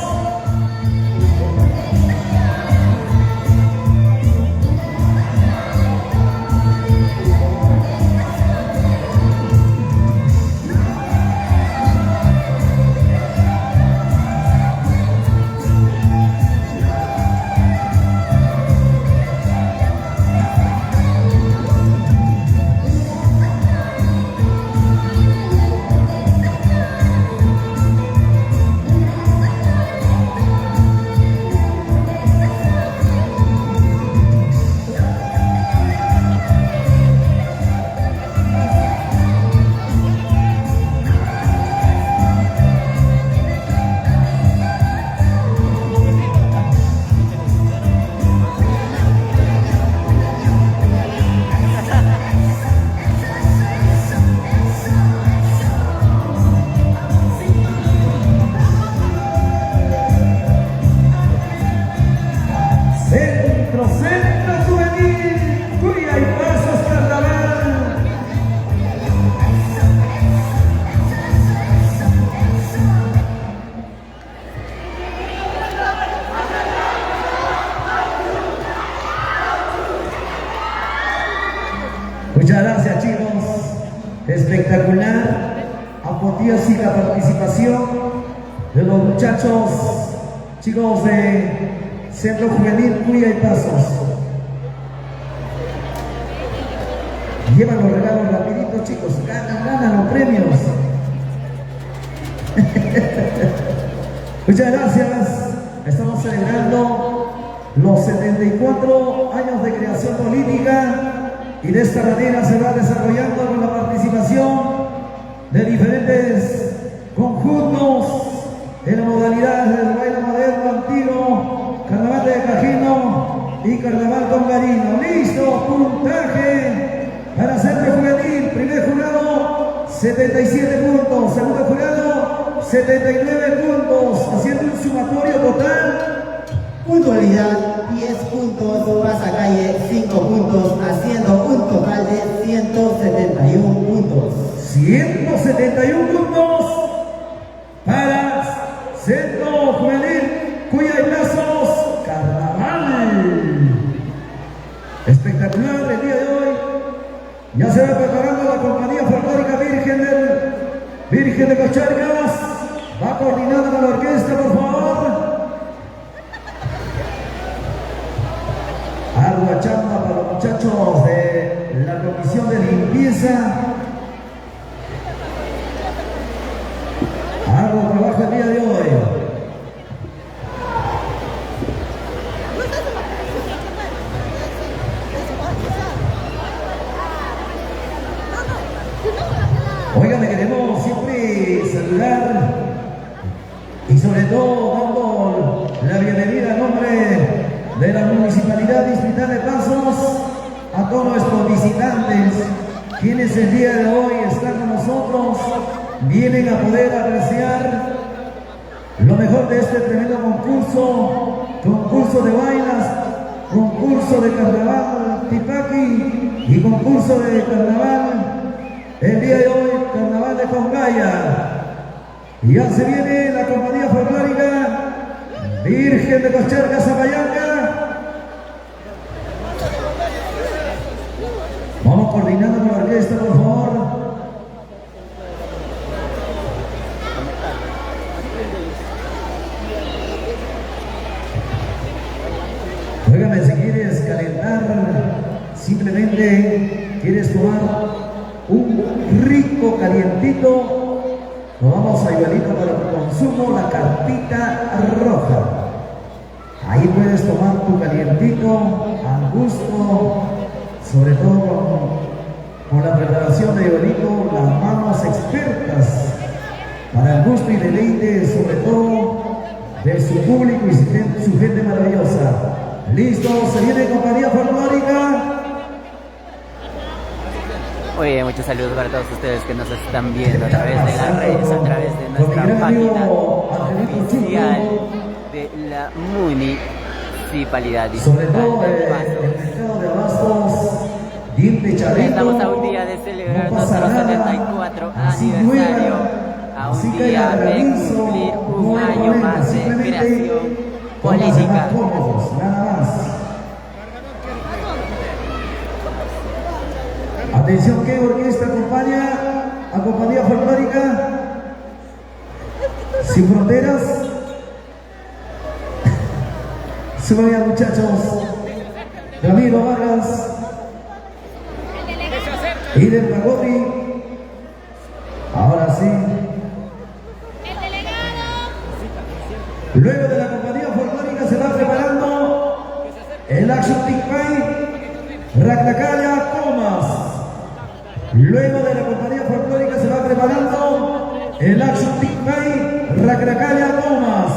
Centro Juvenil Cuya y Pasos Carnaval. Muchas gracias, chicos. Espectacular, apoteósica participación de los muchachos, chicos de Centro Juvenil Cuya y Pasos. Llevan los regalos rapidito, chicos. Ganan los premios. Muchas gracias. Estamos celebrando los 74 años de creación política y de esta manera se va desarrollando con la participación de diferentes conjuntos en la modalidad del baile moderno, antiguo, carnaval de Cajino y carnaval con Garino. Listo, puntaje para Centro Juvenil. Primer jurado, 77 puntos. Segundo jurado, 79 puntos. Haciendo un sumatorio total. Puntualidad 10 puntos, pasacalle 5 puntos, haciendo un total de 171 puntos. 171 puntos para Centro Juvenil Cuya y Pasos Carnaval. Espectacular el día de hoy. Ya se va preparando la compañía folclórica Virgen de Cocharcas. Va coordinando con la orquesta, por favor. Ardua chamba para los muchachos de la comisión de limpieza. Arduo trabajo el día de hoy. Oigan, queremos siempre saludar y sobre todo dando la bienvenida a nombre de la Municipalidad Distrital de Pasos a todos nuestros visitantes, quienes el día de hoy están con nosotros, vienen a poder apreciar lo mejor de este tremendo concurso de bailas, concurso de carnaval tipaqui y concurso de carnaval, el día de hoy, carnaval de Congaya. Y ya se viene la compañía folclórica Virgen de Cocharcas, Zapallanca. Vamos coordinando con la orquesta, por favor. Óigame, si quieres calentar, simplemente quieres tomar un rico calientito, Nos vamos a igualito para tu consumo, la carpita roja. Ahí puedes tomar tu calientito al gusto, sobre todo con la preparación de igualito, las manos expertas para el gusto y deleite, sobre todo de su público y su gente maravillosa. Listo, se viene compañía folclórica. Oye, muchos saludos para todos ustedes que nos están viendo a través de las redes, a través de nuestra página oficial de la Municipalidad Sobre Distrital todo del el Paso. mercado de abastos, bien techadito. Estamos a un día de celebrar no pasa nuestro nada. 74 Así aniversario, llueva, a así un caiga día de granizo, cumplir un no hay año problema, más de simplemente creación pónganse política. más cómodos, nada más. Atención, ¿qué orquesta acompaña a compañía folclórica? Sin Fronteras. Suban, muchachos. Ramiro Vargas. Iden Pagodi. Ahora sí. El delegado. Luego de la compañía folclórica se va preparando el Action Big Pay, Raclacaya, Comas. Luego de la compañía folclórica se va preparando el Action Big Pay, Raclacaya, Comas.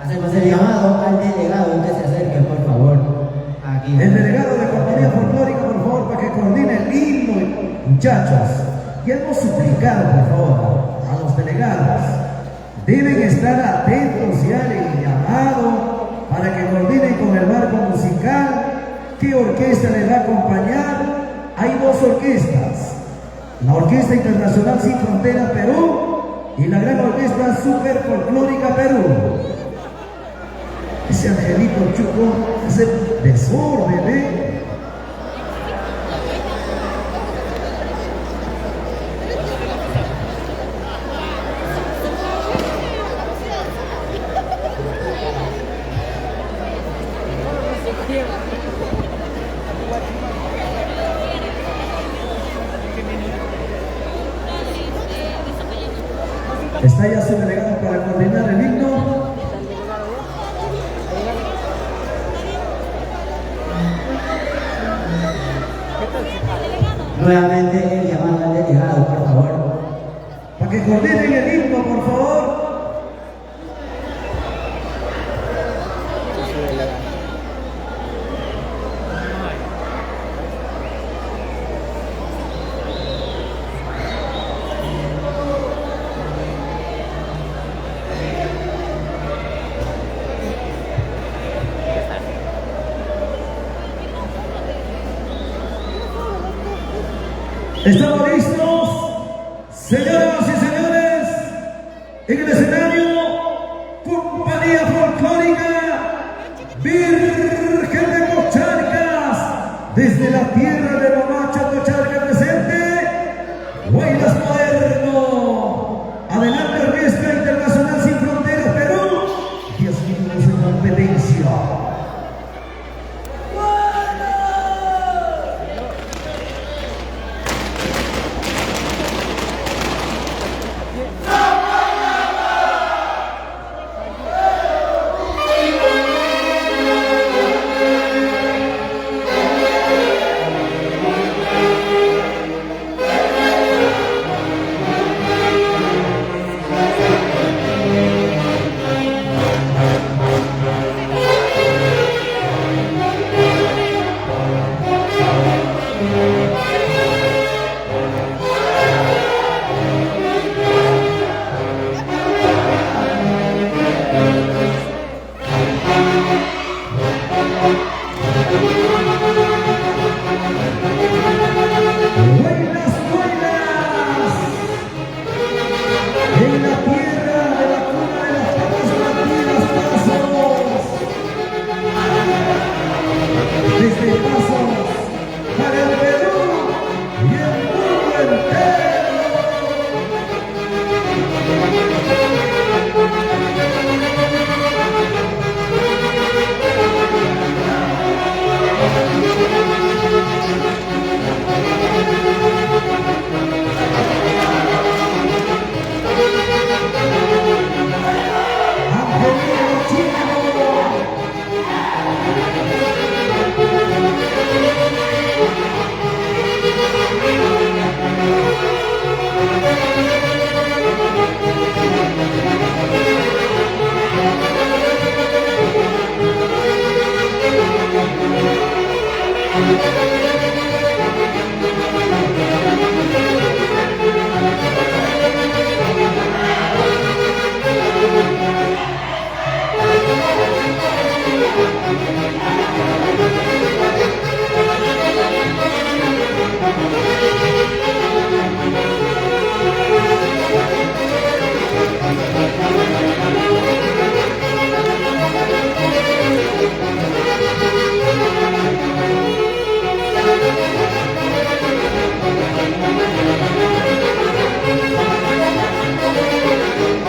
Hacemos el llamado al delegado que se acerque, por favor. Aquí. El delegado de compañía folclórica, por favor, para que coordine el himno, muchachos. Y hemos suplicado, por favor, a los delegados. Deben estar atentos ya al llamado para que coordinen con el marco musical. ¿Qué orquesta les va a acompañar? Hay dos orquestas. La Orquesta Internacional Sin Fronteras Perú y la gran Orquesta Super Folclórica Perú. Ese angelito Chuco hace desorden, ¿eh? Está ya su delegado para coordinar el himno. Nuevamente el llamado al delegado, por favor. Para que coordinen el himno, por favor. Estamos listos, señoras y señores, en el escenario, compañía folclórica Virgen de Cocharcas, desde la tierra de Mamacho Cocharca presente, Guaylas Moderno. Adelante, Orquesta Internacional Sin Fronteras Perú, 10 minutos de competencia.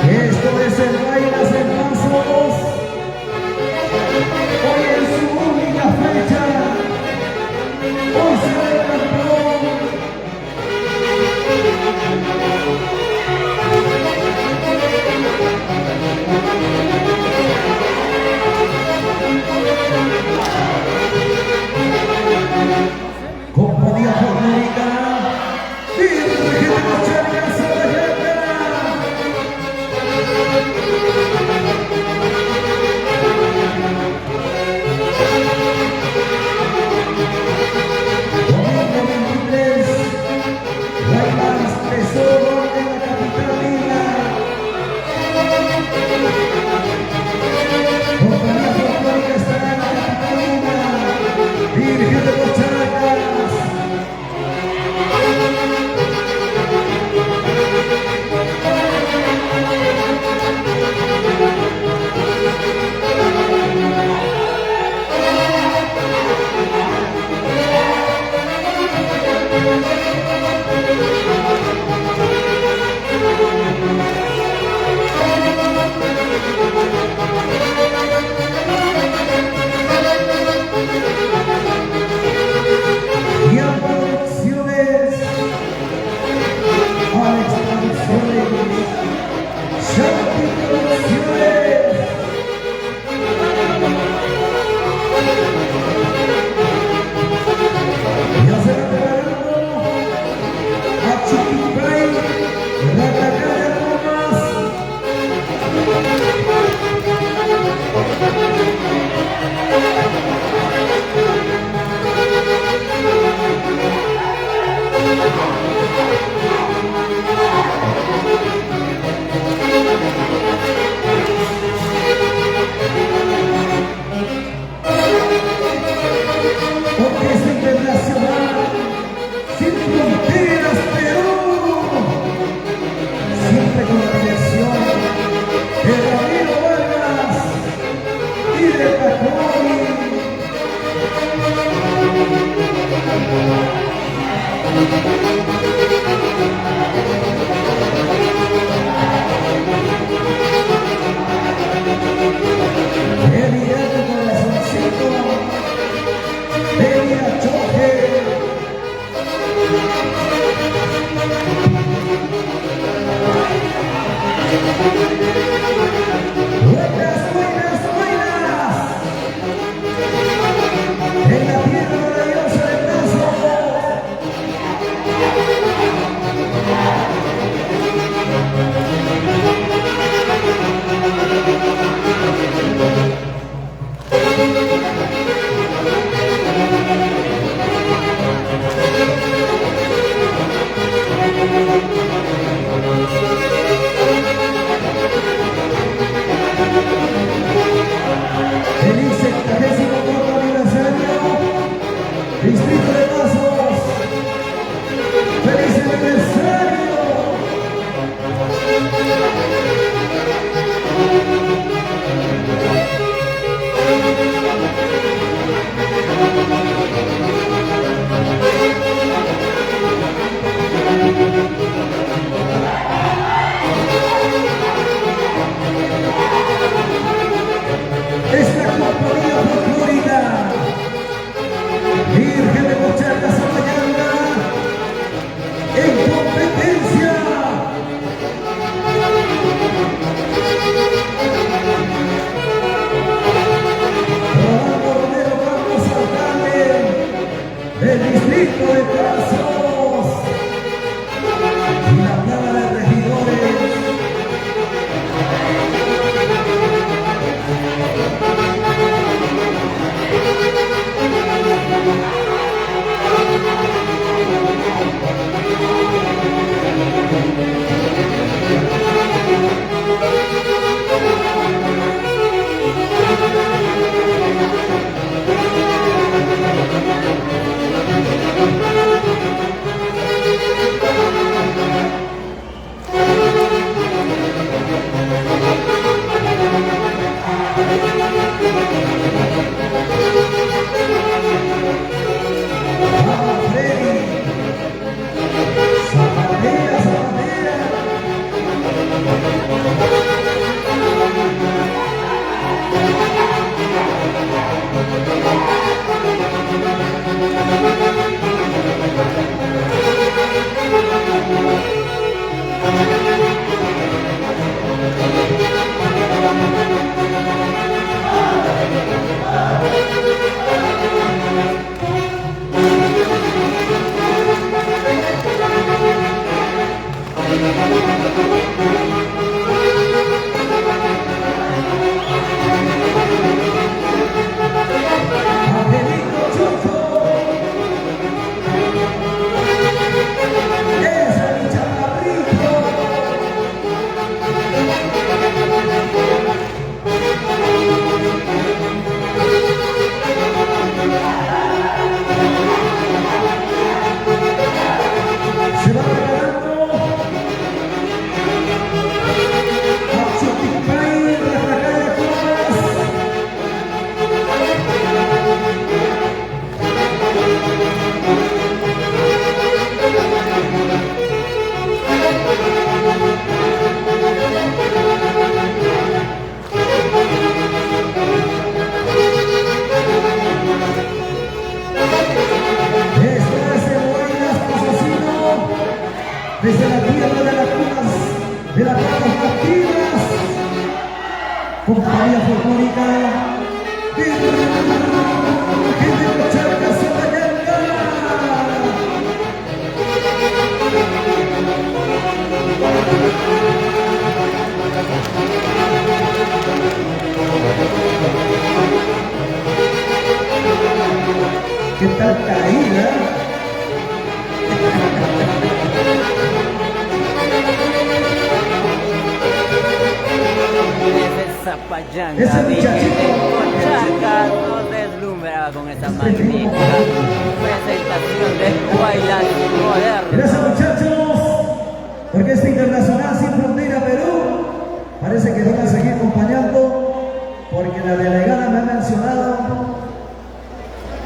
Esto es el Bailas en Pasos. Hoy en su Compañía Folclórica Virgen de Cochabamba, Zapallanca. ¿Qué tal caída? Ese Zapallanca, Ese Virgen de muchachito. Cochabamba, nos deslumbraba con esta magnífica presentación de Wayland moderno. Gracias, muchachos. Orquesta Internacional Sin Frontera Perú. Parece que van a seguir acompañando porque la delegada me ha mencionado.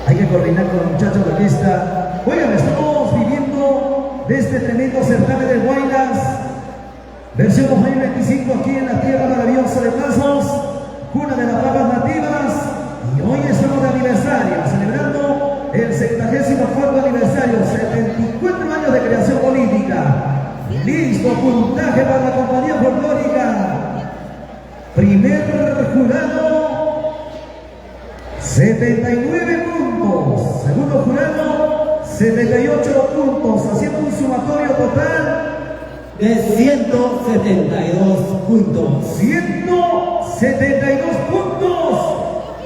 Hay que coordinar con los muchachos de orquesta. Oigan, estamos viviendo de este tremendo certamen de Guaylas, versión 2025 aquí en la tierra maravillosa de Pasos, cuna de las papas nativas. Y hoy estamos de aniversario, celebrando el 74º aniversario, 74 años de creación política. Listo, puntaje para la compañía folclórica. Primer jurado, 79 puntos. Segundo jurado, 78 puntos, haciendo un sumatorio total de 172 puntos. 172 puntos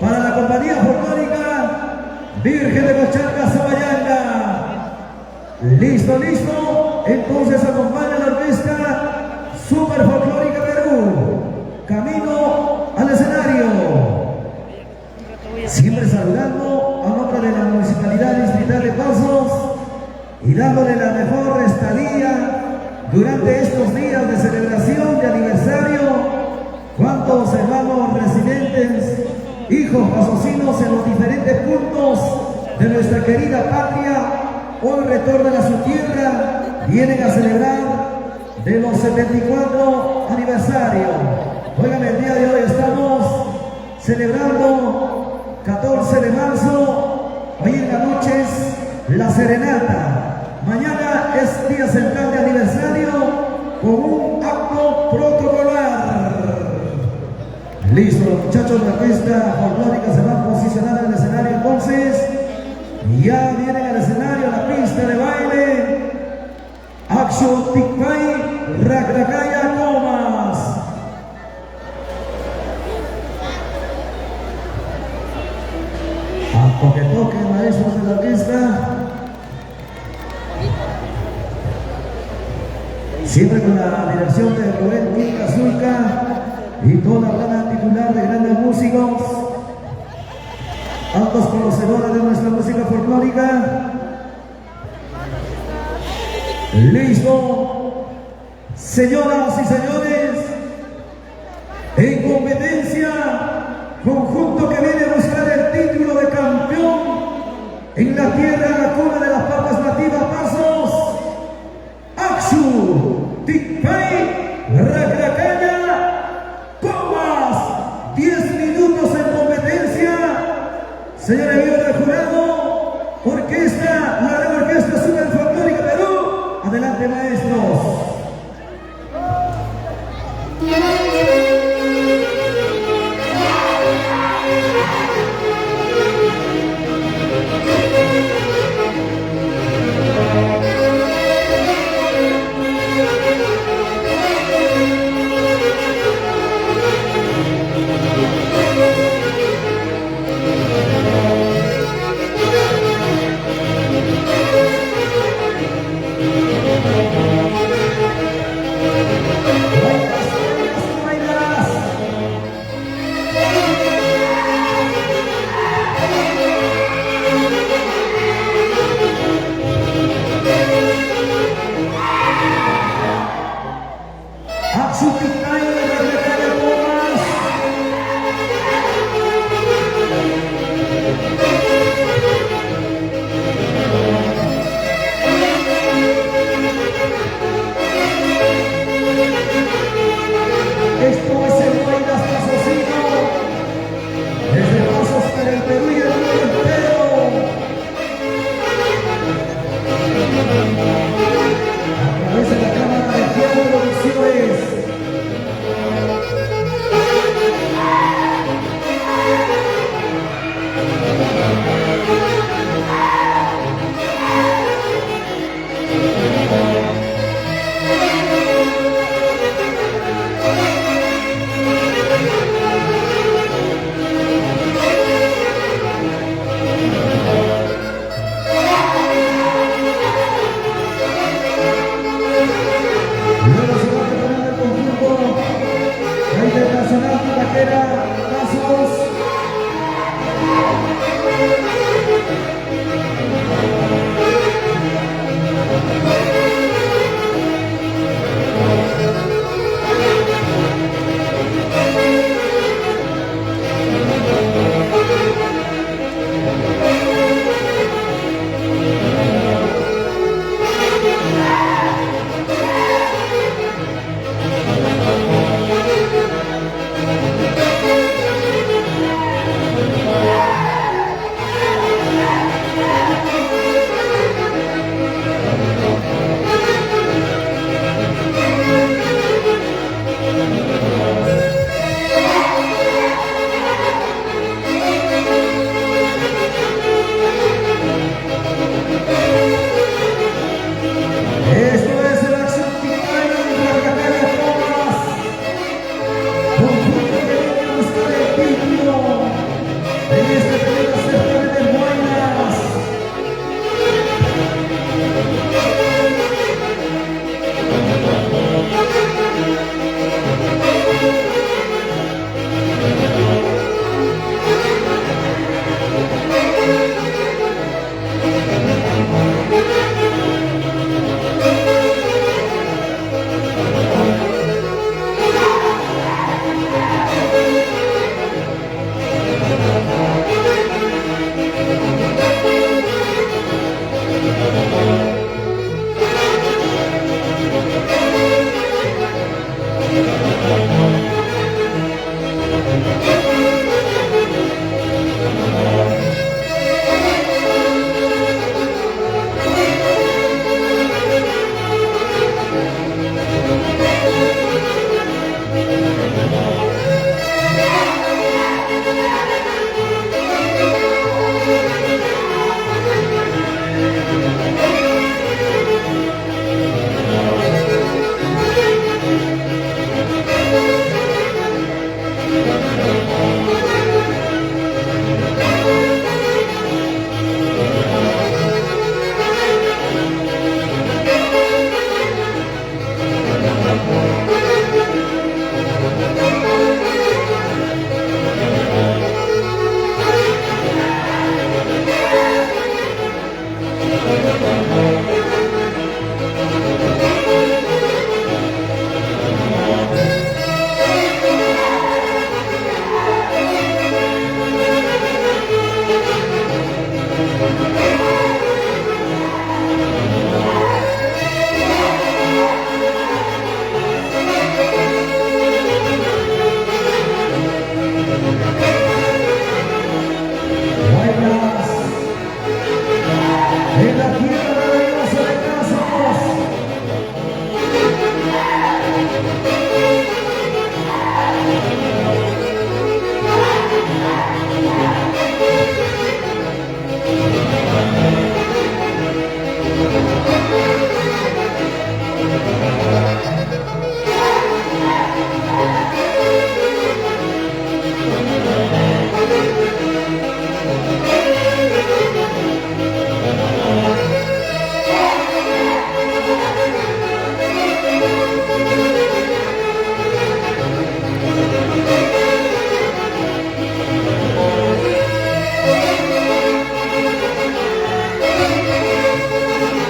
para la compañía folclórica Virgen de Cochabamba, Zapallanca. Listo, listo. Entonces acompaña la orquesta Super Folclórica Perú. Camino al escenario. Siempre saludando a nombre de la Municipalidad Distrital de Pasos y dándole la mejor estadía durante estos días de celebración de aniversario. Cuántos hermanos residentes, hijos pasosinos en los diferentes puntos de nuestra querida patria, hoy retornan a su tierra, vienen a celebrar de los 74 aniversario. Oigan, el día de hoy estamos celebrando 14 de marzo, hoy en la noche es la serenata. Mañana es día central de aniversario con un acto protocolar. Listo, los muchachos de la orquesta folclórica se van a posicionar en el escenario entonces. Y ya vienen al escenario, a la pista de baile. Action Tikpay, Racracaya, Comas. A toque, maestros de la orquesta. Siempre con la dirección de Rubén Milka Zulca y toda la plana titular de grandes músicos, altos conocedores de nuestra música folclórica. Listo, señoras y señores, en competencia, conjunto que viene a buscar el título de campeón en la tierra, la cuna de las papas nativas Pasos, Axu Tikpay, Racracaya, Comas. 10 minutos en competencia. Señores amigos del jurado, orquesta, la gran orquesta Super Folclórica Perú. Adelante, maestros.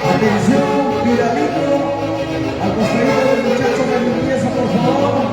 Atención, unidad, al costadito del muchacho de limpieza, por favor.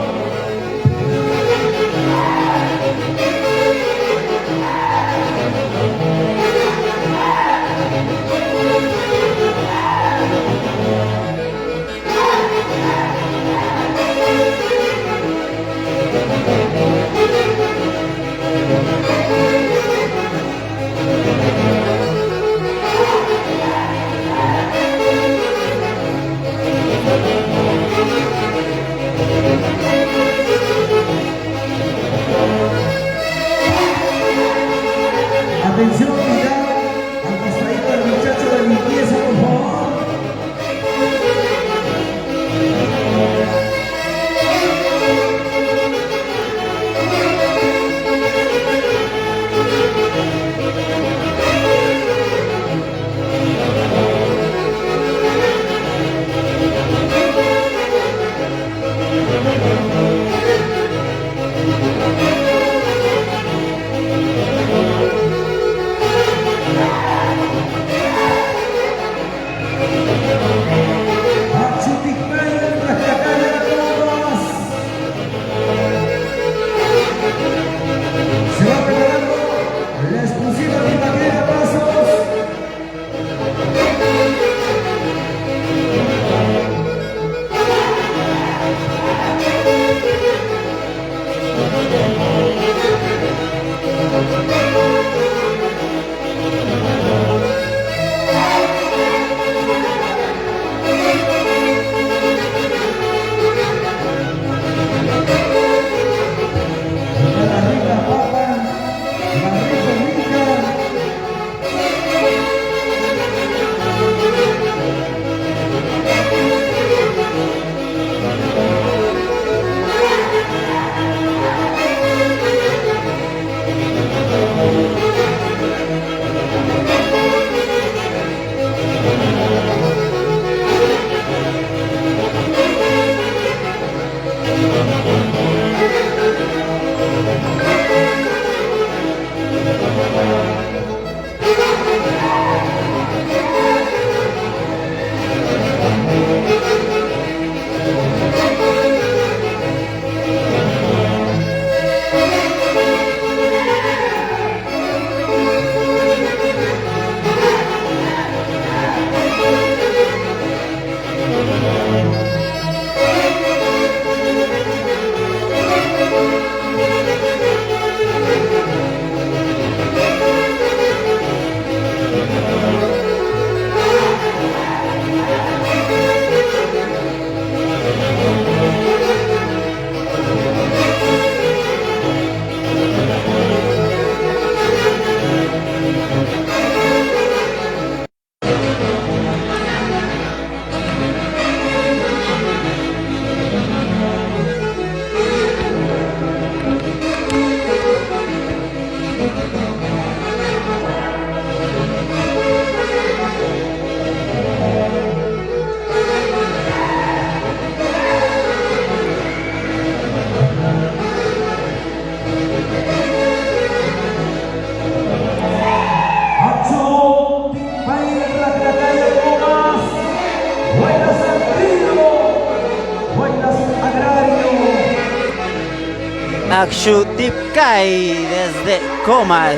Akshutipkai desde Comas.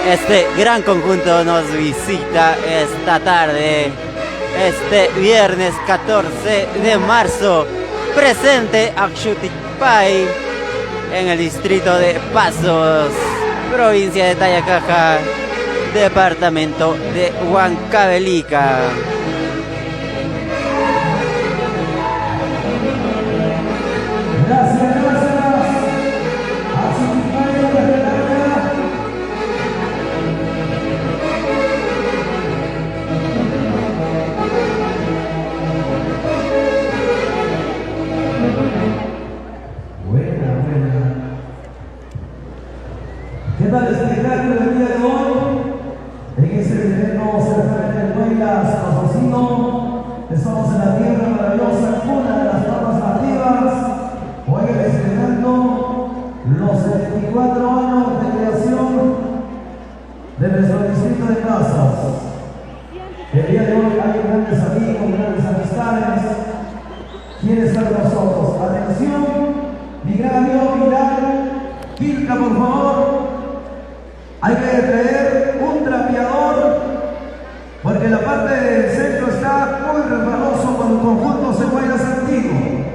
Este gran conjunto nos visita esta tarde, este viernes 14 de marzo, presente Akshutipkai en el distrito de Pasos, provincia de Tayacaja, departamento de Huancavelica. ¿Qué tal el espectáculo del día de hoy? En este evento certamen del Huaylas Pasosino, estamos en la tierra maravillosa, una de las papas nativas. Hoy estrenando los 74 años de creación de nuestro distrito de Casas. El día de hoy hay grandes amigos, grandes amistades. ¿Quién está con nosotros? Atención, mi gran amigo Pilar Quilca, por favor. Hay que traer un trapeador porque la parte del centro está muy resbaloso cuando el conjunto se mueve antiguo.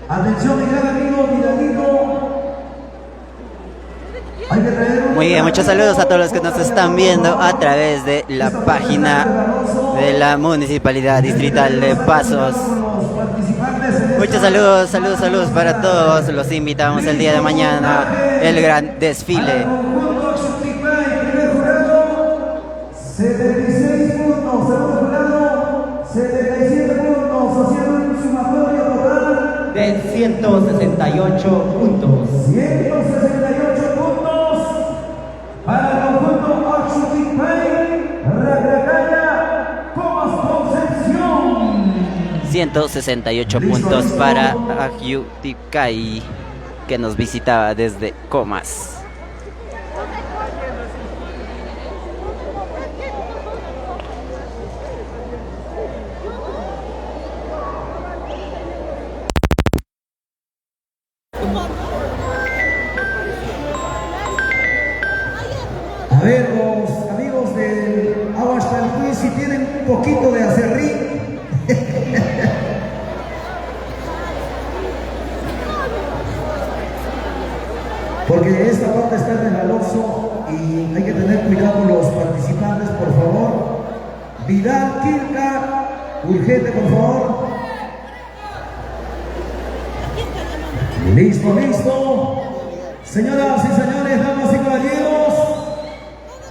Atención, mi gran amigo Miradito. Hay que traer un Muy bien, muchos saludos a todos los que nos están viendo a través de la página de la Municipalidad Distrital de Pasos. Muchos saludos para todos. Los invitamos el día de mañana, el gran desfile. 76 puntos, segundo jurado, 77 puntos, haciendo un sumatorio total de 168 puntos. 168 puntos para el conjunto Akshutipkai, Racracaya, Comas Concepción. 168 puntos para Akshutipkai, que nos visitaba desde Comas. A ver, los amigos del Aguascalientes, si tienen un poquito de acerrín. Porque esta parte está resbaloso y hay que tener cuidado con los participantes, por favor. Vidal Quilca, urgente, por favor. Listo. Señoras y señores, damas y caballeros,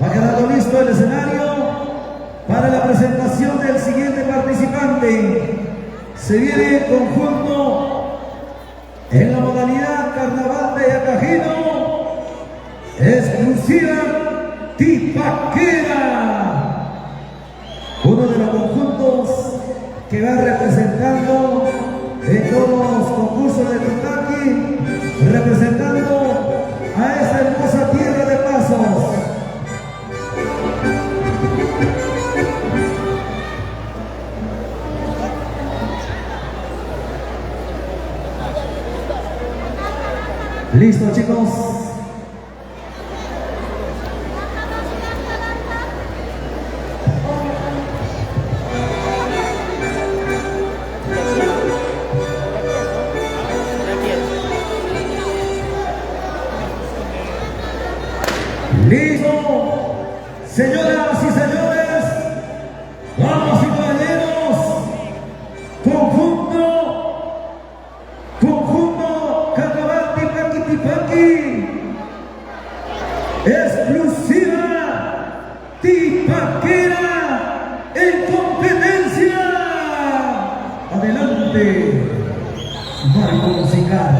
va quedando listo el escenario para la presentación del siguiente participante. Se viene el conjunto en la modalidad Carnaval de Acajino, exclusiva Tipaquera, uno de los conjuntos que va representando en todos los concursos de Titaqui, representando a esta hermosa tierra de Pasos. Listo, chicos. Listo, señoras y señores, damas y caballeros, conjunto Carnaval Tipaqui, exclusiva Tipaquera en competencia. Adelante, marco musical.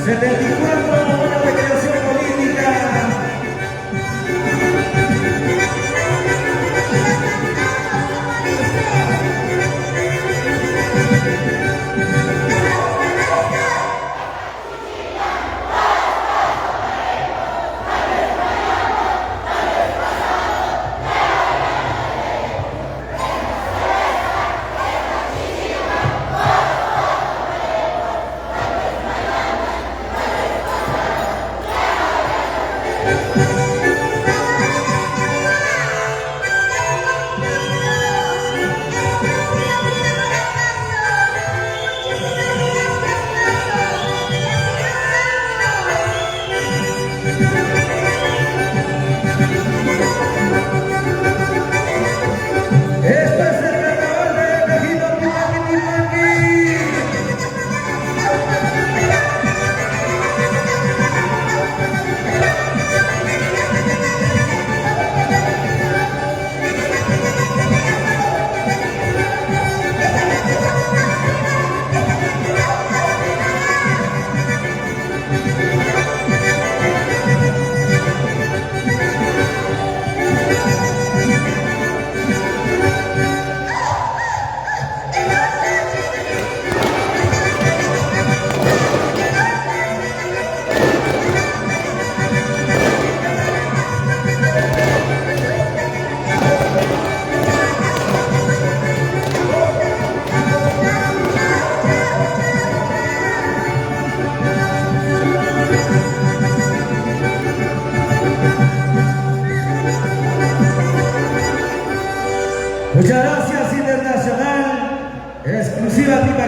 74, una declaración política.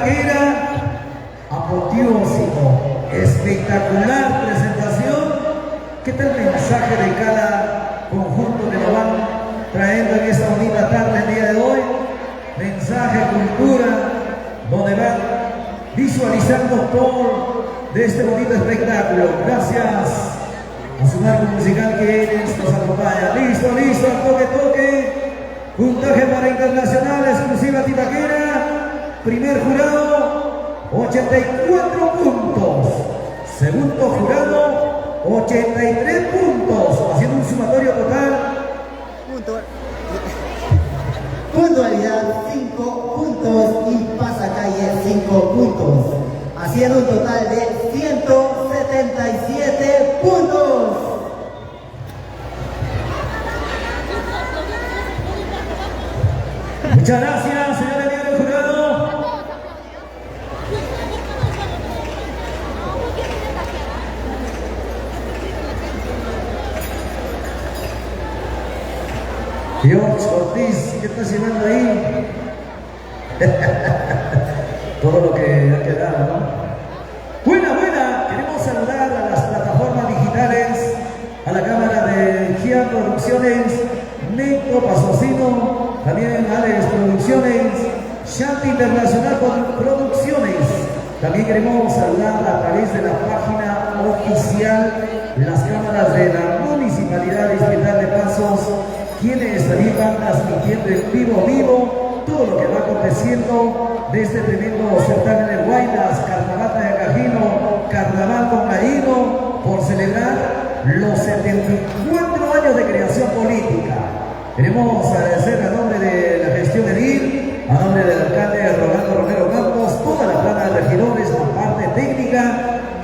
Tibaquera, apoteósico, espectacular presentación. ¿Qué tal el mensaje de cada conjunto que nos van trayendo en esta bonita tarde el día de hoy? Mensaje, cultura, donde van visualizando todo de este bonito espectáculo. Gracias a su marco musical que nos acompaña. Listo, listo, toque. Puntaje para internacional, exclusiva Tibaquera. Primer jurado, 84 puntos. Segundo jurado, 83 puntos. Haciendo un sumatorio total. Puntualidad 5 puntos y pasacalle 5 puntos. Haciendo un total de 177 puntos. Muchas gracias, señor Emilio Jurado. Dios Ortiz, ¿qué estás llevando ahí? Todo lo que ha quedado, ¿no? Buena. Queremos saludar a las plataformas digitales, a la cámara de GIA Producciones, Neto Pasocino, también Alex Producciones, Shanti Internacional Producciones. También queremos saludar a través de la página oficial las cámaras de la Municipalidad Distrital de Pasos, quienes también van transmitiendo en vivo todo lo que va aconteciendo de este tremendo certamen de Guaylas, Carnaval de Acajino, Carnaval con Gallino, por celebrar los 74 años de creación política. Queremos agradecer a nombre de la gestión edil, a nombre del alcalde Rolando Romero Campos, toda la plana de regidores, la parte técnica,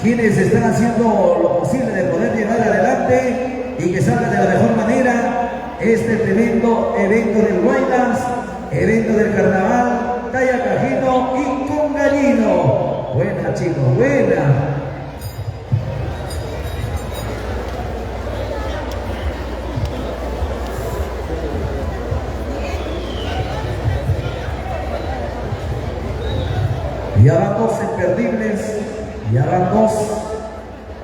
quienes están haciendo lo posible de poder llevar adelante y que salga de la mejor manera este tremendo evento del Guaylas, evento del Carnaval, Talla Cajino y con Gallino. Buena, chicos, buena. Ya van 2 imperdibles, ya van 2.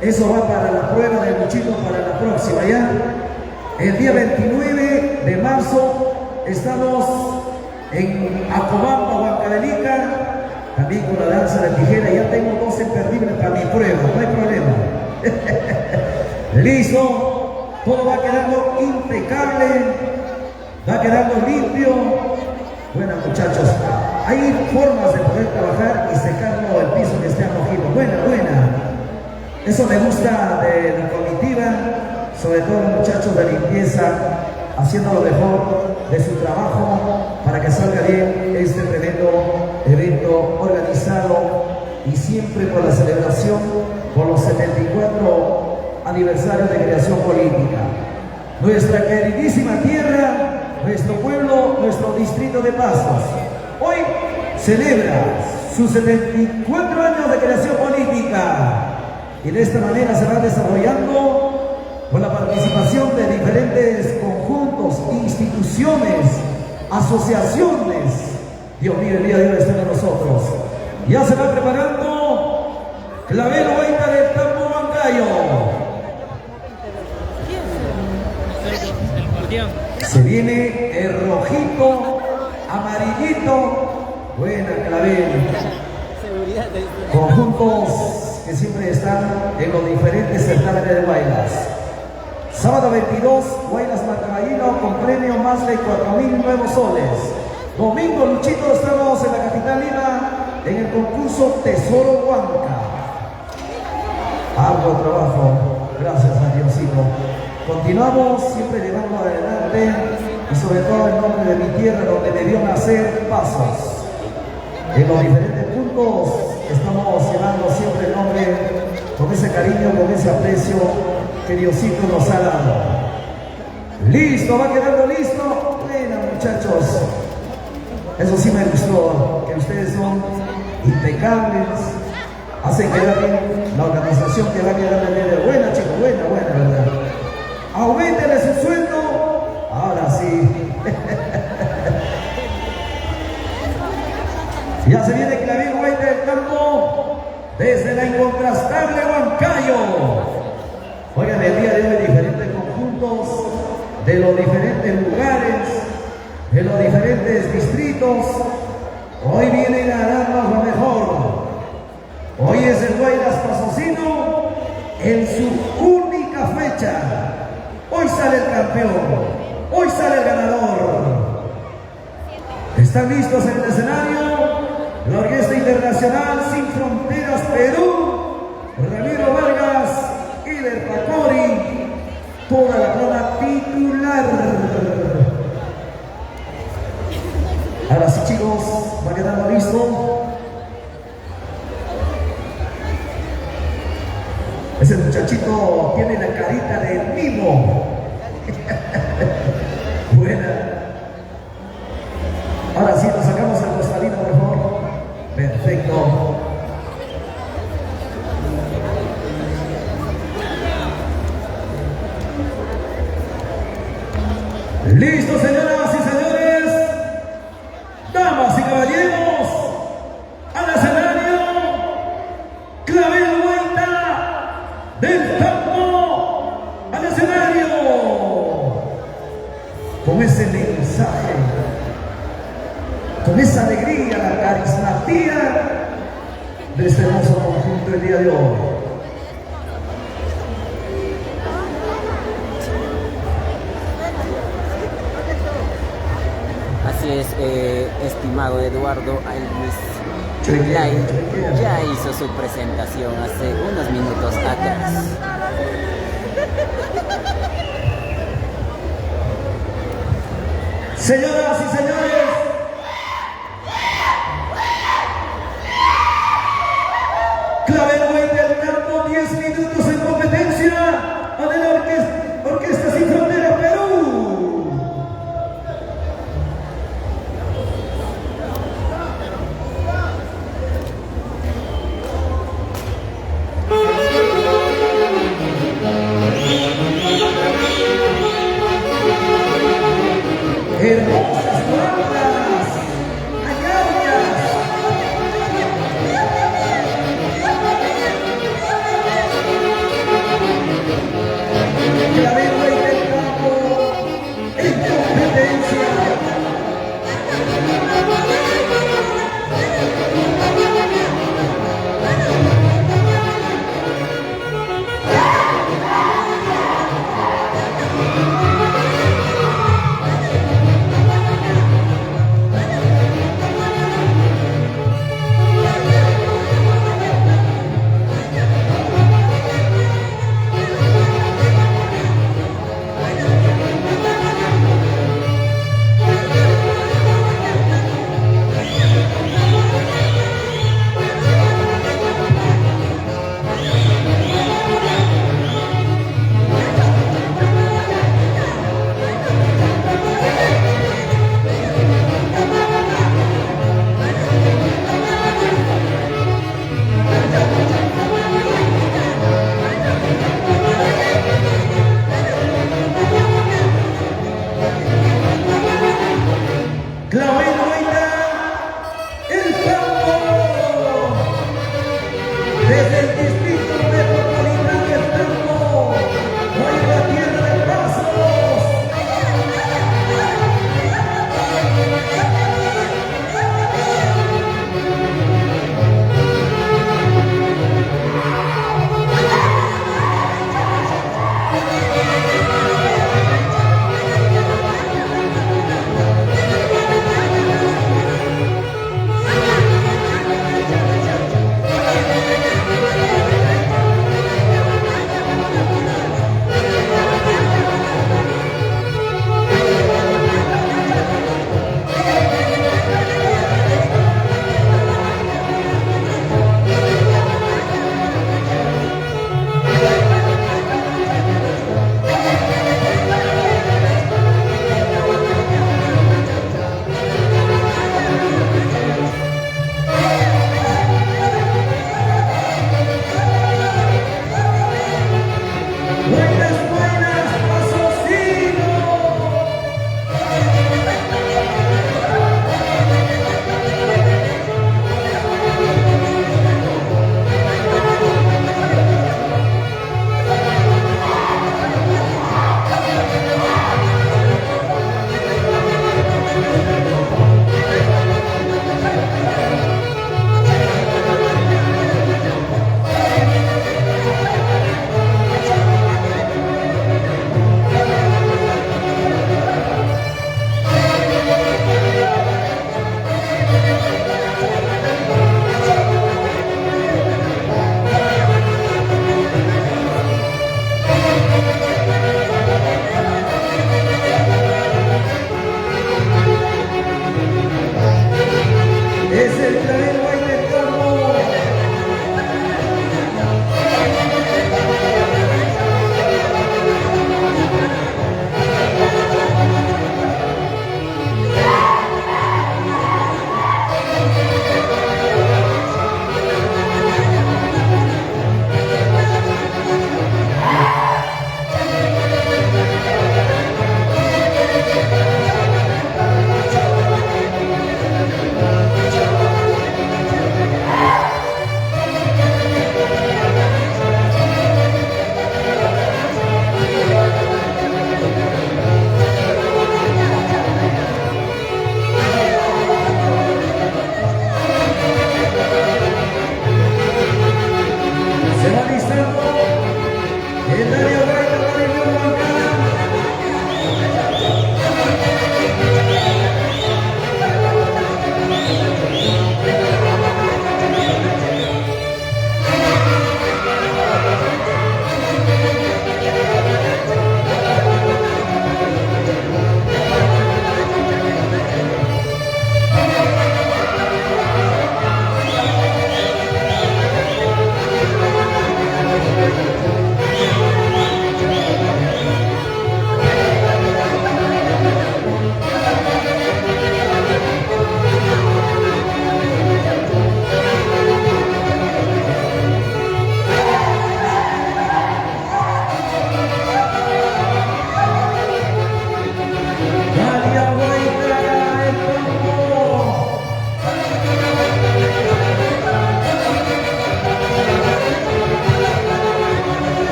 Eso va para la prueba de Luchito para la próxima, ¿ya? El día 29 de marzo estamos en Acobamba, Huancavelica, también con la danza de tijera. Ya tengo 2 imperdibles para mi prueba, no hay problema. Listo, todo va quedando impecable, va quedando limpio. Bueno, muchachos, hay formas de poder trabajar y secarlo el piso que esté rojido. Buena. Eso me gusta de la comitiva, sobre todo los muchachos de limpieza, haciendo lo mejor de su trabajo para que salga bien este tremendo evento organizado y siempre con la celebración por los 74 aniversarios de creación política. Nuestra queridísima tierra, nuestro pueblo, nuestro distrito de Pasos, hoy celebra sus 74 años de creación política y de esta manera se va desarrollando con la participación de diferentes conjuntos, instituciones, asociaciones. Dios mío, el día de hoy está con nosotros. Ya se va preparando Clavel Huayta del Tambo Huancayo. El guardián. Se viene el rojito, amarillito. Buena, Clavel. Conjuntos que siempre están en los diferentes certámenes de Guaylas. Sábado 22, Guaylas Macaballino con premio más de 4.000 nuevos soles. Domingo, Luchito, estamos en la capital Lima en el concurso Tesoro Huanca. Arduo trabajo, gracias a Diosito. Continuamos siempre llevando adelante y sobre todo en nombre de mi tierra donde debió nacer Pasos. En los diferentes puntos estamos llevando siempre el nombre con ese cariño, con ese aprecio que Diosito nos ha dado. Listo, va quedando listo. Bueno, muchachos, eso sí me gustó, que ustedes son impecables, hacen quedar bien la organización que va a quedar de buena, chicos, buena, ¿verdad? Auméntele su sueldo, ahora sí. Ya se viene Clavel campo desde la incontrastable Huancayo. Oigan, el día de hoy diferentes conjuntos de los diferentes lugares, de los diferentes distritos, hoy vienen a darnos lo mejor. Hoy es el Guaylas Pasosino en su única fecha. Hoy sale el campeón, hoy sale el ganador. ¿Están listos en el escenario? La Orquesta Internacional Sin Fronteras Perú, Ramiro Vargas y del Pacori, toda la trama titular. Ahora sí, chicos, va quedando listo. Ese muchachito tiene la carita de mimo. Buena. Ahora sí, nos sacamos el costalino, por favor. Perfecto. Listo, señoras y señores, damas y caballeros, al escenario, Clavel Vuelta del campo al escenario, con ese mensaje, con esa alegría, la carismatía de este hermoso conjunto el día de hoy. Así es, estimado Eduardo Alvis Chulay ya hizo su presentación hace unos minutos atrás. Señoras y señores, Clavel Vuelta del campo, 10 minutos en competencia. Adelante, Orquesta Sin Frontera Perú. Hermosas bandas, ayahuas. Clavel Vuelta del campo en competencia.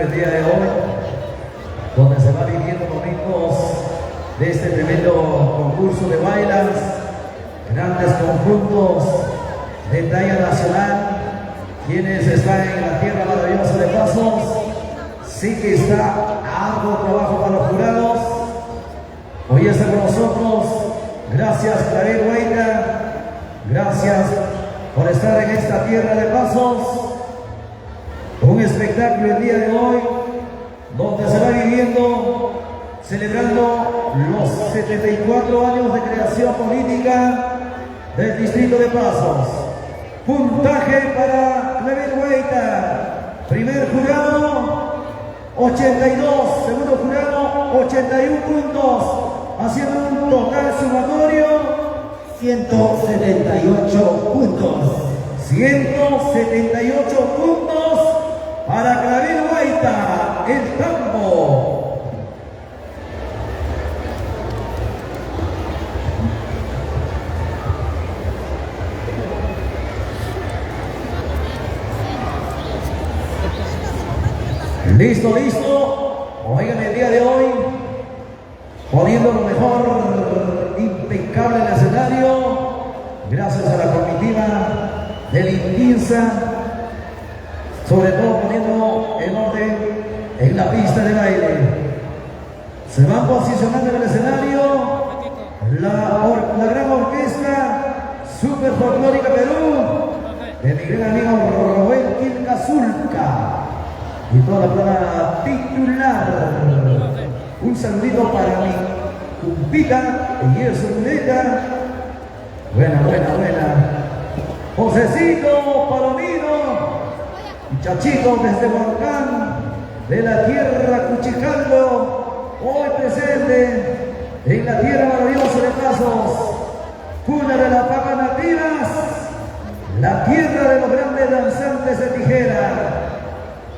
espectáculo el día de hoy, donde se va viviendo momentos de este tremendo concurso de bailas, grandes conjuntos de talla nacional, quienes están en la tierra maravillosa de Pasos. Sí que está arduo trabajo para los jurados. Hoy está con nosotros, gracias Claret Huayta, gracias por estar en esta tierra de Pasos. Un espectáculo el día de hoy, donde se va viviendo, celebrando los 74 años de creación política del distrito de Pasos. Puntaje para Claret Huayta, primer jurado 82, segundo jurado 81 puntos, haciendo un total sumatorio 178 puntos. 178 puntos para Claret Huayta, el Tambo. Listo, listo. Oigan, el día de hoy, poniendo lo mejor, impecable en el escenario, gracias a la comitiva del INPINSA, sobre todo poniendo en orden en la pista de baile. Se van posicionando en el escenario la gran orquesta Super Folclórica Perú, de mi gran amigo Robert Quilca Zulca y toda la plana titular. Un saludito para mi cumpita y eso Zuleta. Buena. Josecito Palomino, muchachito desde Huancán, de la tierra Cuchicaldo, hoy presente en la tierra maravillosa de Pasos, cuna de las papas nativas, la tierra de los grandes danzantes de tijera,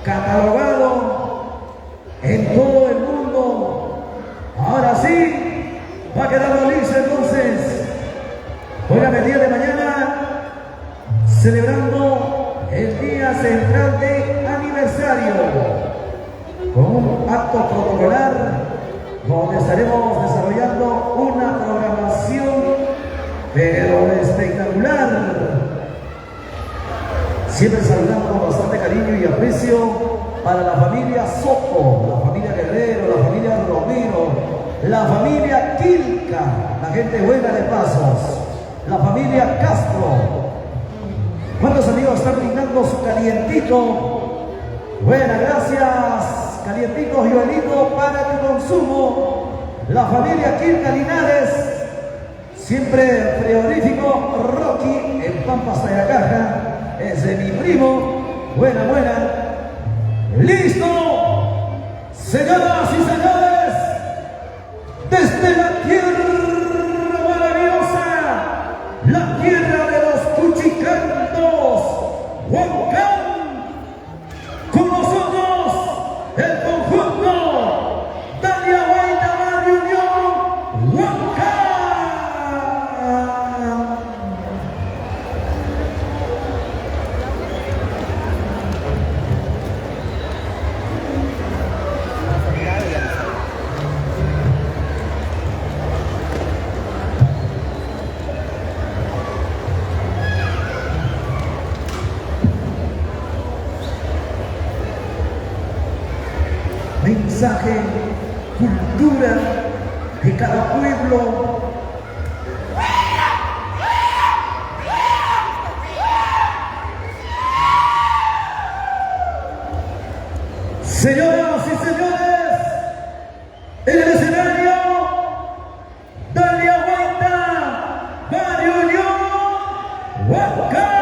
catalogado en todo el mundo. Ahora sí, va quedando listo entonces. Oigan, el día de mañana, celebrando el día central de aniversario, con un acto protocolar, donde estaremos desarrollando una programación, pero espectacular. Siempre saludando con bastante cariño y aprecio para la familia Soto, la familia Guerrero, la familia Romero, la familia Quilca, la gente buena de Pasos, la familia Castro. ¿Cuántos amigos están brindando su calientito? Buenas, gracias. Calientito, Joelito, para tu consumo. La familia Quilca Linares, siempre frigorífico Rocky, en Pampas de la Caja. Es de mi primo. Buena. ¡Listo! Señoras y señores, desde la tierra maravillosa, la tierra de los cuchicantos, Huancán, con nosotros el conjunto Dalia Huayta Barrio Unión, Huancán. Mensaje, cultura de cada pueblo. Señoras y señores, en el escenario, Dalia Huayta, Barrio Unión, Huancán.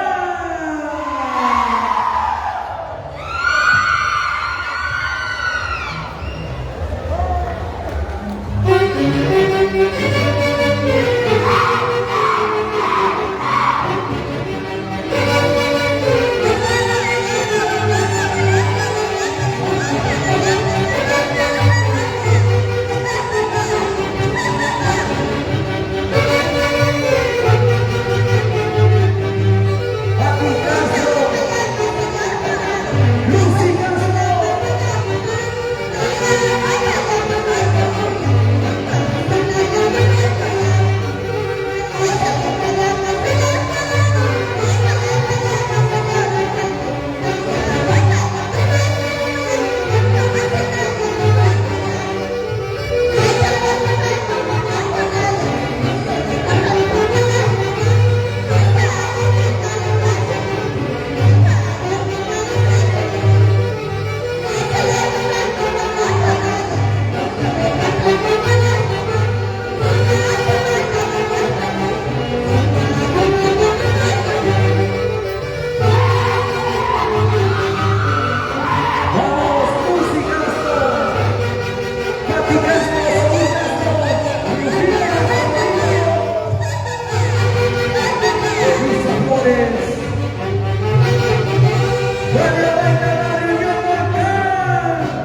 Fabio Baita, Mario Yomacán.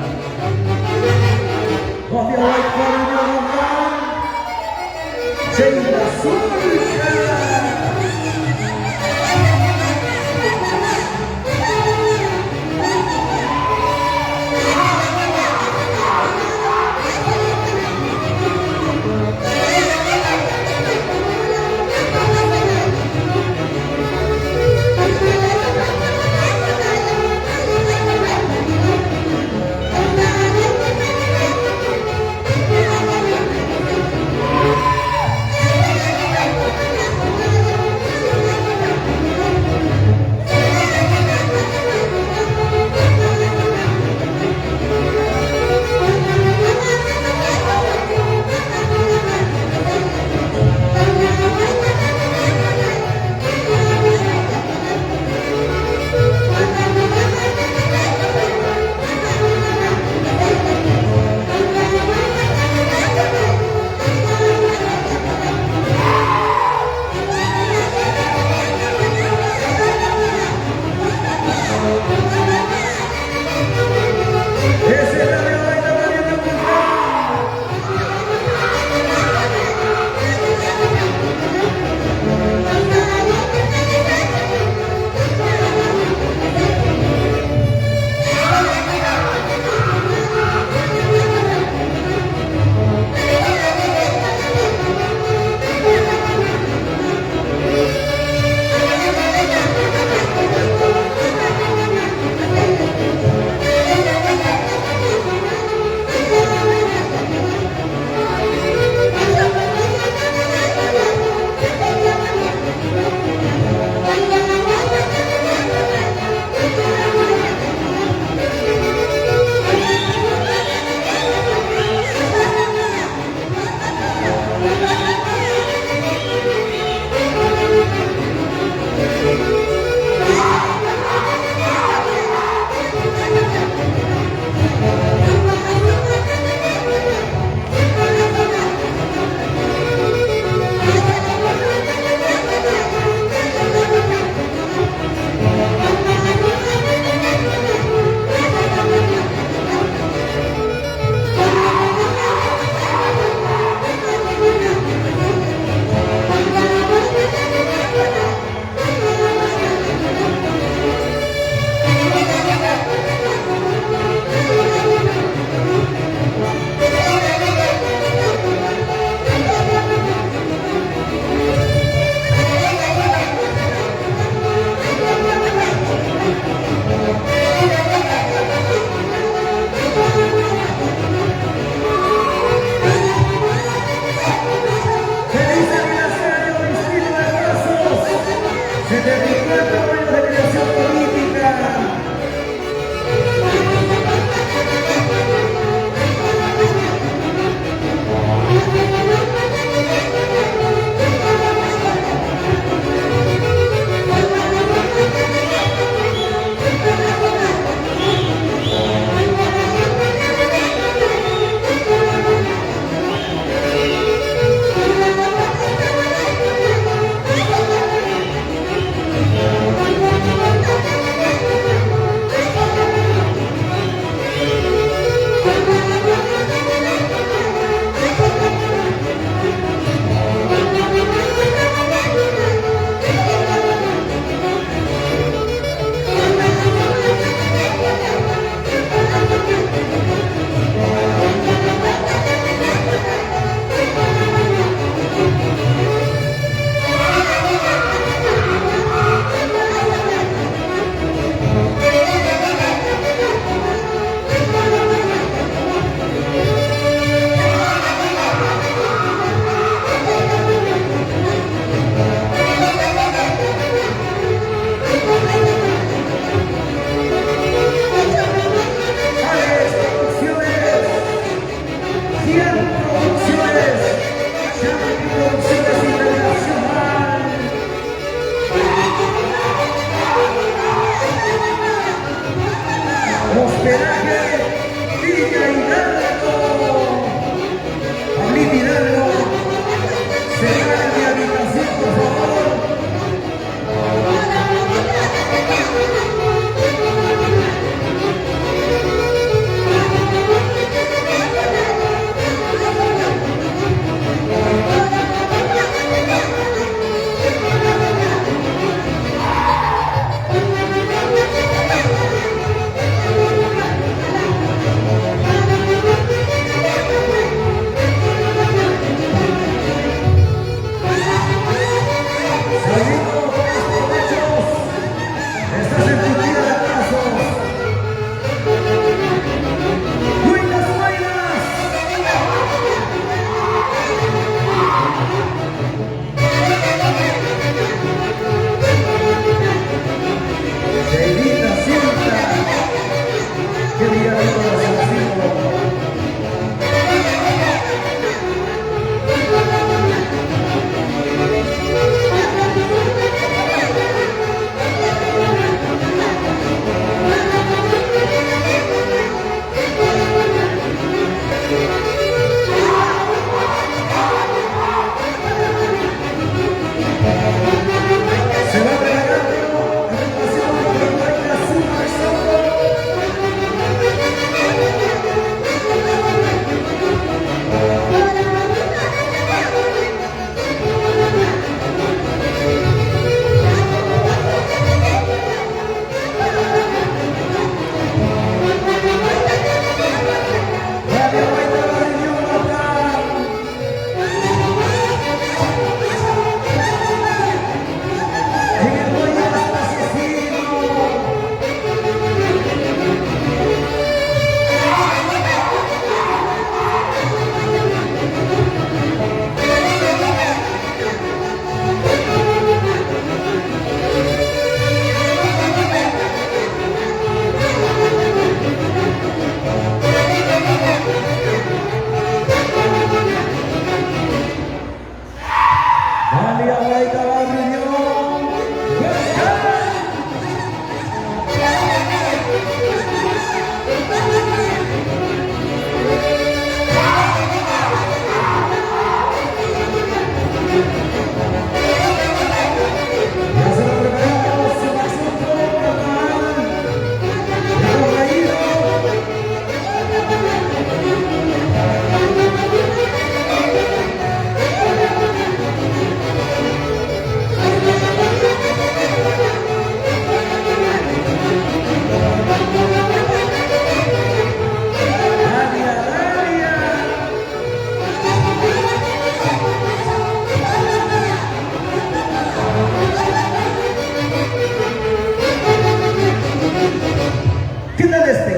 Fabio Baita, Mario Yomacán. Sheila Zulca.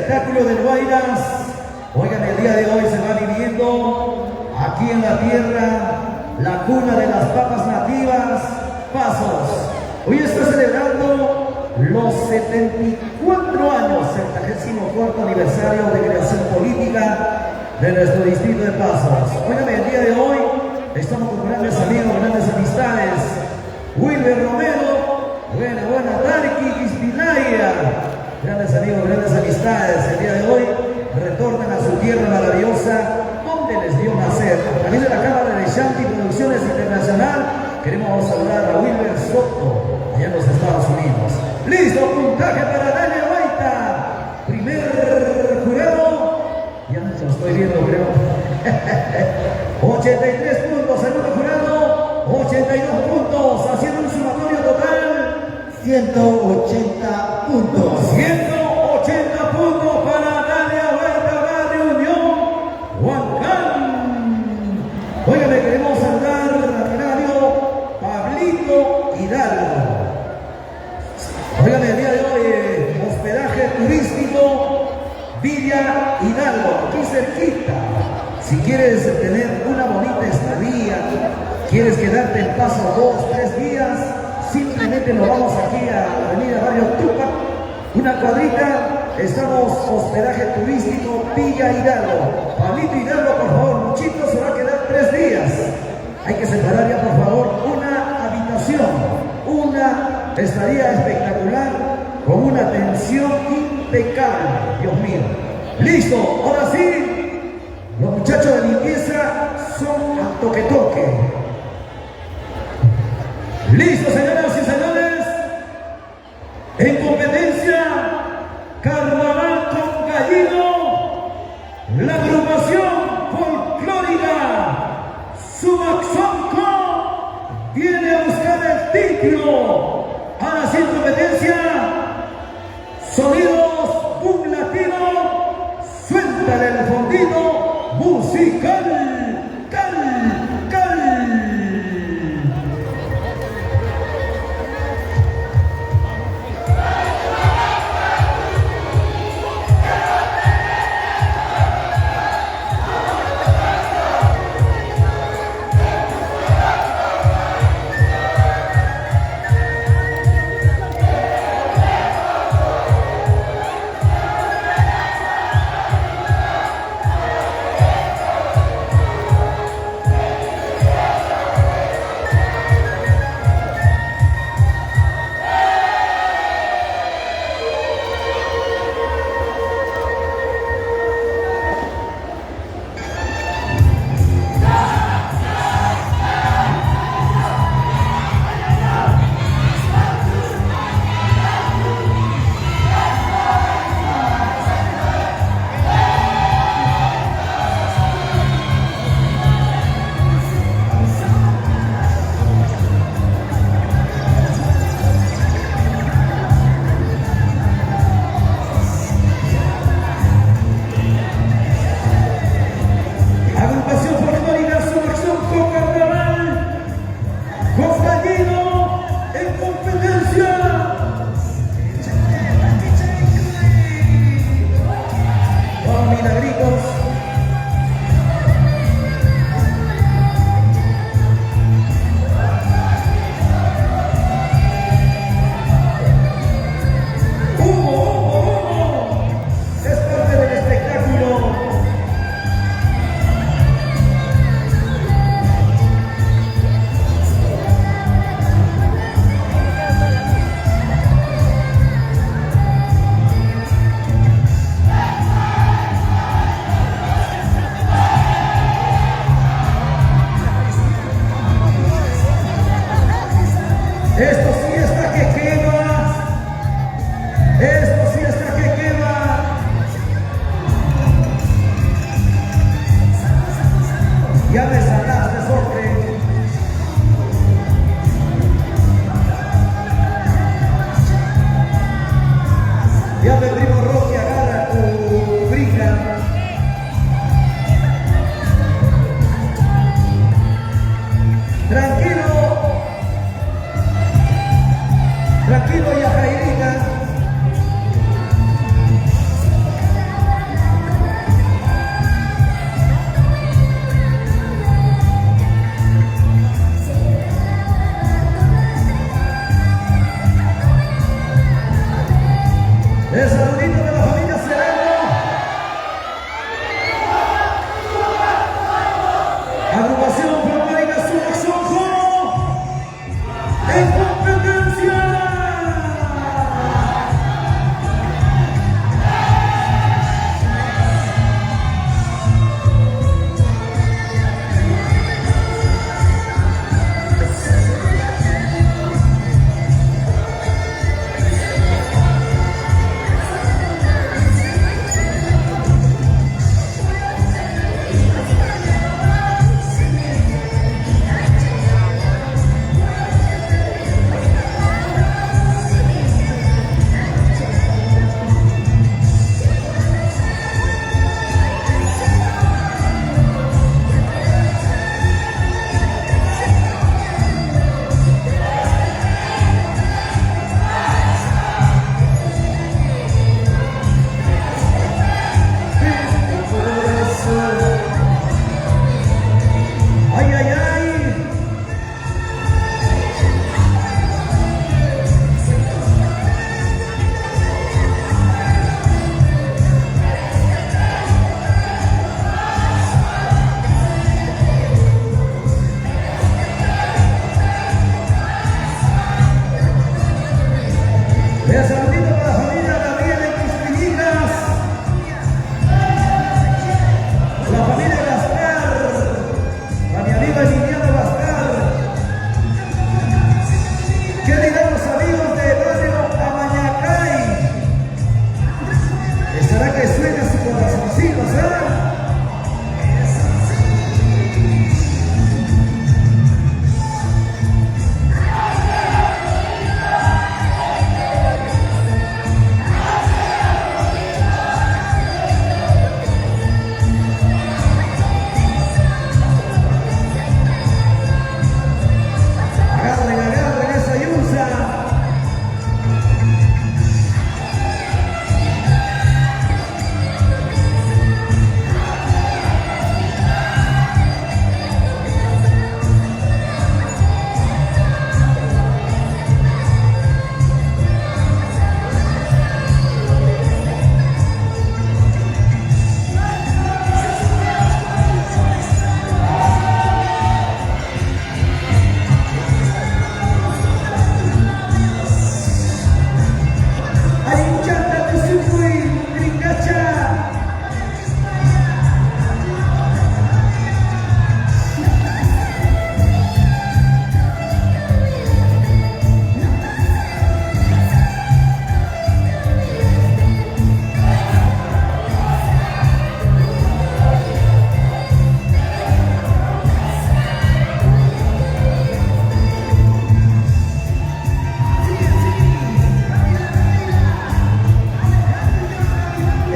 espectáculo del Guayras. Oigan, el día de hoy se va viviendo aquí en la tierra, la cuna de las papas nativas, Pasos. Hoy está celebrando los 74 años, 74º aniversario de creación política de nuestro distrito de Pasos. Oigan, el día de hoy estamos con grandes amigos, grandes amistades. Wilber Romero, buena, Tarki Ispilaya. Grandes amigos, grandes amistades. El día de hoy retornan a su tierra maravillosa, donde les dio nacer. A través de la Cámara de Shanti Producciones Internacional, queremos saludar a Wilber Soto, allá en los Estados Unidos. Listo, puntaje para Daniel Baita. Primer jurado. Ya no lo estoy viendo, creo. 83 puntos, segundo jurado, 82 puntos, haciendo un sumatorio total 180 puntos. 180 puntos para Dalia Baita, Barrio Unión, Huancán. Óigame, queremos saludar al radio Pablito Hidalgo. Óigame, el día de hoy, hospedaje turístico Villa Hidalgo, aquí cerquita. Si quieres tener una bonita estadía, quieres quedarte en Paso 2, 3 días, simplemente nos vamos aquí a la avenida Barrio Tupac, una cuadrita, estamos hospedaje turístico Villa Hidalgo. Pablito Hidalgo, por favor, Muchito se va a quedar 3 días. Hay que separar ya, por favor, una habitación, una estadía espectacular, con una atención impecable, Dios mío. Listo, ahora sí. Los muchachos de limpieza son a toque. Listo, señoras y señores. En competencia, Carnaval con Gallino, la agrupación folclórica Sumaxonco viene a buscar el título. Ahora sí, en competencia, sonidos boom latino, suéltale el fondito musical.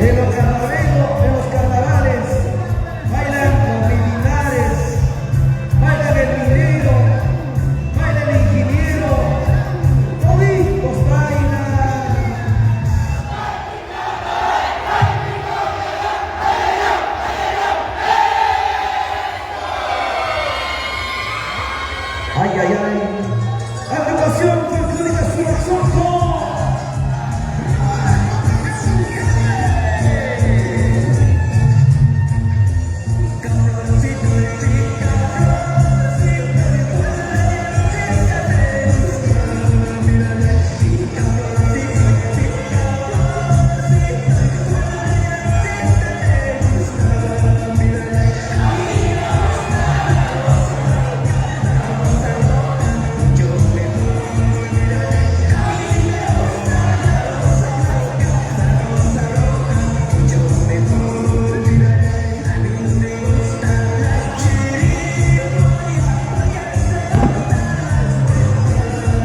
En los carnavales, bailan los militares, bailan el minero, baila el ingeniero, toditos bailan. Ay, ay, ay. Agrupación folclórica Sumaxonco.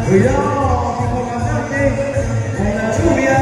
Cuidado, mi comandante, con la lluvia.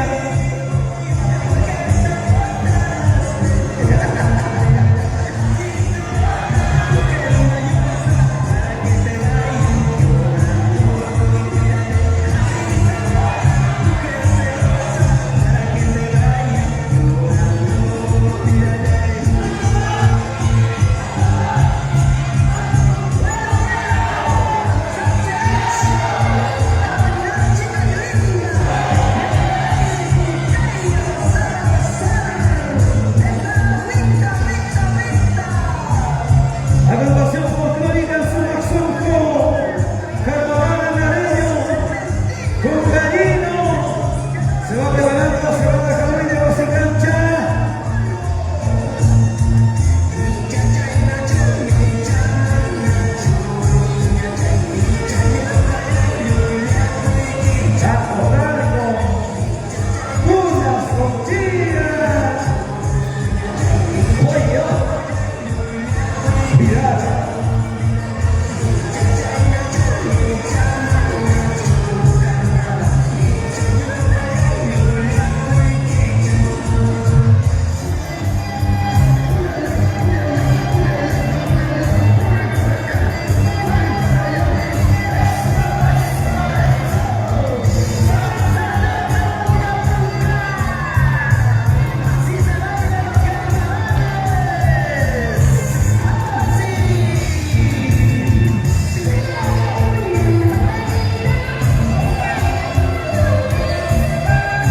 Agrupación folclórica Sumaxonco, Carnaval Nareño, con cariño, se va preparando, se va a dejar de base cancha. Chaco largo, unas conchitas. Oye, mirad.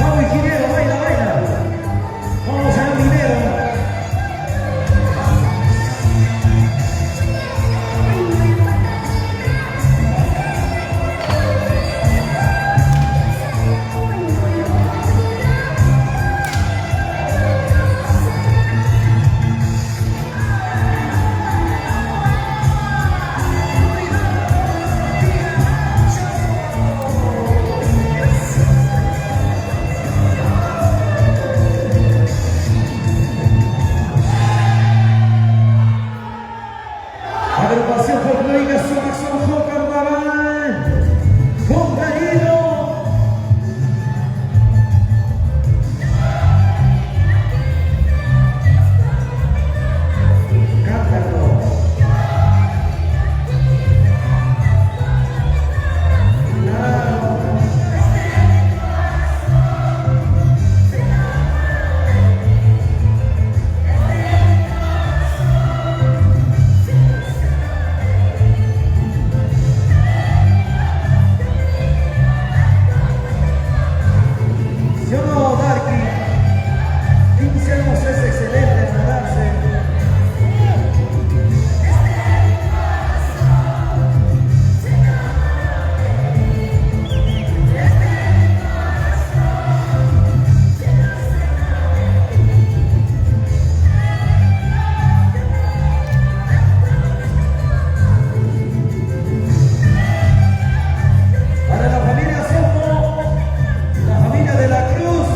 Vamos, ingeniero, baila, baila. Vamos al minero. Agrupación folclórica Sumaxonco Carnaval, con cariño. Cántalo. Yo no, Darky. 15 años es excelente en darse. Para la familia Somo, la familia de la Cruz.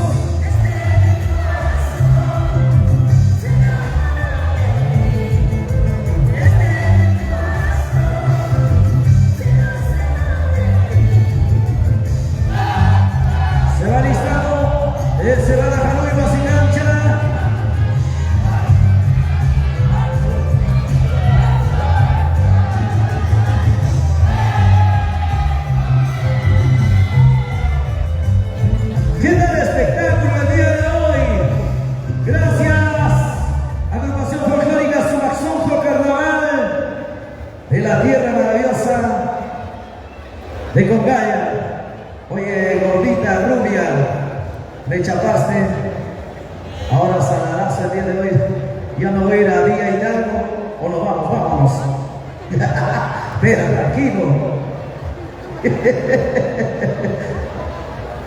casa el día de hoy. Ya no voy a ir a Villa Hidalgo. O nos vamos, vámonos. Espera, tranquilo.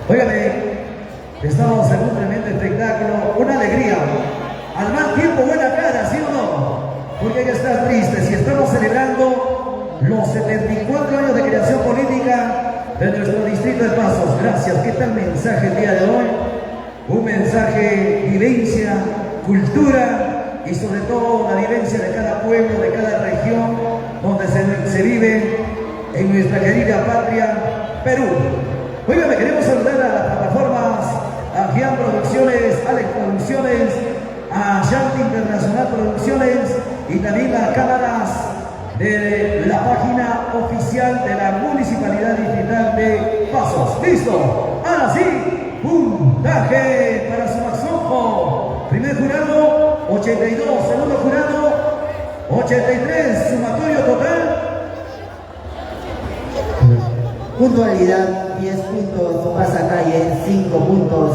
Óigame, estamos en un tremendo espectáculo, una alegría. Al mal tiempo, buena cara, ¿sí o no? Porque hay que estar tristes y estamos celebrando los 74 años de creación política de nuestro distrito de Pasos. Gracias. ¿Qué tal mensaje el día de hoy? Un mensaje, vivencia, cultura y sobre todo la vivencia de cada pueblo, de cada región donde se vive en nuestra querida patria, Perú. Oigan, queremos saludar a las plataformas, a Gian Producciones, Alex Producciones, a Shanti Internacional Producciones y también las cámaras de la página oficial de la Municipalidad Distrital de Pasos. ¿Listo? Ahora sí, puntaje para Sumaxonjo. Primer jurado, 82. Segundo jurado, 83. Sumatorio total. Puntualidad 10 puntos, Pasacalle 5 puntos,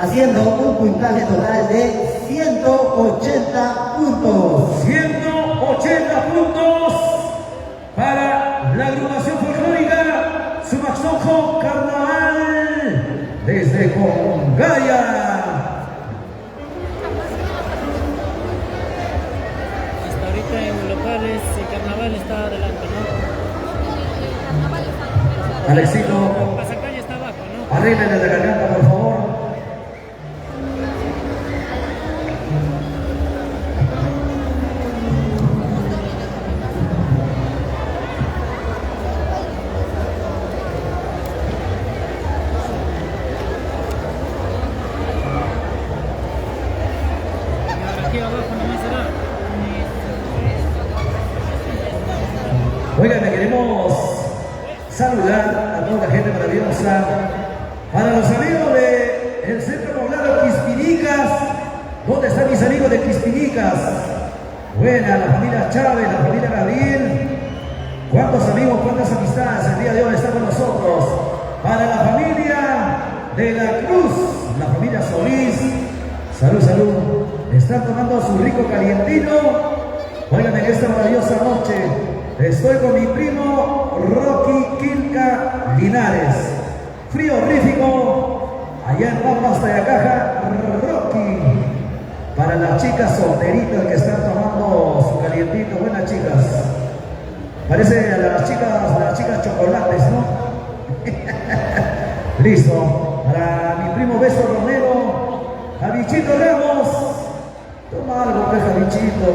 haciendo un puntaje total de 180 puntos. 180 puntos para la agrupación folclórica Sumaxonjo Carnaval desde Congaya. Hasta ahorita en locales el carnaval está adelante, ¿no? Alexito, Pasacalle está abajo, ¿no? arréglenle la garganta, por favor. Aquí abajo nomás será. Oigan, queremos saludar a toda la gente maravillosa, para los amigos del Centro Poblado Quispinicas. ¿Dónde están mis amigos de Quispinicas? Buena, la familia Chávez, la familia Gabriel. ¿Cuántos amigos, cuántas amistades el día de hoy están con nosotros? Para la familia de la Cruz, la familia Solís. Salud, salud. Están tomando su rico calientito. Oigan, en esta maravillosa noche estoy con mi primo Rocky Quilca Linares. Frío horrífico allá en Pampas de Caja, Rocky. Para las chicas solteritas que están tomando su calientito, buenas chicas. Parece a las chicas chocolates, ¿no? Listo. Para mi primo Beso Romero, a Bichito Ramos. Toma algo, pues, Bichito.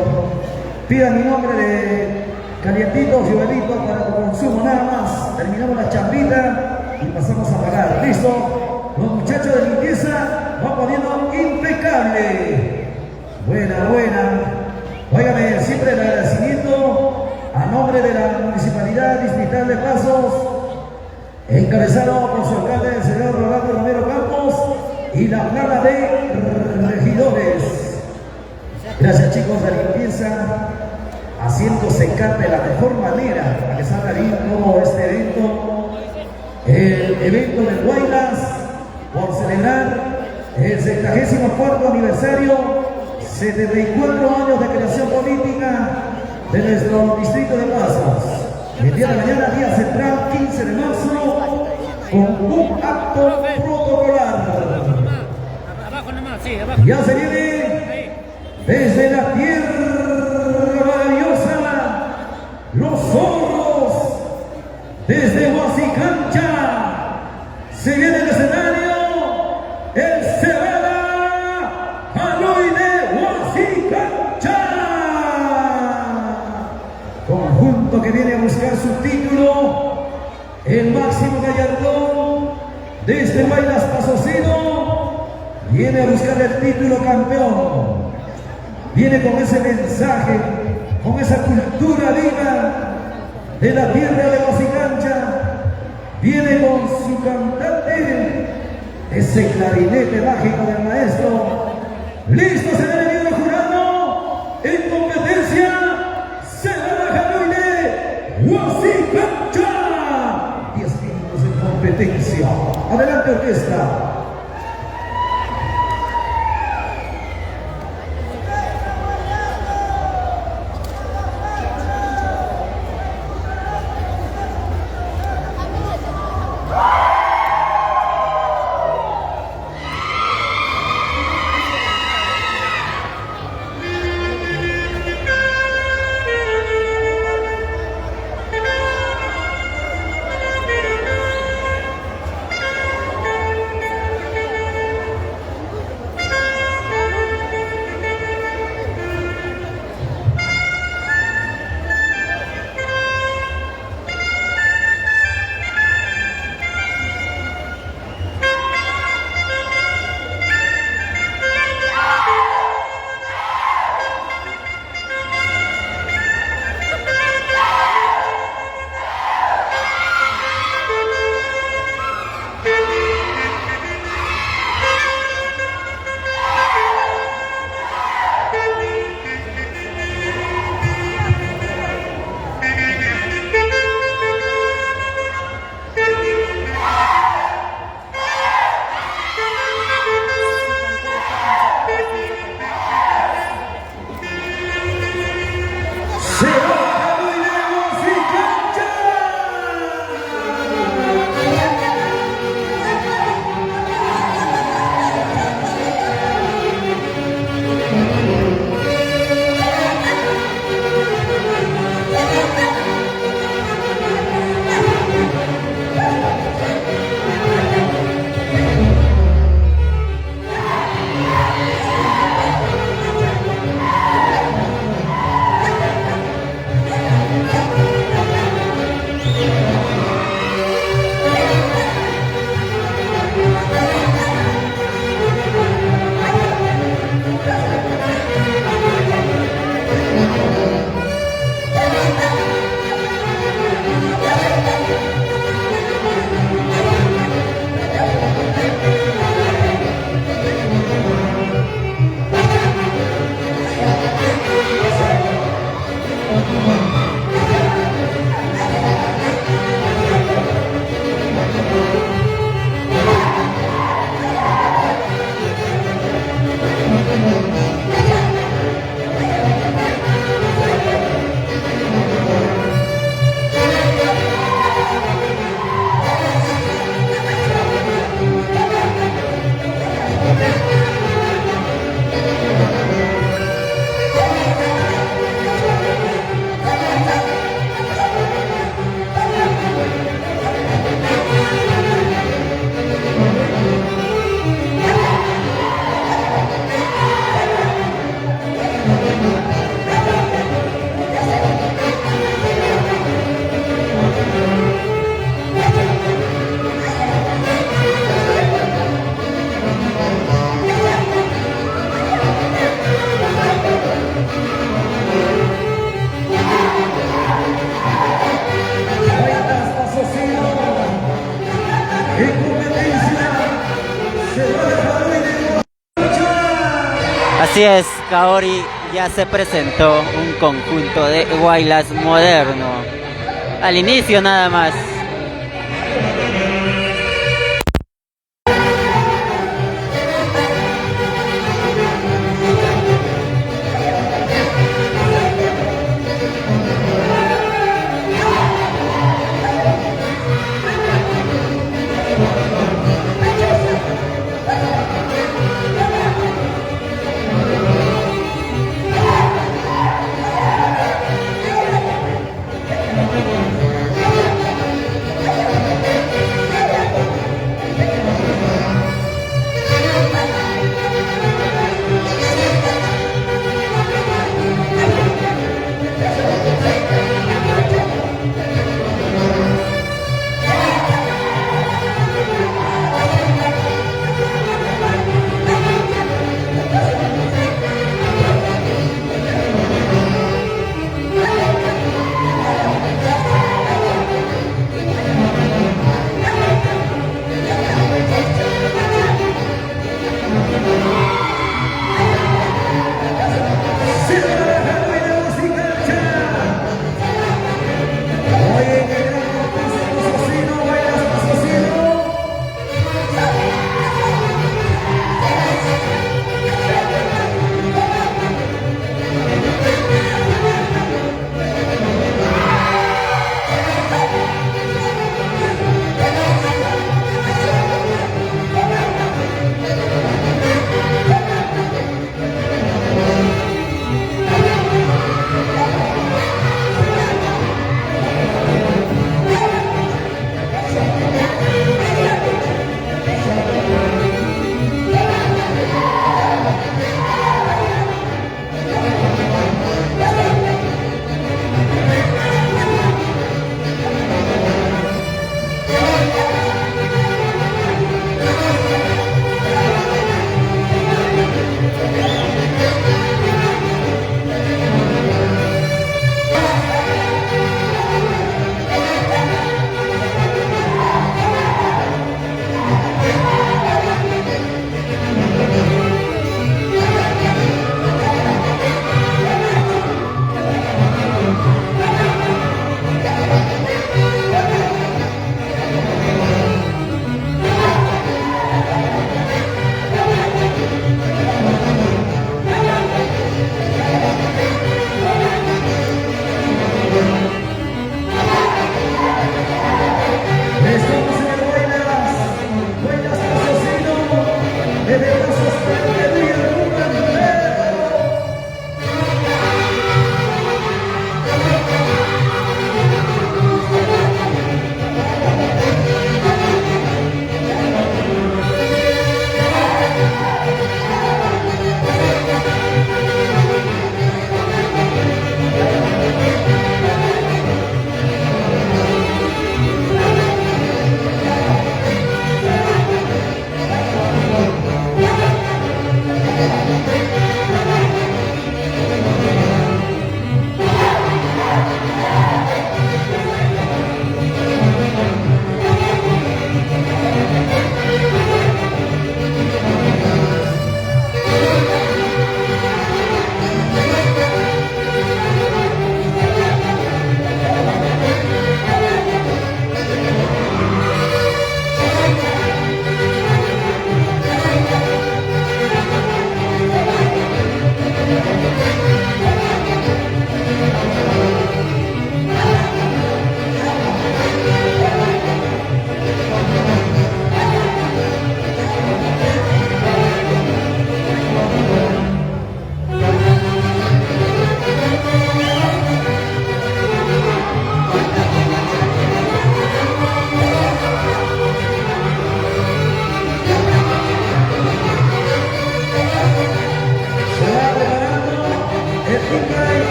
Pida mi nombre de calientito, Joelito, para tu consumo nada más. Terminamos la chambita y pasamos a pagar. ¿Listo? Los muchachos de limpieza van poniendo impecable. Buena, buena. Óigame, siempre el agradecimiento a nombre de la Municipalidad Distrital de Pasos, encabezado por su alcalde, el señor Rolando Romero Campos, y la plana de regidores. Gracias, chicos de limpieza, haciendo secar de la mejor manera para que salga bien todo este evento. El evento de Guaylas, por celebrar el 74º aniversario, 74 años de creación política de nuestro distrito de Pasos. El día de mañana, día central, 15 de marzo, con un acto protocolar. Abajo nomás, sí, abajo. Ya se viene desde la tierra maravillosa, los zorros, desde Huasicancha, se viene el escenario, el Cebada Aloy de Huasicancha, conjunto que viene a buscar su título, el máximo gallardón de este Guaylas Pasosino, viene a buscar el título campeón. Viene con ese mensaje, con esa cultura viva de la tierra de Huasicancha. Viene con su cantante, ese clarinete mágico del maestro. ¡Listo, se viene el jurado! En competencia, Cebada Aloy de Huasicancha. 10 minutos en competencia. Adelante, orquesta. Así es, Kaori, ya se presentó un conjunto de Huaylas moderno. Al inicio nada más.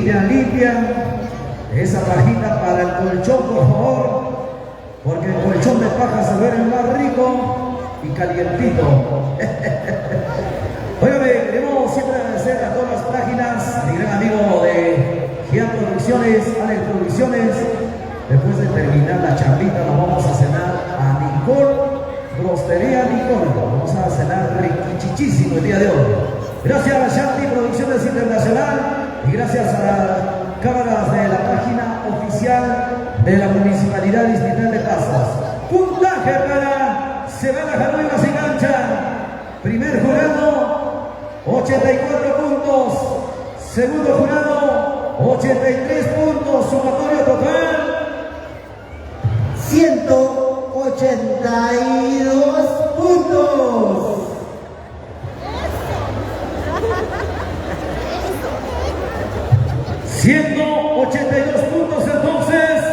limpia, limpia esa pajita para el colchón, por favor, porque el colchón de paja se ve más rico y calientito. Óigame, queremos siempre agradecer a todas las páginas, mi gran amigo de Gian Producciones, Alex Producciones. Después de terminar la chambita nos vamos a cenar a Nicole, Brostería Nicole. Vamos a cenar riquichichísimo el día de hoy. Gracias a Shanti Producciones Internacional y gracias a las cámaras de la página oficial de la Municipalidad Distrital de Pasas. Puntaje para Semana Janoy Basicancha. Primer jurado, 84 puntos. Segundo jurado, 83 puntos. Sumatorio total, 182 puntos. $182 puntos entonces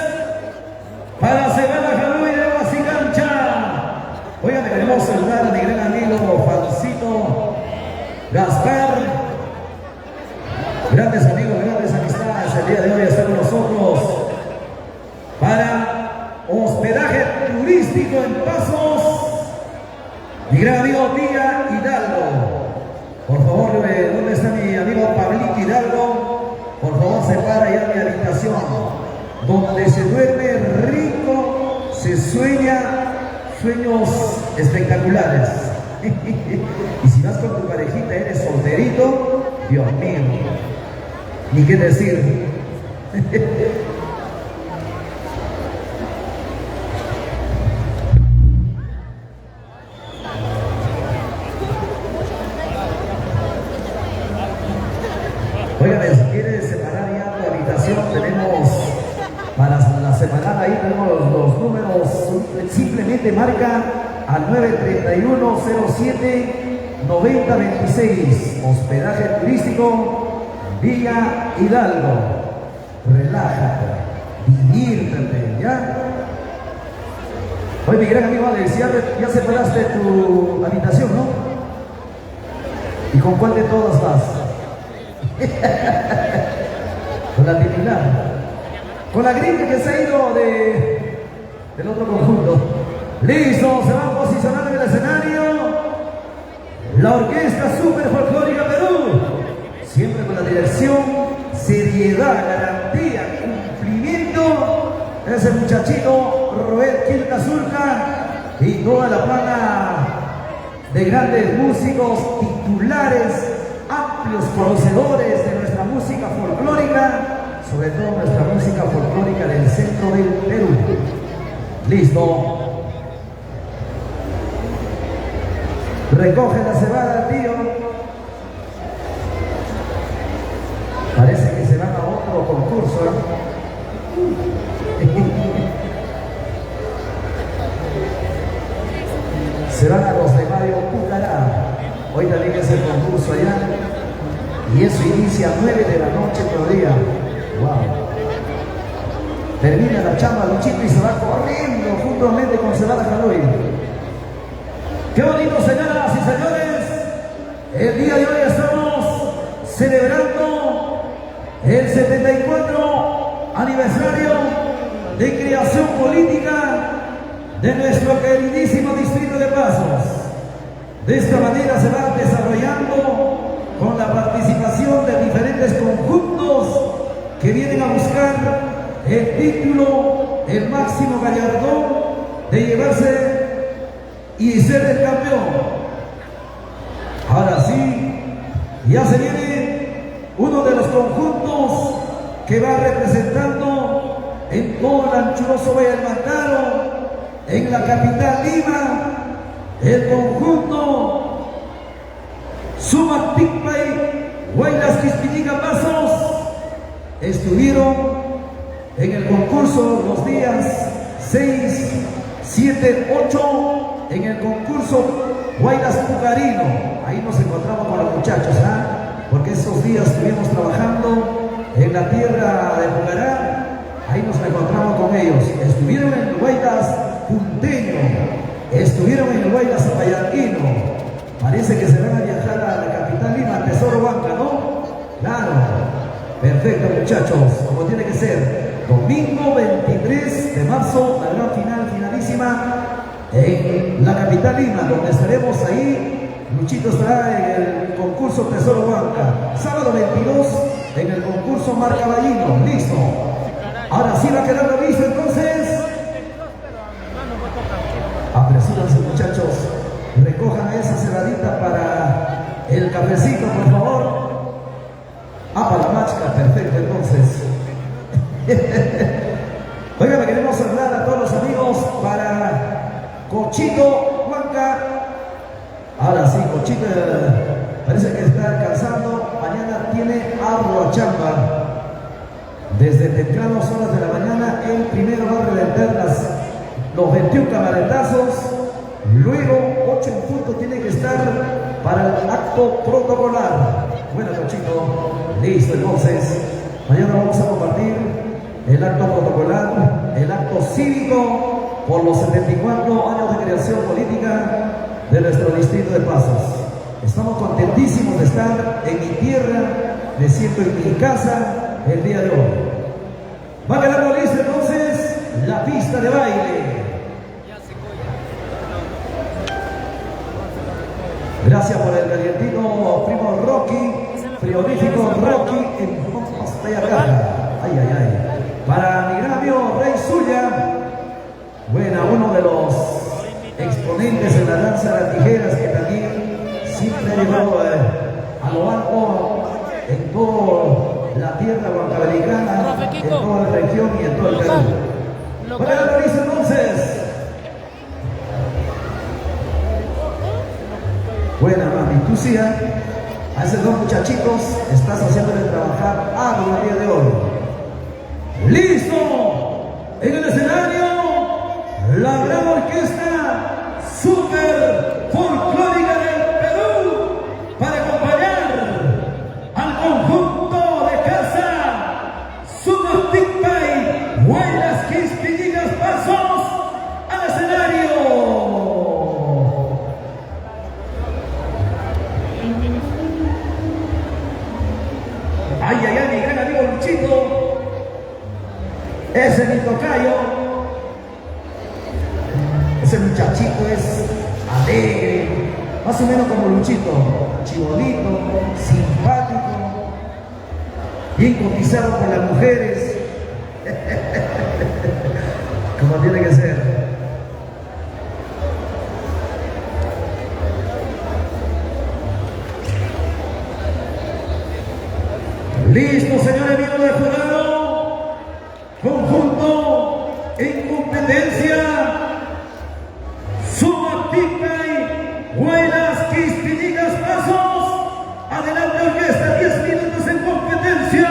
para Semana Janoy de Basicancha. Oigan, queremos saludar a mi gran amigo Falcito Gaspar. Grandes amigos, grandes amistades, el día de hoy están con nosotros para hospedaje turístico en Pasos. Mi gran amigo Villa Hidalgo. Por favor, ¿dónde está mi amigo Pablito Hidalgo? Por favor, se para ya mi habitación, donde se duerme rico, se sueña sueños espectaculares. Y si vas con tu parejita, eres solterito, Dios mío, ni qué decir. Oigan, si quieres separar ya tu habitación, tenemos para la separar ahí, tenemos los números, simplemente marca al 931-07-9026, hospedaje turístico Villa Hidalgo. Relájate, diviértete, ¿ya? Oye, mi gran amigo Alex, ya separaste tu habitación, ¿no? ¿Y con cuál de todas vas? Con la titular, con la gringa que se ha ido del otro conjunto. Listo, se van posicionando en el escenario la Orquesta Super Folclórica Perú, siempre con la dirección, seriedad, garantía, cumplimiento. Ese muchachito Roel Quinta Zulca y toda la plana de grandes músicos titulares, amplios conocedores de nuestra música folclórica, sobre todo nuestra música folclórica del centro del Perú. Listo. Recoge la cebada, tío. Parece que se van a otro concurso, ¿eh? Se van a los de Mario Pucará. Hoy también es el concurso allá. Y eso inicia a 9 de la noche todavía. Wow. Termina la chamba Luchito y se va corriendo juntamente con Semana Janoy. Qué bonito, señoras y señores. El día de hoy estamos celebrando el 74 aniversario de creación política de nuestro queridísimo distrito de Pasos. De esta manera se va desarrollando con la participación de diferentes conjuntos que vienen a buscar el título, el máximo gallardón de llevarse y ser el campeón. Ahora sí, ya se viene uno de los conjuntos que va representando en todo el anchuroso Valle del Mantaro, en la capital Lima, el conjunto Sumaticpay Huaylas Quispinica Pasos. Estuvieron en el concurso los días 6, 7, 8 en el concurso Huaylas Pucarino. Ahí nos encontramos con los muchachos, porque esos días estuvimos trabajando en la tierra de Pucará. Ahí nos encontramos con ellos. Estuvieron en el Huaylas Punteño, estuvieron en el Huaylas Zapayanquino. Parece que se van a viajar a la capital Lima, Tesoro Banca, ¿no? Claro, perfecto. muchachos, como tiene que ser. Domingo 23 de marzo, la gran final, finalísima, en la capital Lima, donde estaremos ahí. Luchito estará en el concurso Tesoro Huanca. Sábado 22 en el concurso Mar Caballino. Listo. Ahora sí va quedando listo, entonces. Apresúrense, muchachos. Recojan esa cebadita para el cafecito, por favor. Para la machca, perfecto, entonces. Oigan, queremos hablar a todos los amigos para Cochito Huanca. Ahora sí, Cochito parece que está alcanzando. Mañana tiene ardua chamba. Desde tempranas horas de la mañana, el primero va a reventar los 21 camaretazos. Luego, 8 en punto, tiene que estar para el acto protocolar. Bueno, Cochito, listo, entonces. Mañana vamos a compartir el acto protocolar, el acto cívico por los 74 años de creación política de nuestro distrito de Pasos. Estamos contentísimos de estar en mi tierra, me siento en mi casa el día de hoy. Va quedando lista entonces la pista de baile. Gracias por el calientito primo Rocky, frigorífico Rocky en ay, ay, ay. Para mi gran amigo Rey Zulia, bueno, uno de los exponentes en la danza de las tijeras que también siempre ha llevado a lo alto en toda la tierra huancabelicana, en toda la región y en todo el Perú. Bueno, lo dice entonces. Buena, mami, tú sí, a esos dos muchachitos estás haciéndole trabajar algo el día de hoy. ¡Listo! En el escenario, la gran orquesta super folclórica del Perú para acompañar al conjunto de casa Sumaticpay, Huaylas, Quisquilligas, Pasos al escenario. Ay, ay, ay, mi gran amigo Luchito. Ese es mi tocayo. Ese muchachito es alegre, más o menos como Luchito, chibolito, simpático, bien cotizado por las mujeres, como tiene que ser. Listo, señores, miembros del jurado, conjunto en competencia, Sumaticpay, Huaylas, Quisquilligas, Pasos. Adelante, orquesta, 10 minutos en competencia.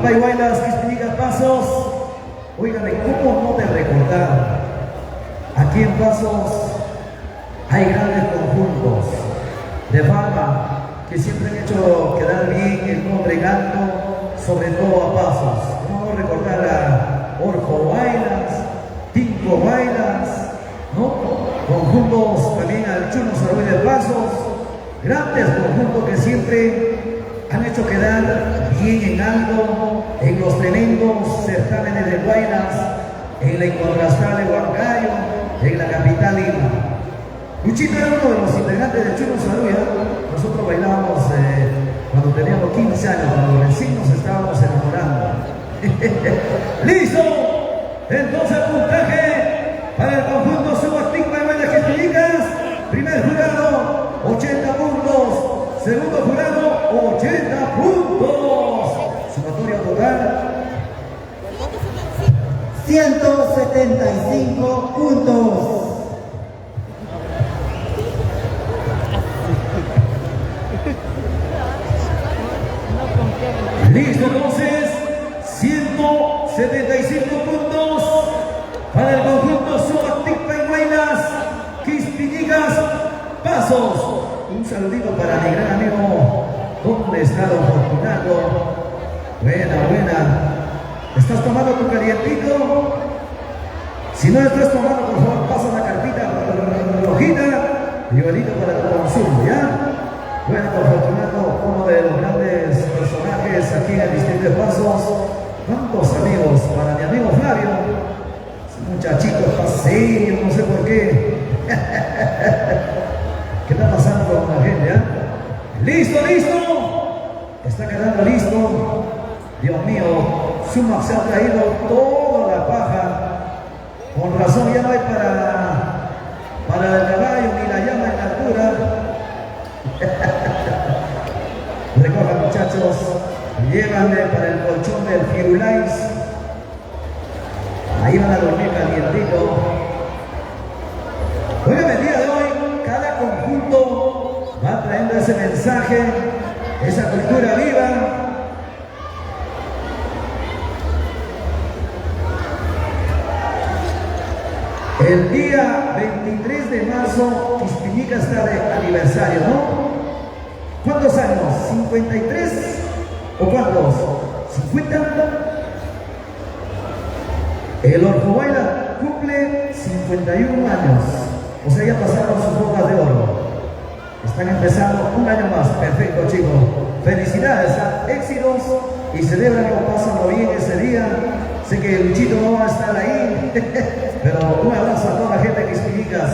Aticpa y Guaylas, Quispilligas, Pasos. Óigame, ¿cómo no de recordar? Aquí en Pasos hay grandes conjuntos de fama que siempre han hecho quedar bien el nombre Galto, sobre todo a Pasos. ¿Cómo no recordar a Orjo Guaylas, Tinco Guaylas, ¿no? Conjuntos también al Chuno Saruy de Pasos, grandes conjuntos que siempre han hecho quedar bien en algo en los tremendos certámenes de Guaylas, en la incontrastable Huancayo, en la capital Lima. Luchito era uno de los integrantes del Chuno Saruy. Nosotros bailábamos cuando teníamos 15 años, cuando recién nos estábamos enamorando. ¡Listo! Entonces puntaje para el conjunto Subaticpa y Guaylas Quispilligas. Primer jurado, 80 puntos. Segundo jurado, 80 puntos. Sumatorio total, 175 puntos. listo entonces, 175 puntos para el conjunto Subaticpa y Guaylas Quispilligas, Pasos. Un saludito para mi gran amigo, ¿dónde está don Fortunato? Buena. ¿Estás tomando tu calientito? Si no estás tomando, por favor, pasa la cartita rojita y igualito para tu consumo, ¿ya? Bueno, don Fortunato, uno de los grandes personajes aquí en el distrito de Pasos. ¿Cuántos amigos? Para mi amigo Flavio, ese muchachito está serio, no sé por qué. ¿Qué está pasando con la gente, eh? ¡Listo! Está quedando listo. Dios mío, Suma se ha traído toda la paja. Con razón ya no hay para el caballo ni la llama en altura. Recojan, muchachos, llévanle para el colchón del Firulais. Ahí van a dormir calientito. Oigan, el día de hoy, cada conjunto va trayendo ese mensaje, esa cultura viva. El día 23 de marzo, Quispilligas está de aniversario, ¿no? ¿Cuántos años? ¿53? ¿O cuántos? ¿50? El Orjo Guaylas cumple 51 años. O sea, ya pasaron sus botas de oro. Están empezando un año más. Perfecto, chicos. Felicidades, éxitos y celebranlo, pásenlo bien ese día. Sé que Luchito no va a estar ahí, pero un abrazo a toda la gente de Quispilligas.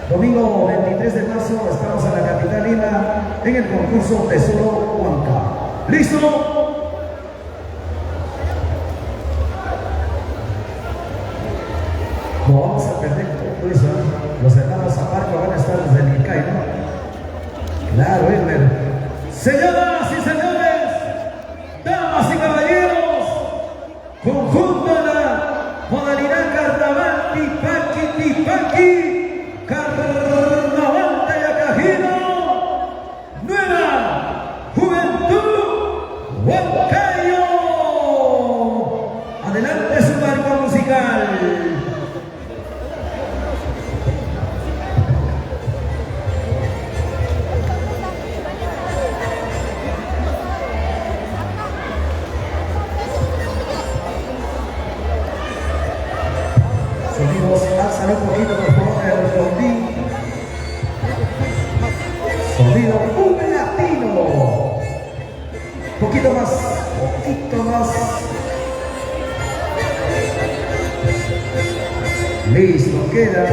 Domingo 23 de marzo estamos en la capital Lima en el concurso Tesoro Huanca. ¿Listo? No vamos a perder todo eso, ¿eh? Los hermanos Aparco van a estar desde el ICAI, ¿no? Claro, Elmer. Señoras y señores, damas y caballeros, conjunto de la modalidad Carnaval Tipaqui, Carnaval Tayacajino, Nueva Juventud Huancayo. Adelante su marco musical. Alzale un poquito, por favor, el rondín. Sonido un latino. Poquito más. Listo, queda.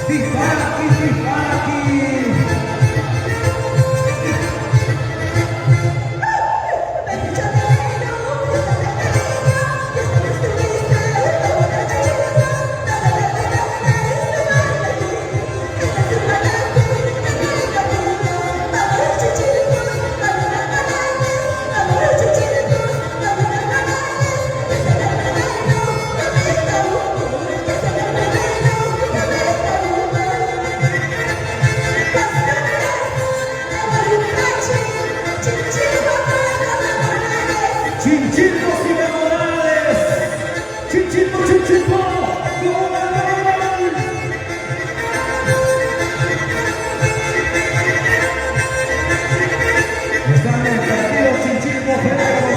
Tifaki, Tifaki. Chinchillos y Morales. Chinchillo, chinchillo. Están en el partido Chinchillo, Morales.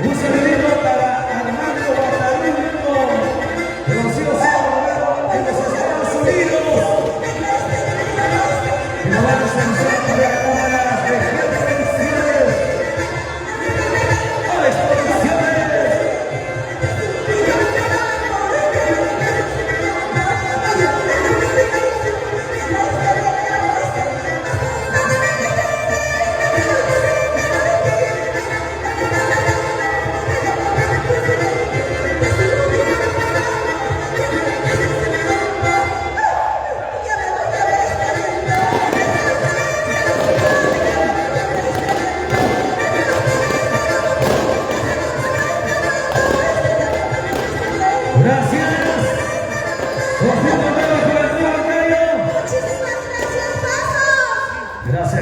Un saludito para Armando Guadalupe, Rocío Romero en los Estados Unidos. Y nos vamos a iniciar de la Cámara de Felicidades. ¡A exposiciones!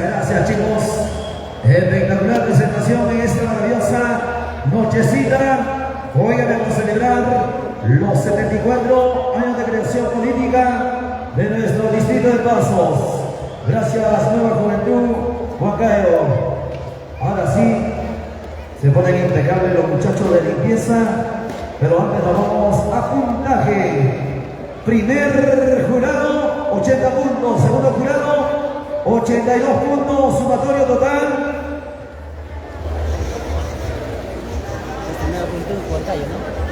Gracias chicos, espectacular presentación en esta maravillosa nochecita. Hoy vamos a celebrar los 74 años de creación política de nuestro distrito de Pasos. Gracias Nueva Juventud, Juan Cayo. Ahora sí, se ponen impecables los muchachos de limpieza, pero antes nos vamos a puntaje. Primer jurado, 80 puntos. Segundo jurado, 82 puntos, sumatorio total.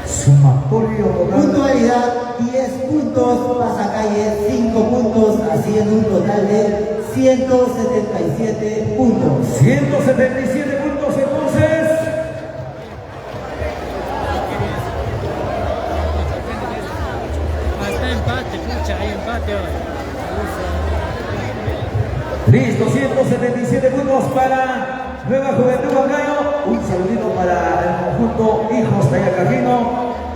Sumatorio total. Puntualidad 10 puntos, pasacalle 5 puntos, haciendo un total de 177 puntos. 177 puntos entonces. Hasta empate, pucha, hay empate ahora. Listo, 177 puntos para Nueva Juventud Huancayo. Un saludito para el conjunto Hijos de Ayacajino,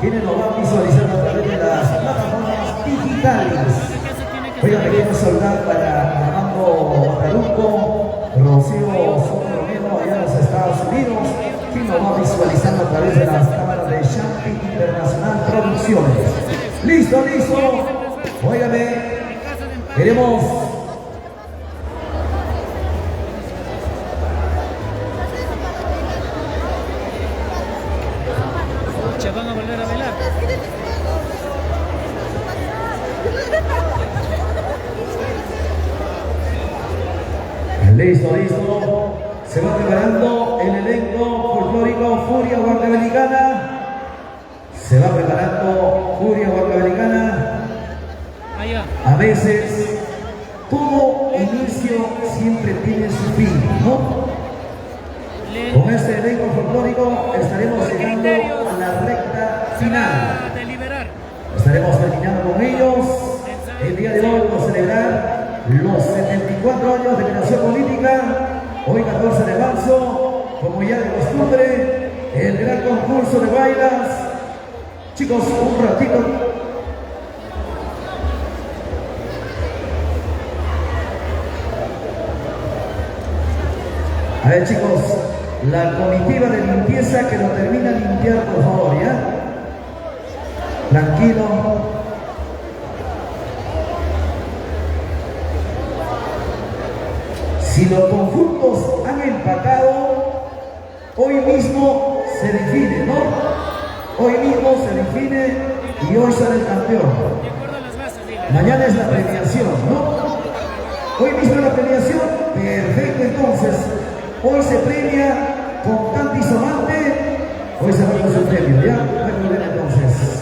quienes nos van visualizando a través de las plataformas digitales. Oigan, me quiero saludar para Armando Guadalupe, Rocío Romero allá en los Estados Unidos, quien nos va visualizando a través de las cámaras de Shanti Internacional Producciones. Listo, listo. Óigame, queremos... Van a volver a velar. Listo, listo. Se va preparando el elenco folclórico Furia Huancabelicana. Se va preparando Furia Huancabelicana. Allá. A veces todo inicio siempre tiene su fin, ¿no? Con este elenco folclórico estaremos llegando a la recta final. Estaremos terminando con ellos el día de hoy por celebrar los 74 años de creación política. Hoy 14 de marzo, como ya de costumbre, el gran concurso de bailas. Chicos, un ratito. A ver chicos, la comitiva de limpieza que lo termina de limpiar, por favor, ¿ya? Tranquilo. Si los conjuntos han empatado, hoy mismo se define, ¿no? Hoy mismo se define y hoy sale el campeón. Mañana es la premiación, ¿no? Hoy mismo es la premiación. Perfecto, entonces. Hoy se premia con Tanti Somante. Hoy se va a su premio, ¿ya? No hay problema entonces.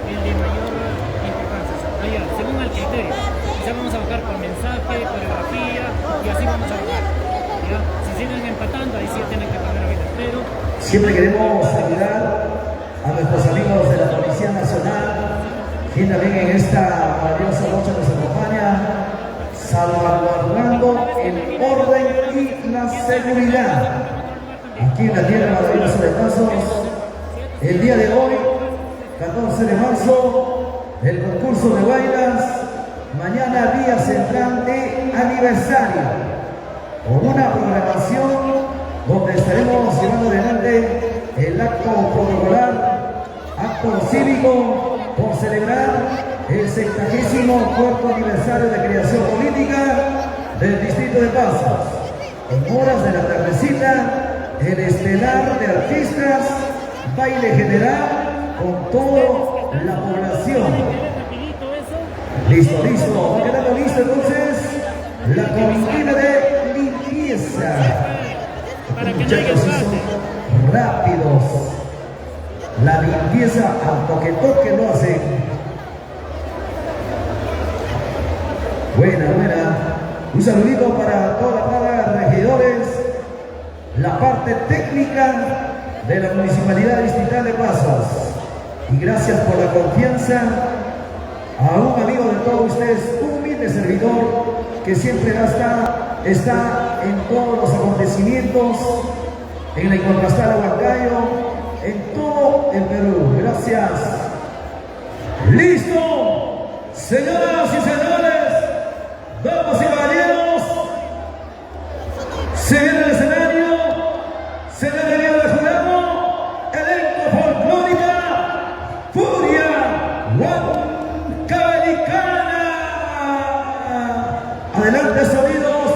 El de mayor importancia. Allá, según el criterio. Quizá vamos a bajar por mensaje, coreografía, y así vamos a bajar. ¿Ya? Si siguen empatando, ahí sí tienen que pagar ahorita. Pero siempre queremos ayudar a nuestros amigos de la Policía Nacional, quien también en esta maravillosa noche nos acompaña, salvaguardando el orden y la seguridad aquí en la tierra maravillosa de Pasos. El día de hoy, 14 de marzo, el concurso de bailas. Mañana día central de aniversario, con una programación donde estaremos llevando adelante el acto protocolar, acto cívico por celebrar el 74º aniversario de creación política del distrito de Pasos. En horas de la tardecita el estelar de artistas, baile general con toda la población. Listo, listo, va quedando listo entonces la cortina de limpieza. Para que no haya Muchachos, empate. son rápidos. La limpieza al toque lo hacen. Buena, buena. Un saludito para toda la plaza de regidores, la parte técnica de la Municipalidad Distrital de Pasos. Y gracias por la confianza a un amigo de todos ustedes, un humilde servidor que siempre está en todos los acontecimientos, en la Incontrastada Huancayo, en todo el Perú. Gracias. ¡Listo! Señoras y señores, damas y caballeros, se viene el escenario, se le ha venido de jurado, elenco folclórica, Furia Huancaicana. Adelante, sonidos,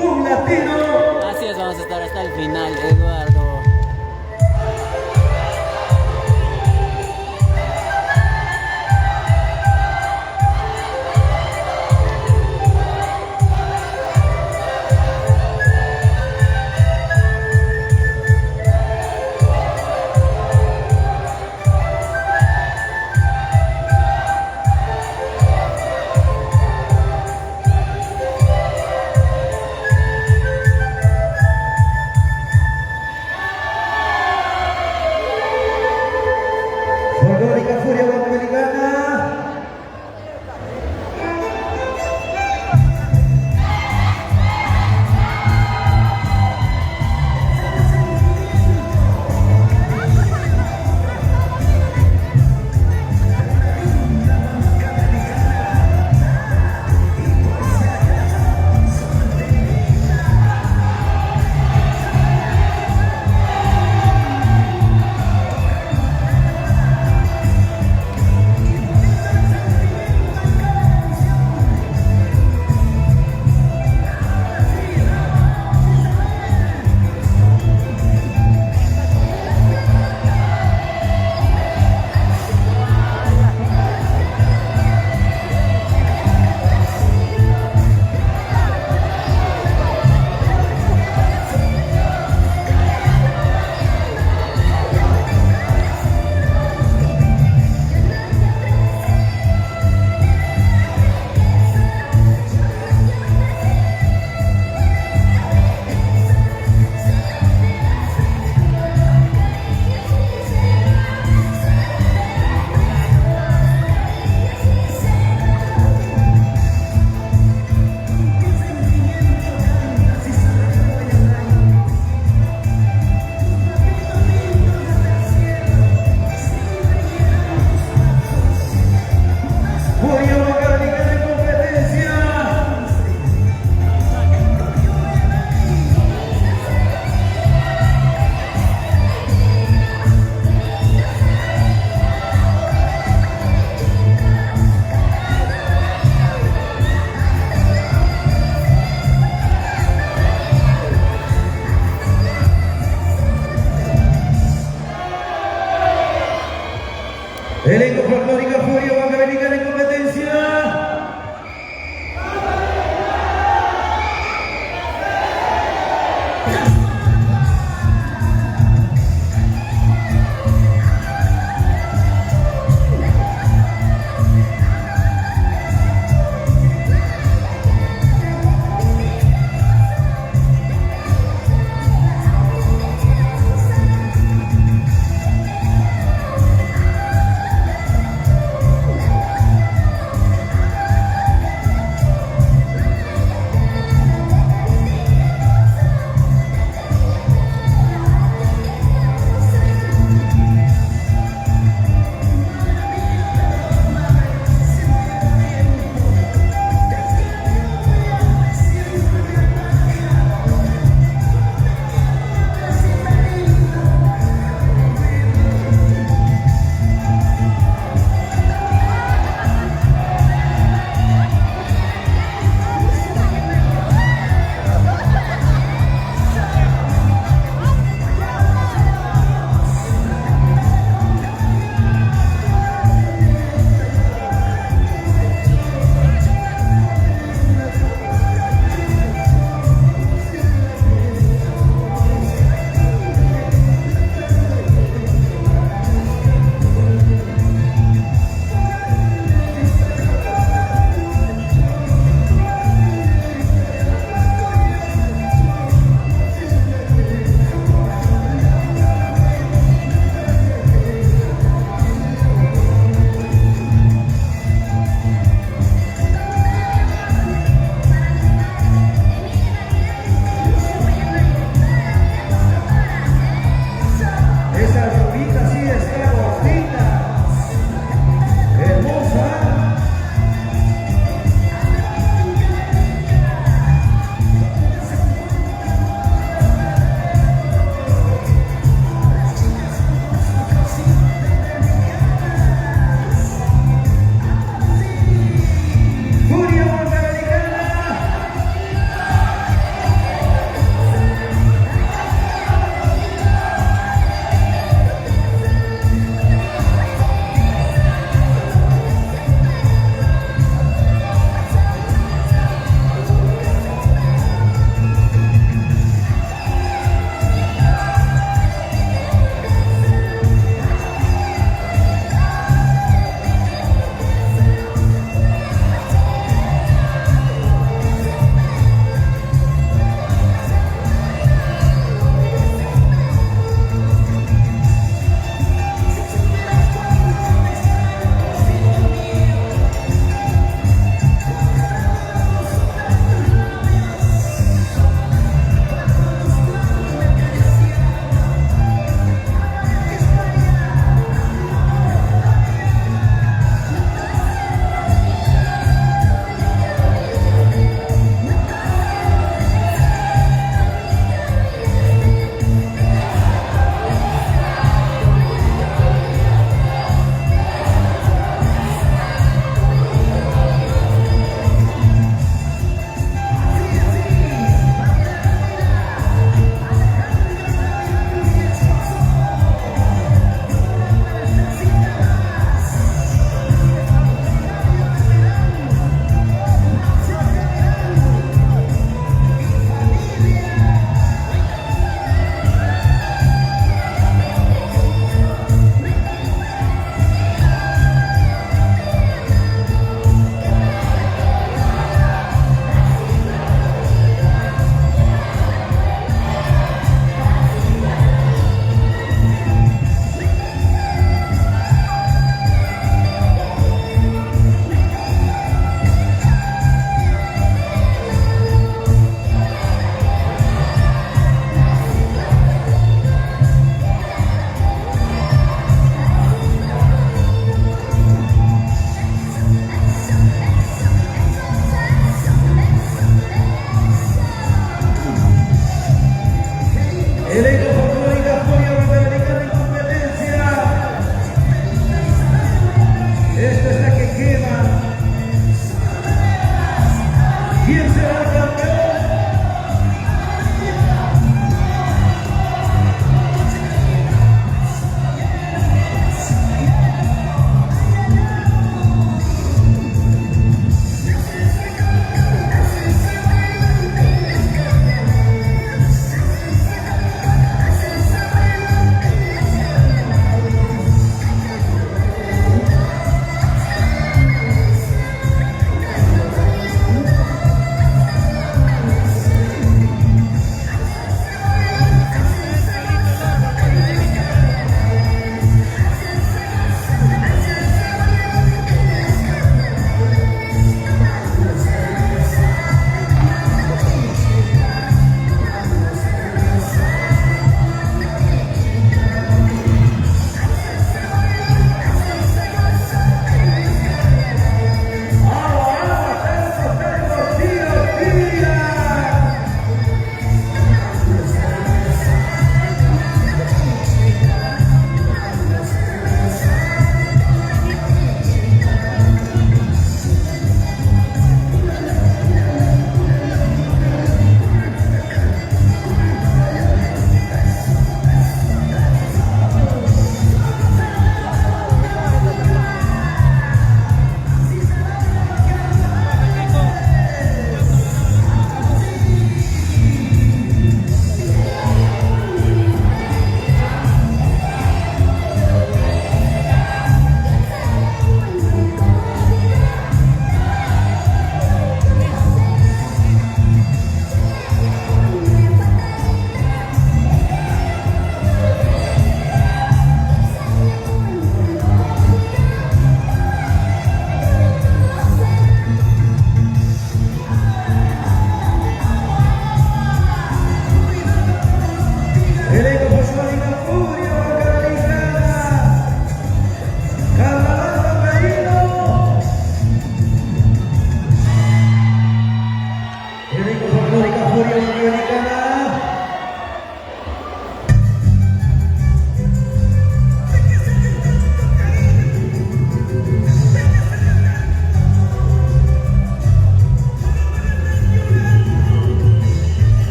un latino. Así es, vamos a estar hasta el final, Eduardo. Folclórica Furia Huancaicana. Furia Huancaicana en competencia. Elenco folclórica Furia Huancaicana en competencia.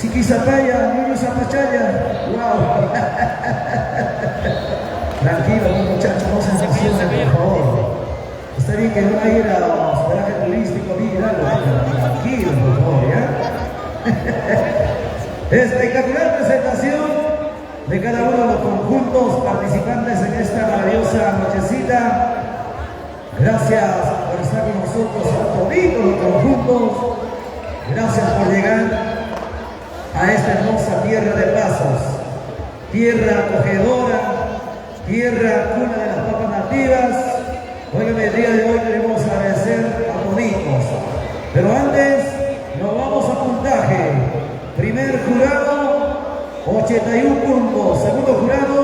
Siquizapaya, Niño Zapachaya. Wow. Tranquilo, muchachos, no se emocionen, por favor. Está bien que no va a ir a hospedaje turístico, mira, tranquilo, por favor, ¿ya? Espectacular presentación de cada uno de los conjuntos participantes en esta maravillosa nochecita. Gracias por estar con nosotros a todos los conjuntos. Gracias por llegar a esta hermosa tierra de Pasos, tierra acogedora, tierra cuna de las papas nativas. Óigame, el día de hoy queremos agradecer a toditos, pero antes nos vamos a puntaje. Primer jurado, 81 puntos. Segundo jurado,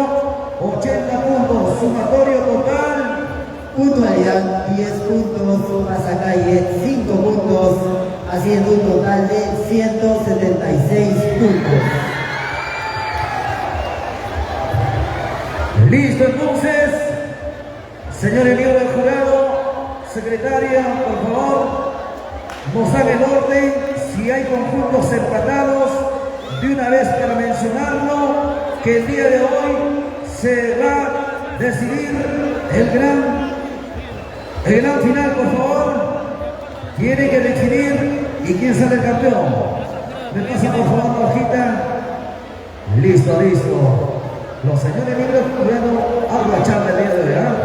80 puntos. Sumatorio total. Puntualidad 10 puntos, pasacalle 5 puntos, haciendo un total de 176 puntos. Listo, entonces, señor miembro del jurado, secretaria, por favor, nos haga el orden. Si hay conjuntos empatados, de una vez para mencionarlo, que el día de hoy se va a decidir el gran final, por favor. Tiene que decidir y quién sale el campeón. Me pasa por favor la hojita. Listo, listo. Los señores miembros del jurado, habla charla el día de hoy,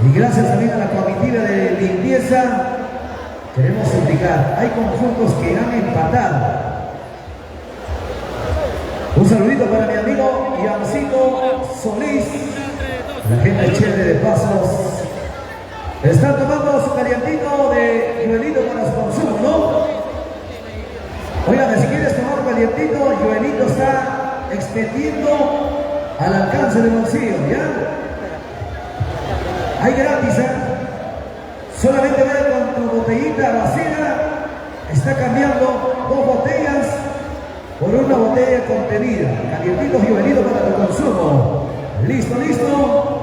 y gracias también a la comitiva de limpieza, queremos indicar, hay conjuntos que han empatado. Un saludito para mi amigo Iancito Solís, la gente chévere de Pasos. Están tomando su calientito de Joelito para su consumo, ¿no? Oigan, si quieres tomar calientito, Joelito está extendiendo al alcance del bolsillo, ¿ya? Hay gratis, ¿eh? Solamente ve con tu botellita vacía, está cambiando 2 botellas por una botella contenida. Calientitos y venidos para tu consumo. ¿Listo, listo?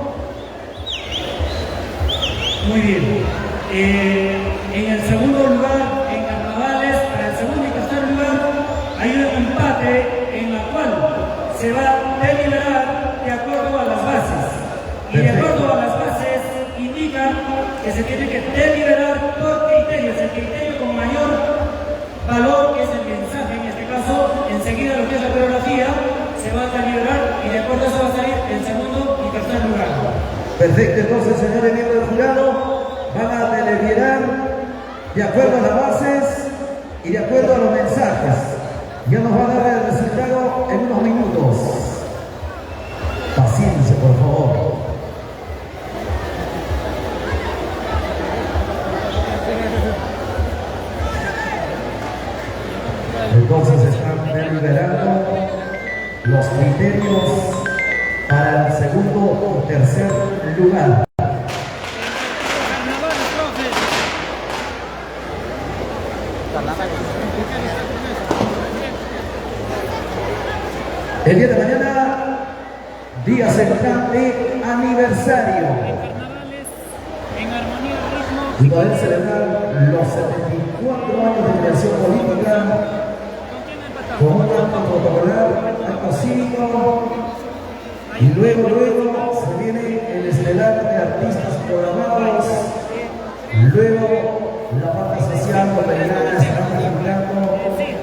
Muy bien. En el segundo lugar, en carnavales, para el segundo y tercer lugar, hay un empate en la cual se va a deliberar de acuerdo a las bases. Y de acuerdo a las bases indica que se tiene que deliberar por criterios. El criterio con mayor valor es el mensaje, en este caso, enseguida lo que es la coreografía, se va a deliberar y de acuerdo a eso va a salir el segundo y tercer lugar. Perfecto, entonces, señores miembros del jurado, van a deliberar de acuerdo a las bases y de acuerdo a los mensajes. Ya nos va a dar el resultado en unos minutos. Paciencia, por favor. Entonces están deliberando los criterios para el segundo y tercer lugar. El día de mañana, día central de aniversario. Y poder celebrar los 74 años de creación política con un acto protocolar, acto cívico, y luego se viene el estelar de artistas programados, luego la parte social, donde ya estarán presentando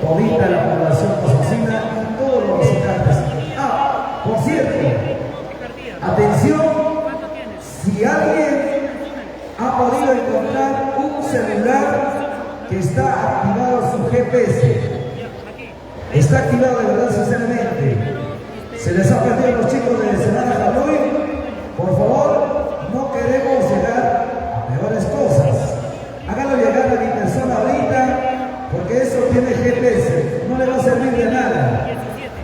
todita la población posocina y todos los visitantes. Ah, por cierto, atención, si alguien ha podido encontrar un celular que está activado su GPS, está activado de verdad sinceramente, se les ha perdido a los chicos de Semana Halloween, por favor, no queremos llegar a peores cosas. Háganlo llegar a mi persona ahorita, porque eso tiene GPS, no le va a servir de nada.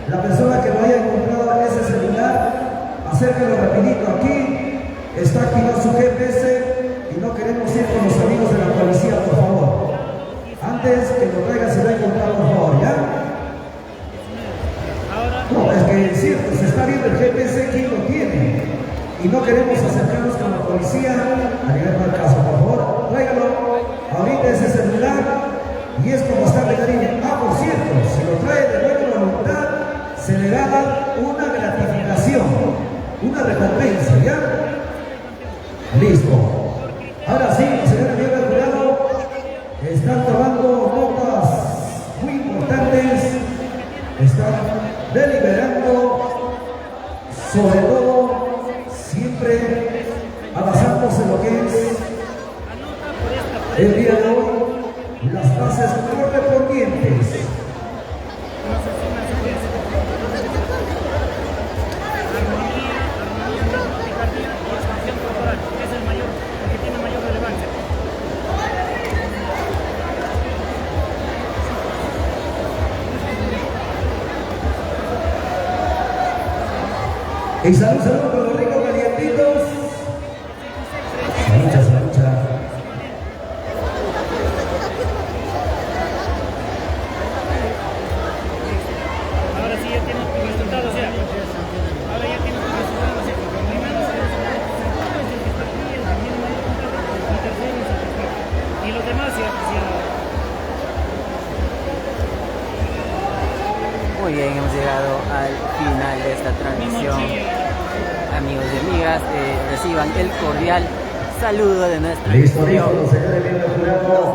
La persona que no haya encontrado ese celular, acérquelo rapidito aquí, está activado su GPS y no queremos ir con los amigos de la policía, por favor. Antes que lo traiga se va a encontrar, por favor, ¿ya? No, es que es cierto, se está viendo el GPS, quién lo tiene. Y no queremos acercarnos con la policía a nivel del caso, por favor, tráigalo ahorita ese celular y es como está de cariño. Ah, por cierto, si lo trae premiación, una recompensa, ¿ya? Listo. Ahora sí, señora Diego Jurado, están tomando notas muy importantes, están deliberando, sobre todo, siempre avanzándose en lo que es el día de hoy, las bases correspondientes. Y salud, con los ricos calientitos. Salucha, salucha. Ahora sí ya tienes tu resultado, o sea. Ahora ya tienes tu resultado, o sea. Primero es el que está aquí, el que tiene mayor puntaje, el tercero es el que está aquí. Y los demás ya. Muy bien, hemos llegado al final de esta transmisión. Amigos y amigas, reciban el cordial saludo de nuestra Listo, edición señores, bienvenidos al jurado.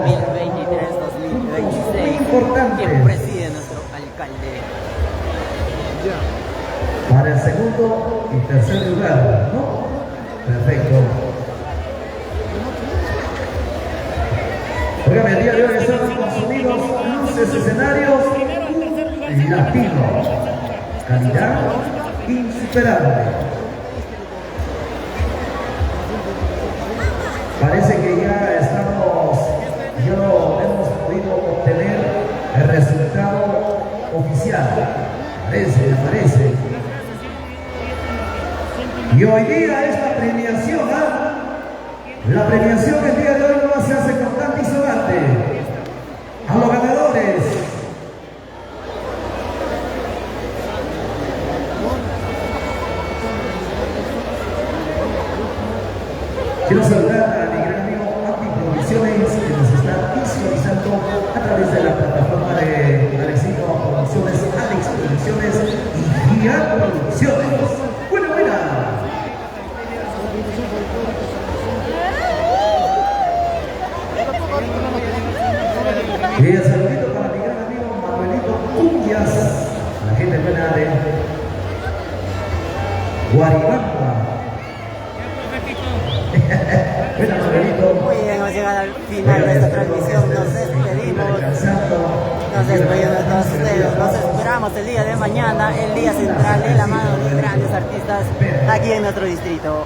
2023-2026, que preside nuestro alcalde. Para el segundo y tercer lugar, ¿no? Perfecto. Oigan, el día de hoy estamos consumidos luces, escenarios latinos, calidad insuperable. Parece que ya hemos podido obtener el resultado oficial. Parece. Y hoy día es la premiación, ¿ah? La premiación el día de hoy no se hace con tanto y sonante. A los ganadores. Quiero saludar a mi gran amigo Api Producciones, que nos está visualizando a través de la plataforma de Alexito Producciones, Alex Producciones y Gian Producciones. Buena. Y el saludito para mi gran amigo Manuelito Cumbias, la gente buena de Guaribamba. Bueno, Manuelito. Muy bien, hemos llegado al final de esta transmisión. Nos despedimos. Nos despedimos de todos ustedes. Los esperamos el día de mañana, el día central de la mano de grandes artistas aquí en nuestro distrito.